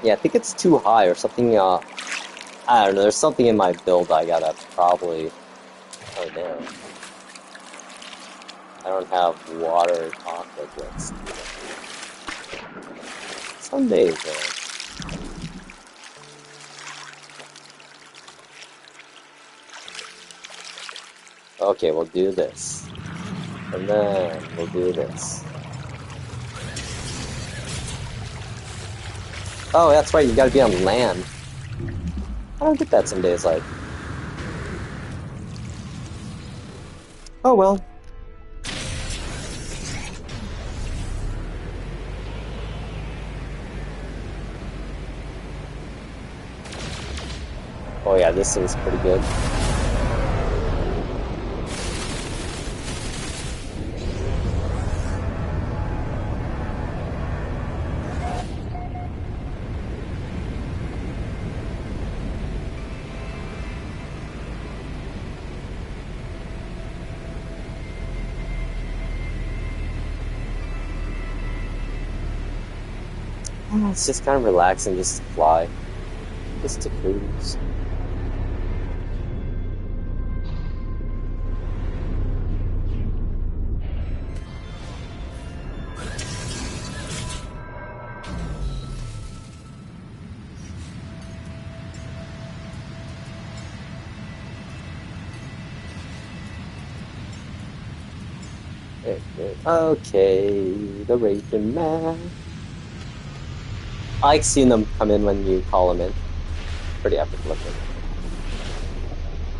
Yeah, I think it's too high or something. I don't know, there's something in my build I gotta probably... Oh, damn. I don't have water chocolate yet. Some days, man. Okay, we'll do this. And then we'll do this. Oh, that's right, you gotta be on land. I don't get that some days, like. Oh well. Oh yeah, this thing's pretty good. It's just kind of relaxing just to fly. Just to cruise. Okay, the Raging Man. I like seeing them come in when you call them in. Pretty epic looking.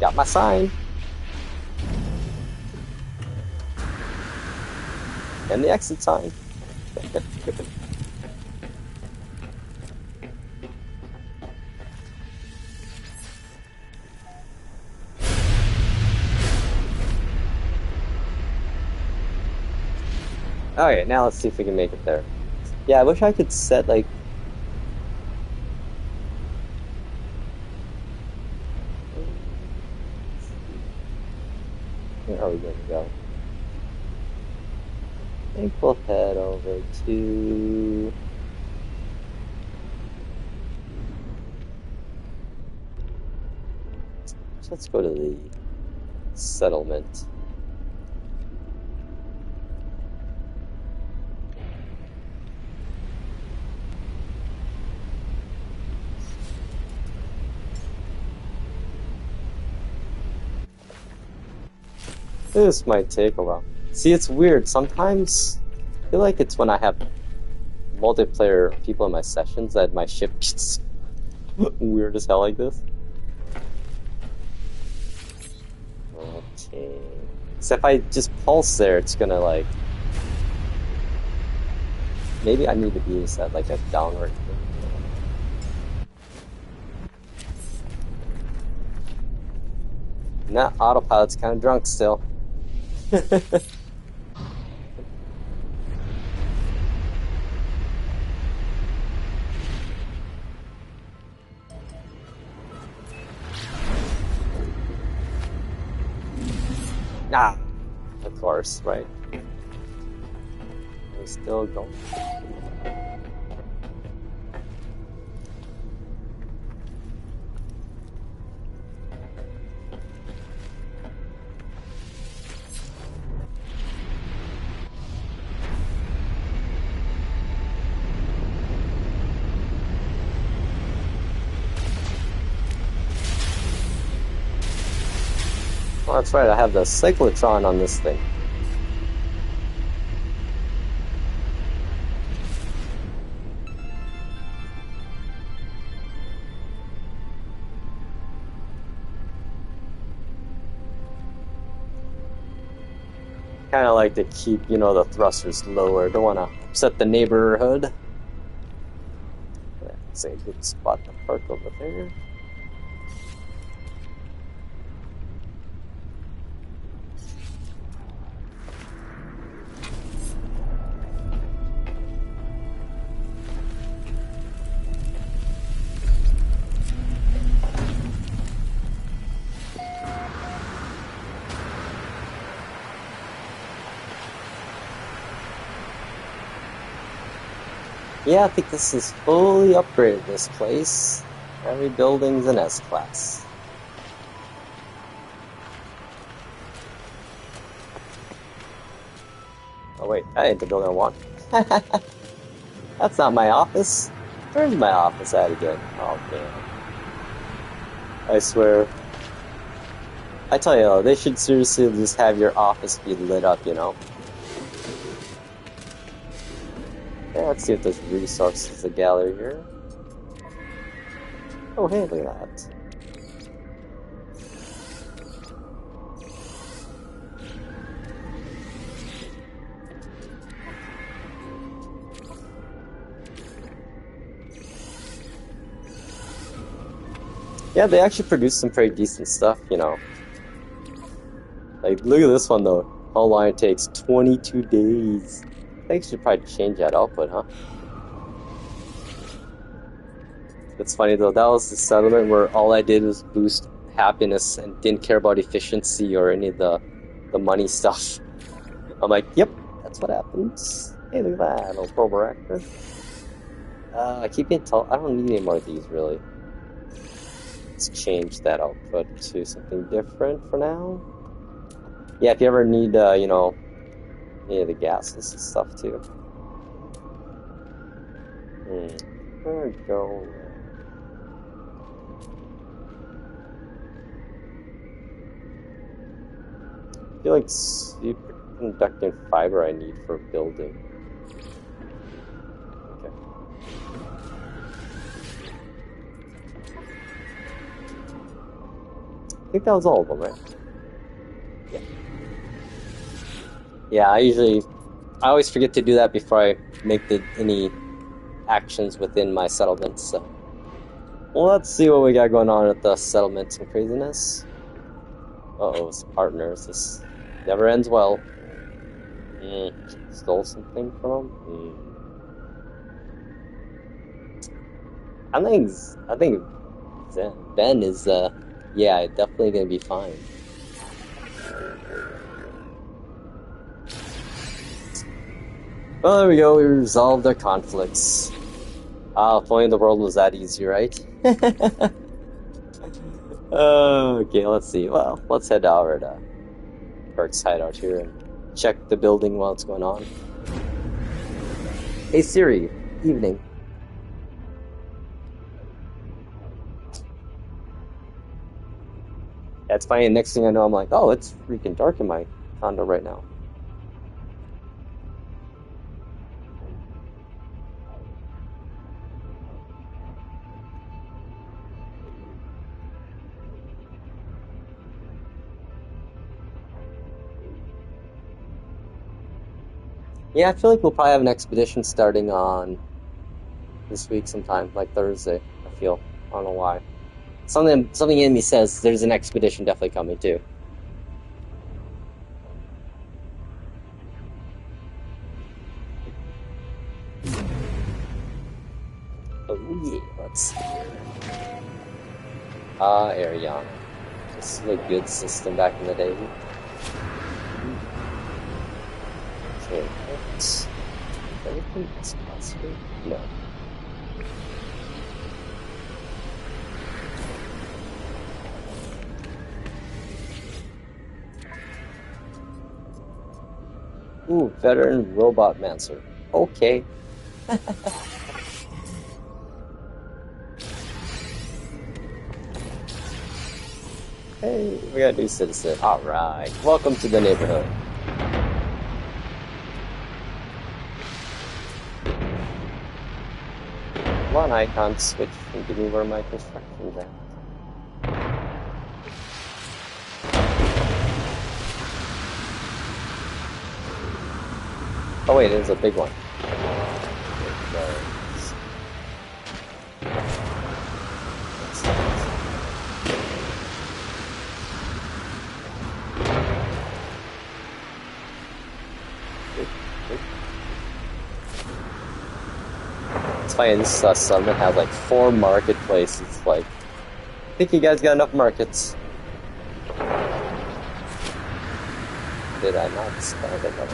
Got my sign. And the exit sign. Okay, now let's see if we can make it there. Yeah, I wish I could set, like... Where are we going to go? I think we'll head over to... Let's go to the settlement. This might take a while. See, it's weird. Sometimes I feel like it's when I have multiplayer people in my sessions that my ship gets weird as hell like this. Okay. So if I just pulse there, it's gonna like... Maybe I need to be set like a downward thing. Nah, autopilot's kind of drunk still. Ah, of course, right? We're still going. Oh, that's right, I have the cyclotron on this thing. Kind of like to keep, you know, the thrusters lower. Don't want to upset the neighborhood. That's a good spot to park over there. Yeah, I think this is fully upgraded, this place. Every building's an S-Class. Oh wait, that ain't the building I want. That's not my office. Where's my office at again? Oh man. I swear. I tell you, they should seriously just have your office be lit up, you know? Yeah, let's see if there's resources to gather here. Oh hey, look at that. Yeah, they actually produce some pretty decent stuff, you know. Like, look at this one though. How long it takes? 22 days. I think I should probably change that output, huh? It's funny though, that was the settlement where all I did was boost happiness and didn't care about efficiency or any of the money stuff. I'm like, yep, that's what happens. Hey, look at that, little probe reactor. I keep getting told I don't need any more of these really. Let's change that output to something different for now. Yeah, if you ever need, you know, any of the gases and stuff too. There we go. I feel like superconducting fiber I need for building. Okay. I think that was all of them, right? Yeah. Yeah, I always forget to do that before I make any actions within my settlement, so. Well, let's see what we got going on at the settlement. Some craziness. Uh-oh, it's partners. This never ends well. Stole something from him? I think Ben is, yeah, definitely gonna be fine. Well, there we go. We resolved our conflicts. If only the world was that easy, right? Okay, let's see. Well, let's head over to Burke's hideout here and check the building while it's going on. Hey Siri, evening. That's funny. Next thing I know, I'm like, oh, it's freaking dark in my condo right now. Yeah, I feel like we'll probably have an expedition starting on this week sometime, like Thursday. I feel. I don't know why. Something in me says there's an expedition definitely coming too. Oh yeah, let's see. Ariana. This is a good system back in the day. Okay, let's... Anything that's possible? No. Ooh, veteran robot mancer. Okay. Hey, we got a new citizen. Alright, welcome to the neighborhood. One icon switch and give me where my construction's at. Oh wait, there's a big one. It's funny, this summit has like 4 marketplaces. Like, I think you guys got enough markets. Did I not spell it up?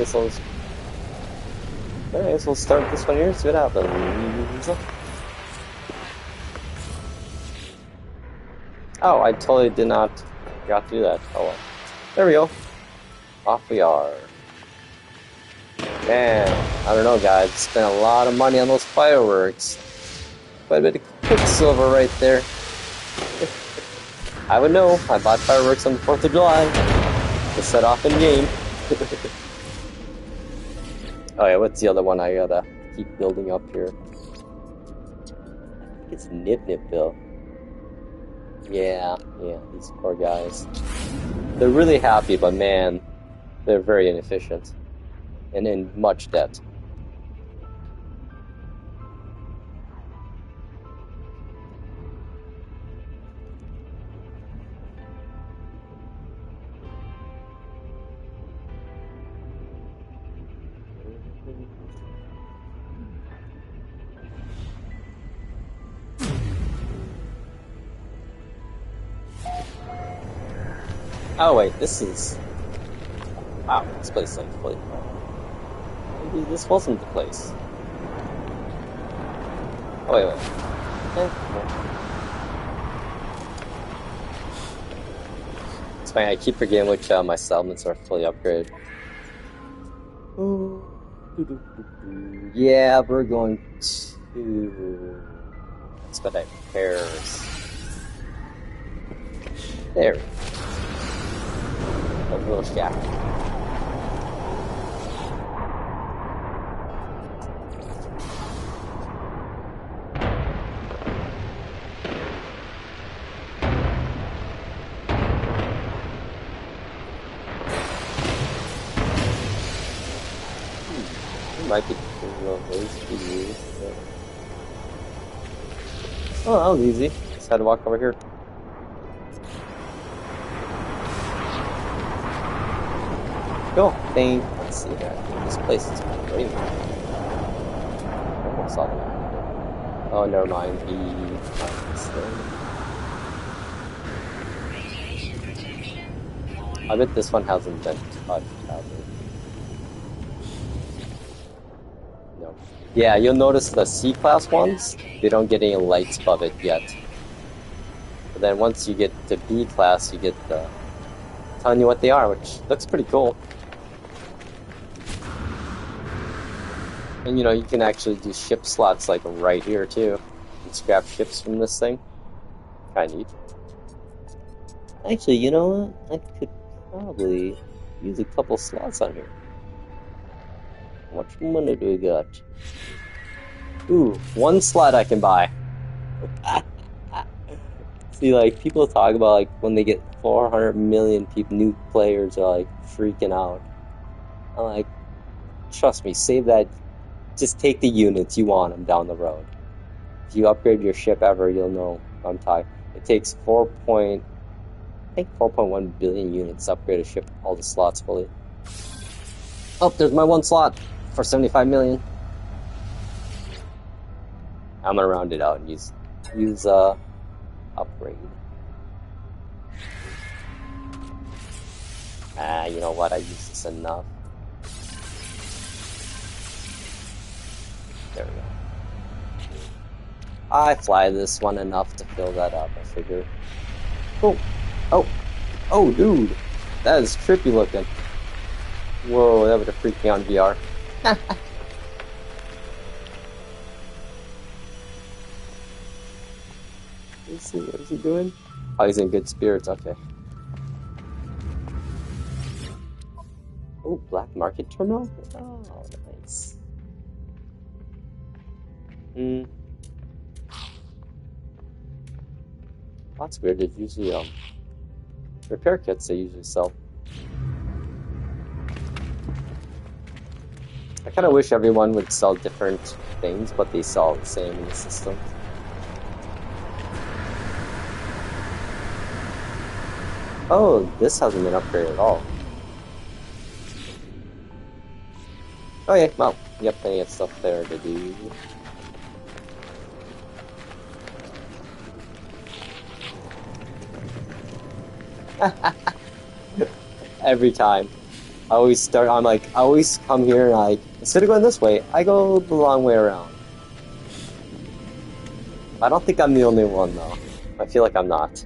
guess we'll start this one here, see what happens. Oh, I totally did not forgot to do that. Oh well. There we go. Off we are. Man, I don't know, guys. Spent a lot of money on those fireworks. Quite a bit of quicksilver right there. I would know. I bought fireworks on the 4th of July to set off in game. Oh yeah, what's the other one I gotta keep building up here? I think it's Nip Bill. Yeah, these poor guys. They're really happy, but man, they're very inefficient. And in much debt. Oh wait, this is... Wow, this place looks fully... Maybe this wasn't the place. Oh wait. It's funny, I keep forgetting which my settlements are fully upgraded. Yeah, we're going to... expedite repairs. There we go. A little shack. Might be a little ways to use. Oh, that was easy. Just had to walk over here. Cool. Let's see here. This place is pretty much. Almost all the way. Oh, never mind. I bet this one hasn't been touched, has it? No. Yeah, you'll notice the C-class ones, they don't get any lights above it yet. But then once you get to B-class, you get the telling you what they are, which looks pretty cool. And you know, you can actually do ship slots like right here too. You can scrap ships from this thing. Kinda neat. Actually, you know what? I could probably use a couple slots on here. How much money do we got? Ooh, one slot I can buy. See, like, people talk about, like, when they get 400 million new players are, like, freaking out. I'm like, trust me, save that. Just take the units, you want them down the road. If you upgrade your ship ever, you'll know I'm talking. It takes 4.1 billion units to upgrade a ship, all the slots fully. Oh, there's my one slot for 75 million. I'm gonna round it out and use upgrade. You know what? I use this enough. There we go. I fly this one enough to fill that up, I figure. Oh, dude! That is trippy looking. Whoa, that would have freaked me on VR. Let's see, what is he doing? Oh, he's in good spirits, okay. Oh, black market terminal? Oh, nice. That's weird, they usually, repair kits they usually sell. I kinda wish everyone would sell different things, but they sell the same in the system. Oh, this hasn't been upgraded at all. Oh yeah, well, yep, plenty of stuff there to do. Every time. I'm like, I always come here and instead of going this way, I go the long way around. I don't think I'm the only one though. I feel like I'm not.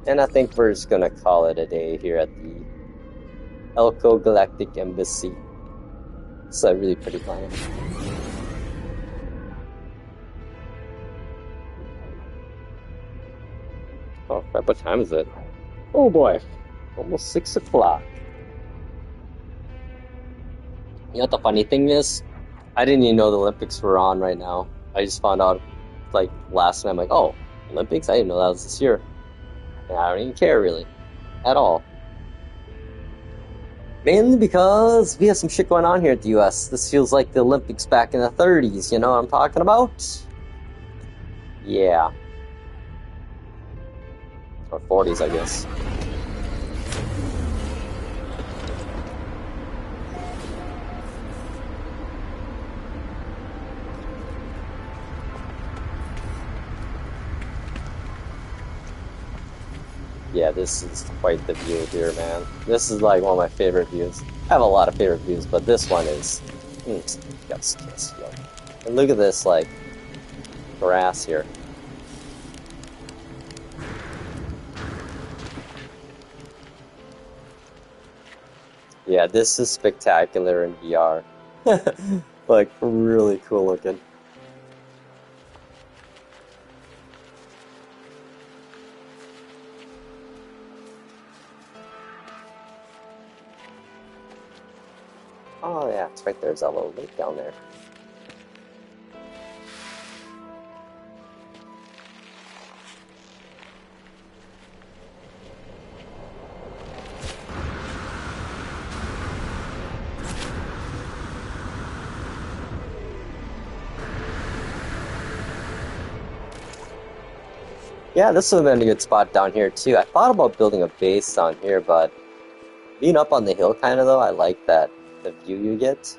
And I think we're just gonna call it a day here at the Elko Galactic Embassy. It's a really pretty planet. Oh crap, what time is it? Oh boy, almost 6 o'clock. You know what the funny thing is? I didn't even know the Olympics were on right now. I just found out like last night. I'm like, oh, Olympics? I didn't know that was this year. And I don't even care really, at all. Mainly because we have some shit going on here at the US. This feels like the Olympics back in the 30s, you know what I'm talking about? Yeah. Or 40s, I guess. Yeah, this is quite the view here, man. This is like one of my favorite views. I have a lot of favorite views, but this one is... yes, kiss, yo. And look at this, like, grass here. Yeah, this is spectacular in VR. Like, really cool looking. Oh yeah, it's right there. There's that little lake down there. Yeah, this would have been a good spot down here too. I thought about building a base down here, but being up on the hill kind of though, I like that, the view you get.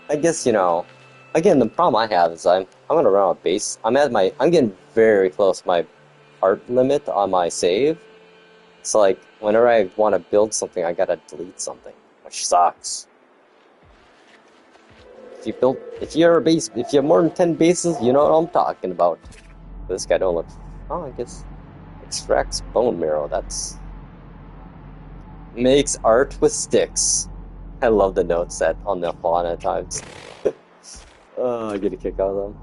I guess, you know, again, the problem I have is I'm gonna run out of base. I'm getting very close to my part limit on my save. So like, whenever I want to build something, I gotta delete something, which sucks. If you have more than 10 bases, you know what I'm talking about. This guy don't look... Oh, I guess... Extracts bone marrow, that's... Makes art with sticks. I love the notes that on the font at times. Oh, I get a kick out of them.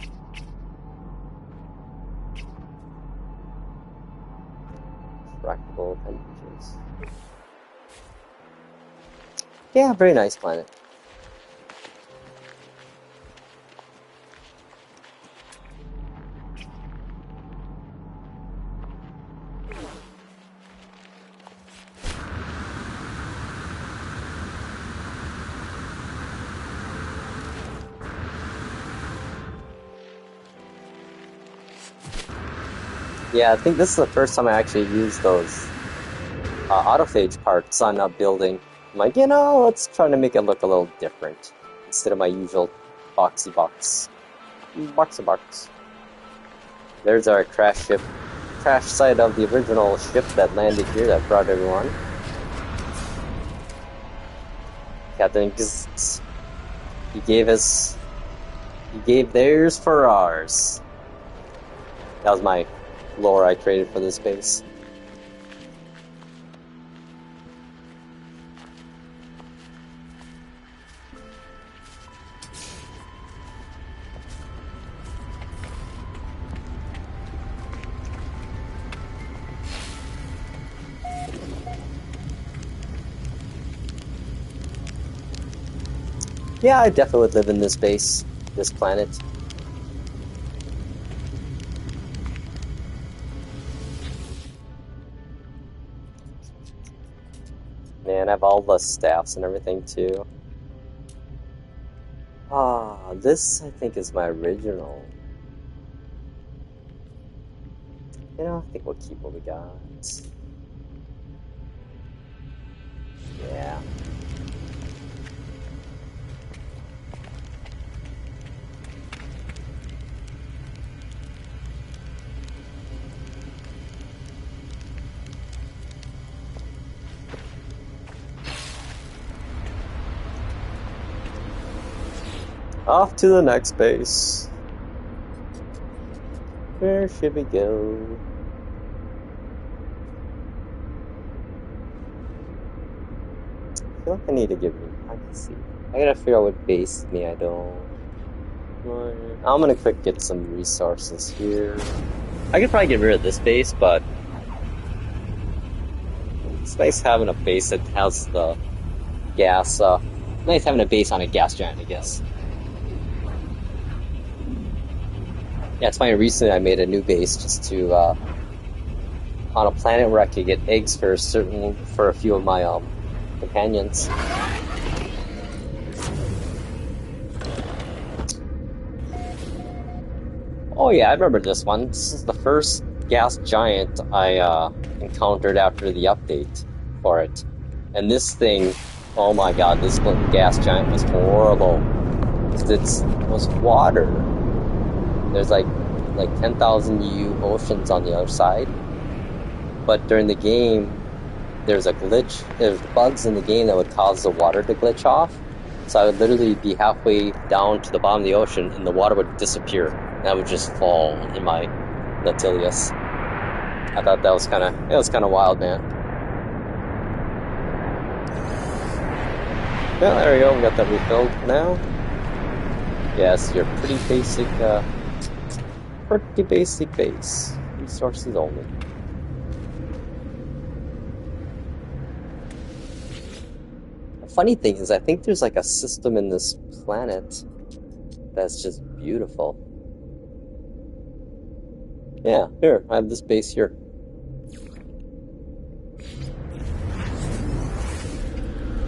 Fractal temperatures. Yeah, very nice planet. Yeah, I think this is the first time I actually used those autophage parts on a building. I'm like, you know, let's try to make it look a little different instead of my usual boxy box. Boxy box. There's our crash site of the original ship that landed here that brought everyone. Captain Gist. He gave theirs for ours. That was my lore I created for this base. Yeah, I definitely would live in this base, this planet. Man, I have all the staffs and everything too. Ah, this I think is my original. You know, I think we'll keep what we got. Yeah. Off to the next base. Where should we go? I feel like I need to give me. I can see. I gotta figure out what base me I don't. I'm gonna quick get some resources here. I could probably get rid of this base, but it's nice having a base that has the gas. Nice having a base on a gas giant, I guess. Yeah, it's funny. Recently, I made a new base just to on a planet where I could get eggs for a few of my companions. Oh yeah, I remember this one. This is the first gas giant I encountered after the update for it. And this thing, oh my god, this gas giant was horrible. It was water. There's like 10,000 oceans on the other side. But during the game, there's a glitch. There's bugs in the game that would cause the water to glitch off. So I would literally be halfway down to the bottom of the ocean and the water would disappear. And I would just fall in my Nautilus. I thought that was kind of wild, man. Yeah, there we go. We got that refilled now. Yes, your pretty basic base. Resources only. The funny thing is, I think there's like a system in this planet that's just beautiful. Yeah, here, I have this base here.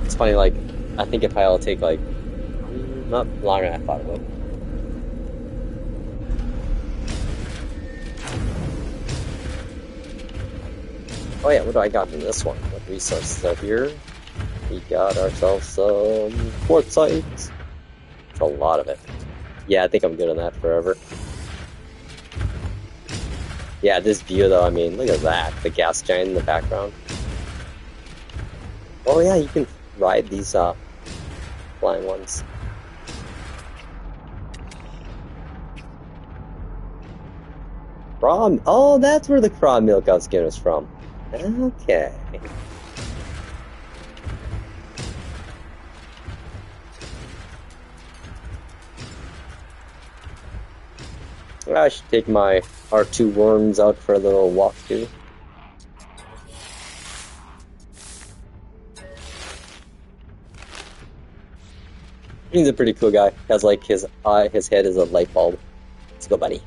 It's funny, like, I think it probably will take, like, not longer than I thought it would. Oh yeah, what do I got in this one? What resources are here? We got ourselves some quartzite. It's a lot of it. Yeah, I think I'm good on that forever. Yeah, this view though, I mean, look at that. The gas giant in the background. Oh yeah, you can ride these flying ones. Oh, that's where the raw milk I was getting was from. Okay. I should take my R2 worms out for a little walk too. He's a pretty cool guy. Has like his head is a light bulb. Let's go, buddy.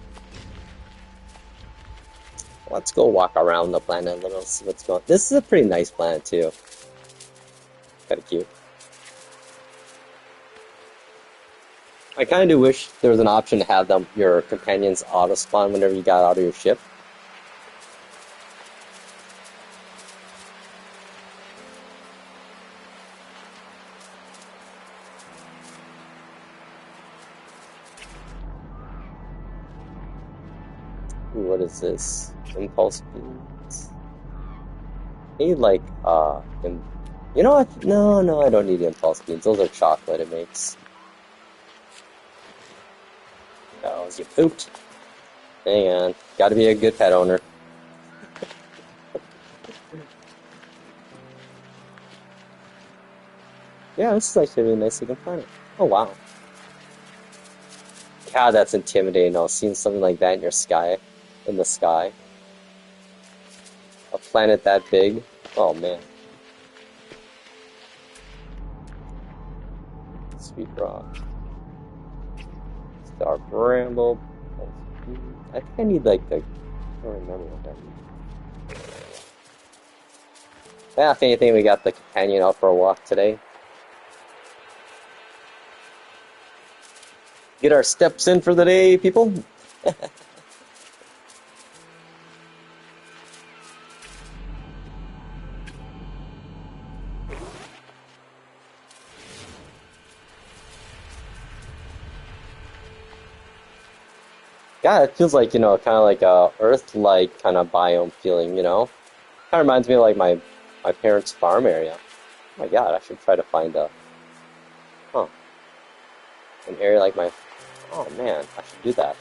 Let's go walk around the planet a little, see what's going on. This is a pretty nice planet too. Kinda cute. I kind of do wish there was an option to have your companions auto-spawn whenever you got out of your ship. Ooh, what is this? Impulse beams. I need like, you know what? No, I don't need impulse beams. Those are chocolate it makes. Oh, you pooped. Hang on. Gotta be a good pet owner. Yeah, this is actually a really nice looking planet. Oh, wow. God, that's intimidating though, seeing something like that in the sky. A planet that big. Oh, man. Sweet rock. Star bramble. I think I need like the. I don't remember what that means. Yeah, if anything, we got the companion out for a walk today. Get our steps in for the day, people. Yeah, it feels like, kind of like a Earth-like kind of biome feeling, Kind of reminds me of like my parents' farm area. Oh my God, I should try to find a. Huh. an area like my... Oh man, I should do that.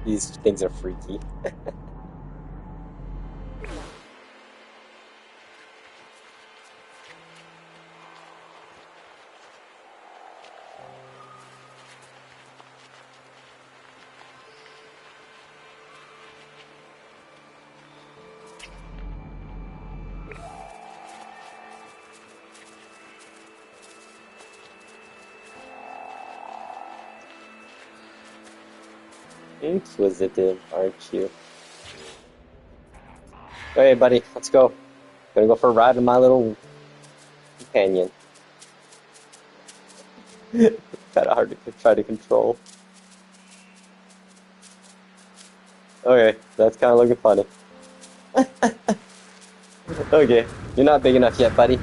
These things are freaky. Inquisitive, aren't you? Hey, buddy, let's go. Gonna go for a ride in my little companion. Kind of hard to try to control. Okay, that's kind of looking funny. Okay, you're not big enough yet, buddy.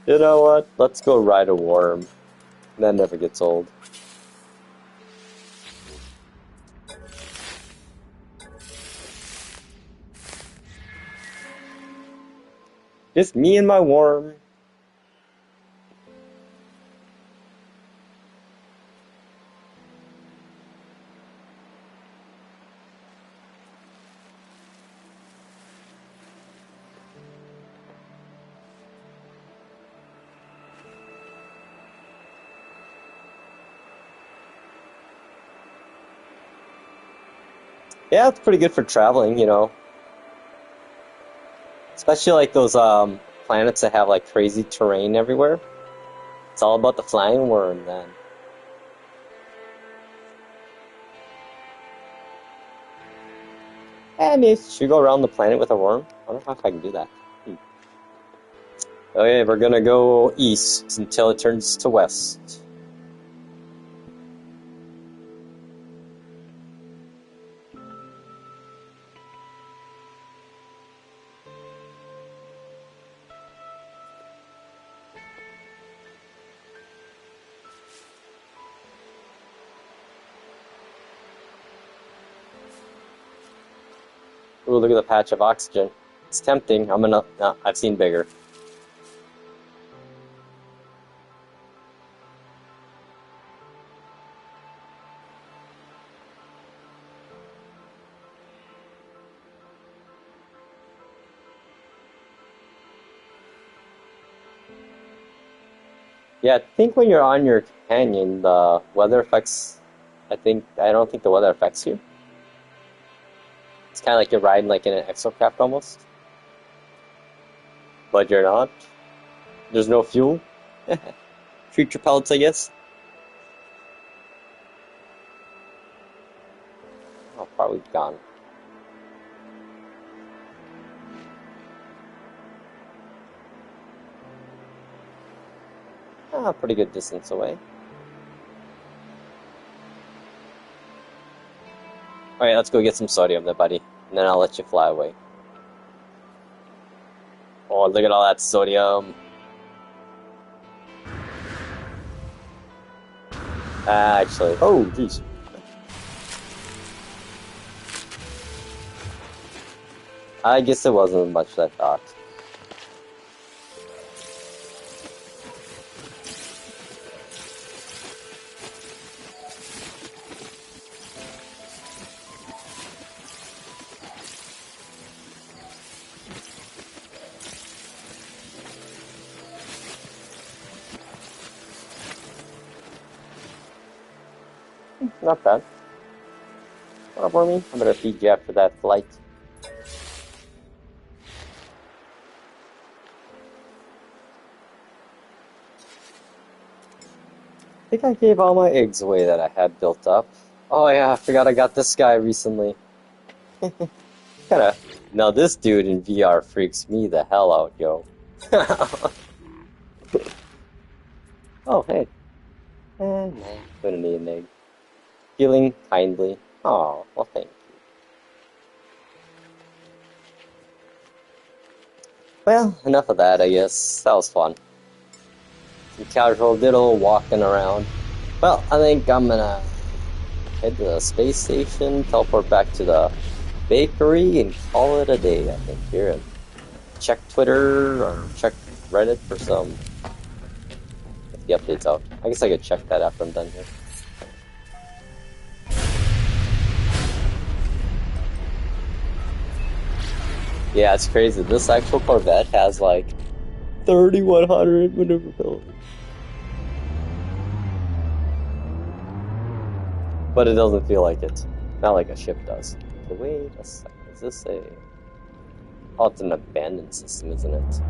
You know what? Let's go ride a worm. That never gets old. Just me and my worm. Yeah, it's pretty good for traveling, you know. Especially like those planets that have like crazy terrain everywhere. It's all about the flying worm then. And maybe should we go around the planet with a worm? I don't know if I can do that. Okay, we're gonna go east until it turns to west. Ooh, look at the patch of oxygen. It's tempting. I'm gonna... No, I've seen bigger. Yeah, I think when you're on your companion, the weather affects... I don't think the weather affects you. It's kind of like you're riding like in an exocraft almost. But you're not. There's no fuel. Future pellets, I guess. Oh, probably gone. Ah, pretty good distance away. Alright, let's go get some sodium there, buddy. And then I'll let you fly away. Oh, look at all that sodium. Actually, oh, jeez. I guess it wasn't much that thought. Not bad. What up, Wormy? I'm gonna feed you after that flight. I think I gave all my eggs away that I had built up. Oh yeah, I forgot I got this guy recently. Kinda. Now this dude in VR freaks me the hell out, yo. Oh, hey. No, couldn't need an egg. Feeling kindly. Oh, well, thank you. Well, enough of that, I guess. That was fun. Some casual diddle walking around. Well, I think I'm gonna head to the space station, teleport back to the bakery and call it a day, I think, here. And check Twitter or check Reddit for some, if the update's out. I guess I could check that after I'm done here. Yeah, it's crazy. This actual Corvette has like 3,100 maneuverability. But it doesn't feel like it. Not like a ship does. So wait a second. Is this a... Oh, it's an abandoned system, isn't it?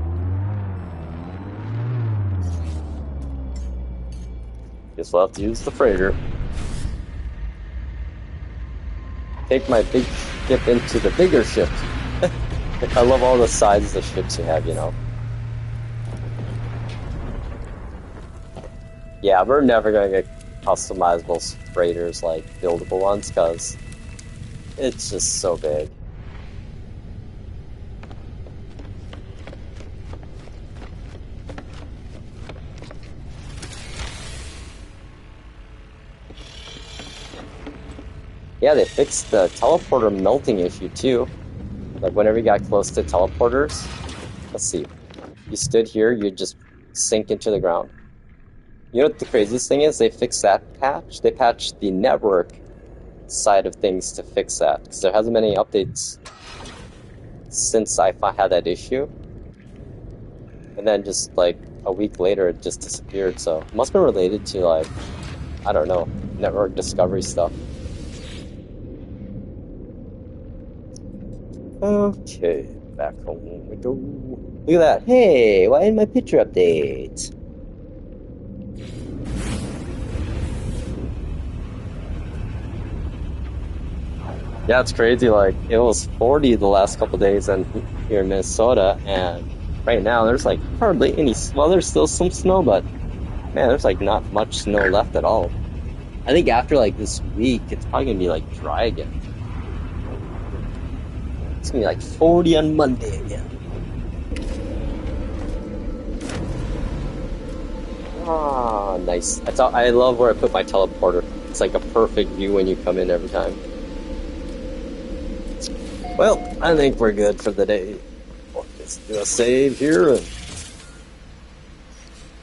Guess we'll have to use the freighter. Take my big ship into the bigger ship. I love all the sizes of ships you have, you know. Yeah, we're never gonna get customizable freighters like buildable ones because it's just so big. Yeah, they fixed the teleporter melting issue too. Like whenever you got close to teleporters, let's see, you stood here, you'd just sink into the ground. You know what the craziest thing is? They fixed that patch. They patched the network side of things to fix that. Because there hasn't been any updates since I had that issue. And then just like a week later, it just disappeared. So it must have been related to like, I don't know, network discovery stuff. Okay, back home we go. Look at that. Hey, why in my picture update? Yeah, it's crazy. Like, it was 40 the last couple days here in Minnesota, and right now there's like hardly any. Well, there's still some snow, but man, there's like not much snow left at all. I think after like this week, it's probably gonna be like dry again. It's gonna be like 40 on Monday again. Ah, nice. I love where I put my teleporter. It's like a perfect view when you come in every time. Well, I think we're good for the day. Let's do a save here. And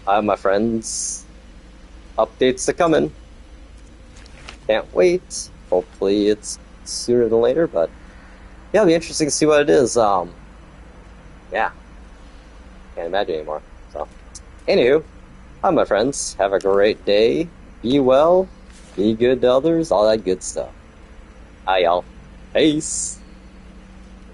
I have my friends' updates to come in. Can't wait. Hopefully it's sooner than later, but yeah, it'll be interesting to see what it is. Yeah. Can't imagine anymore. So, anywho, hi my friends. Have a great day. Be well. Be good to others. All that good stuff. Hi y'all. Peace.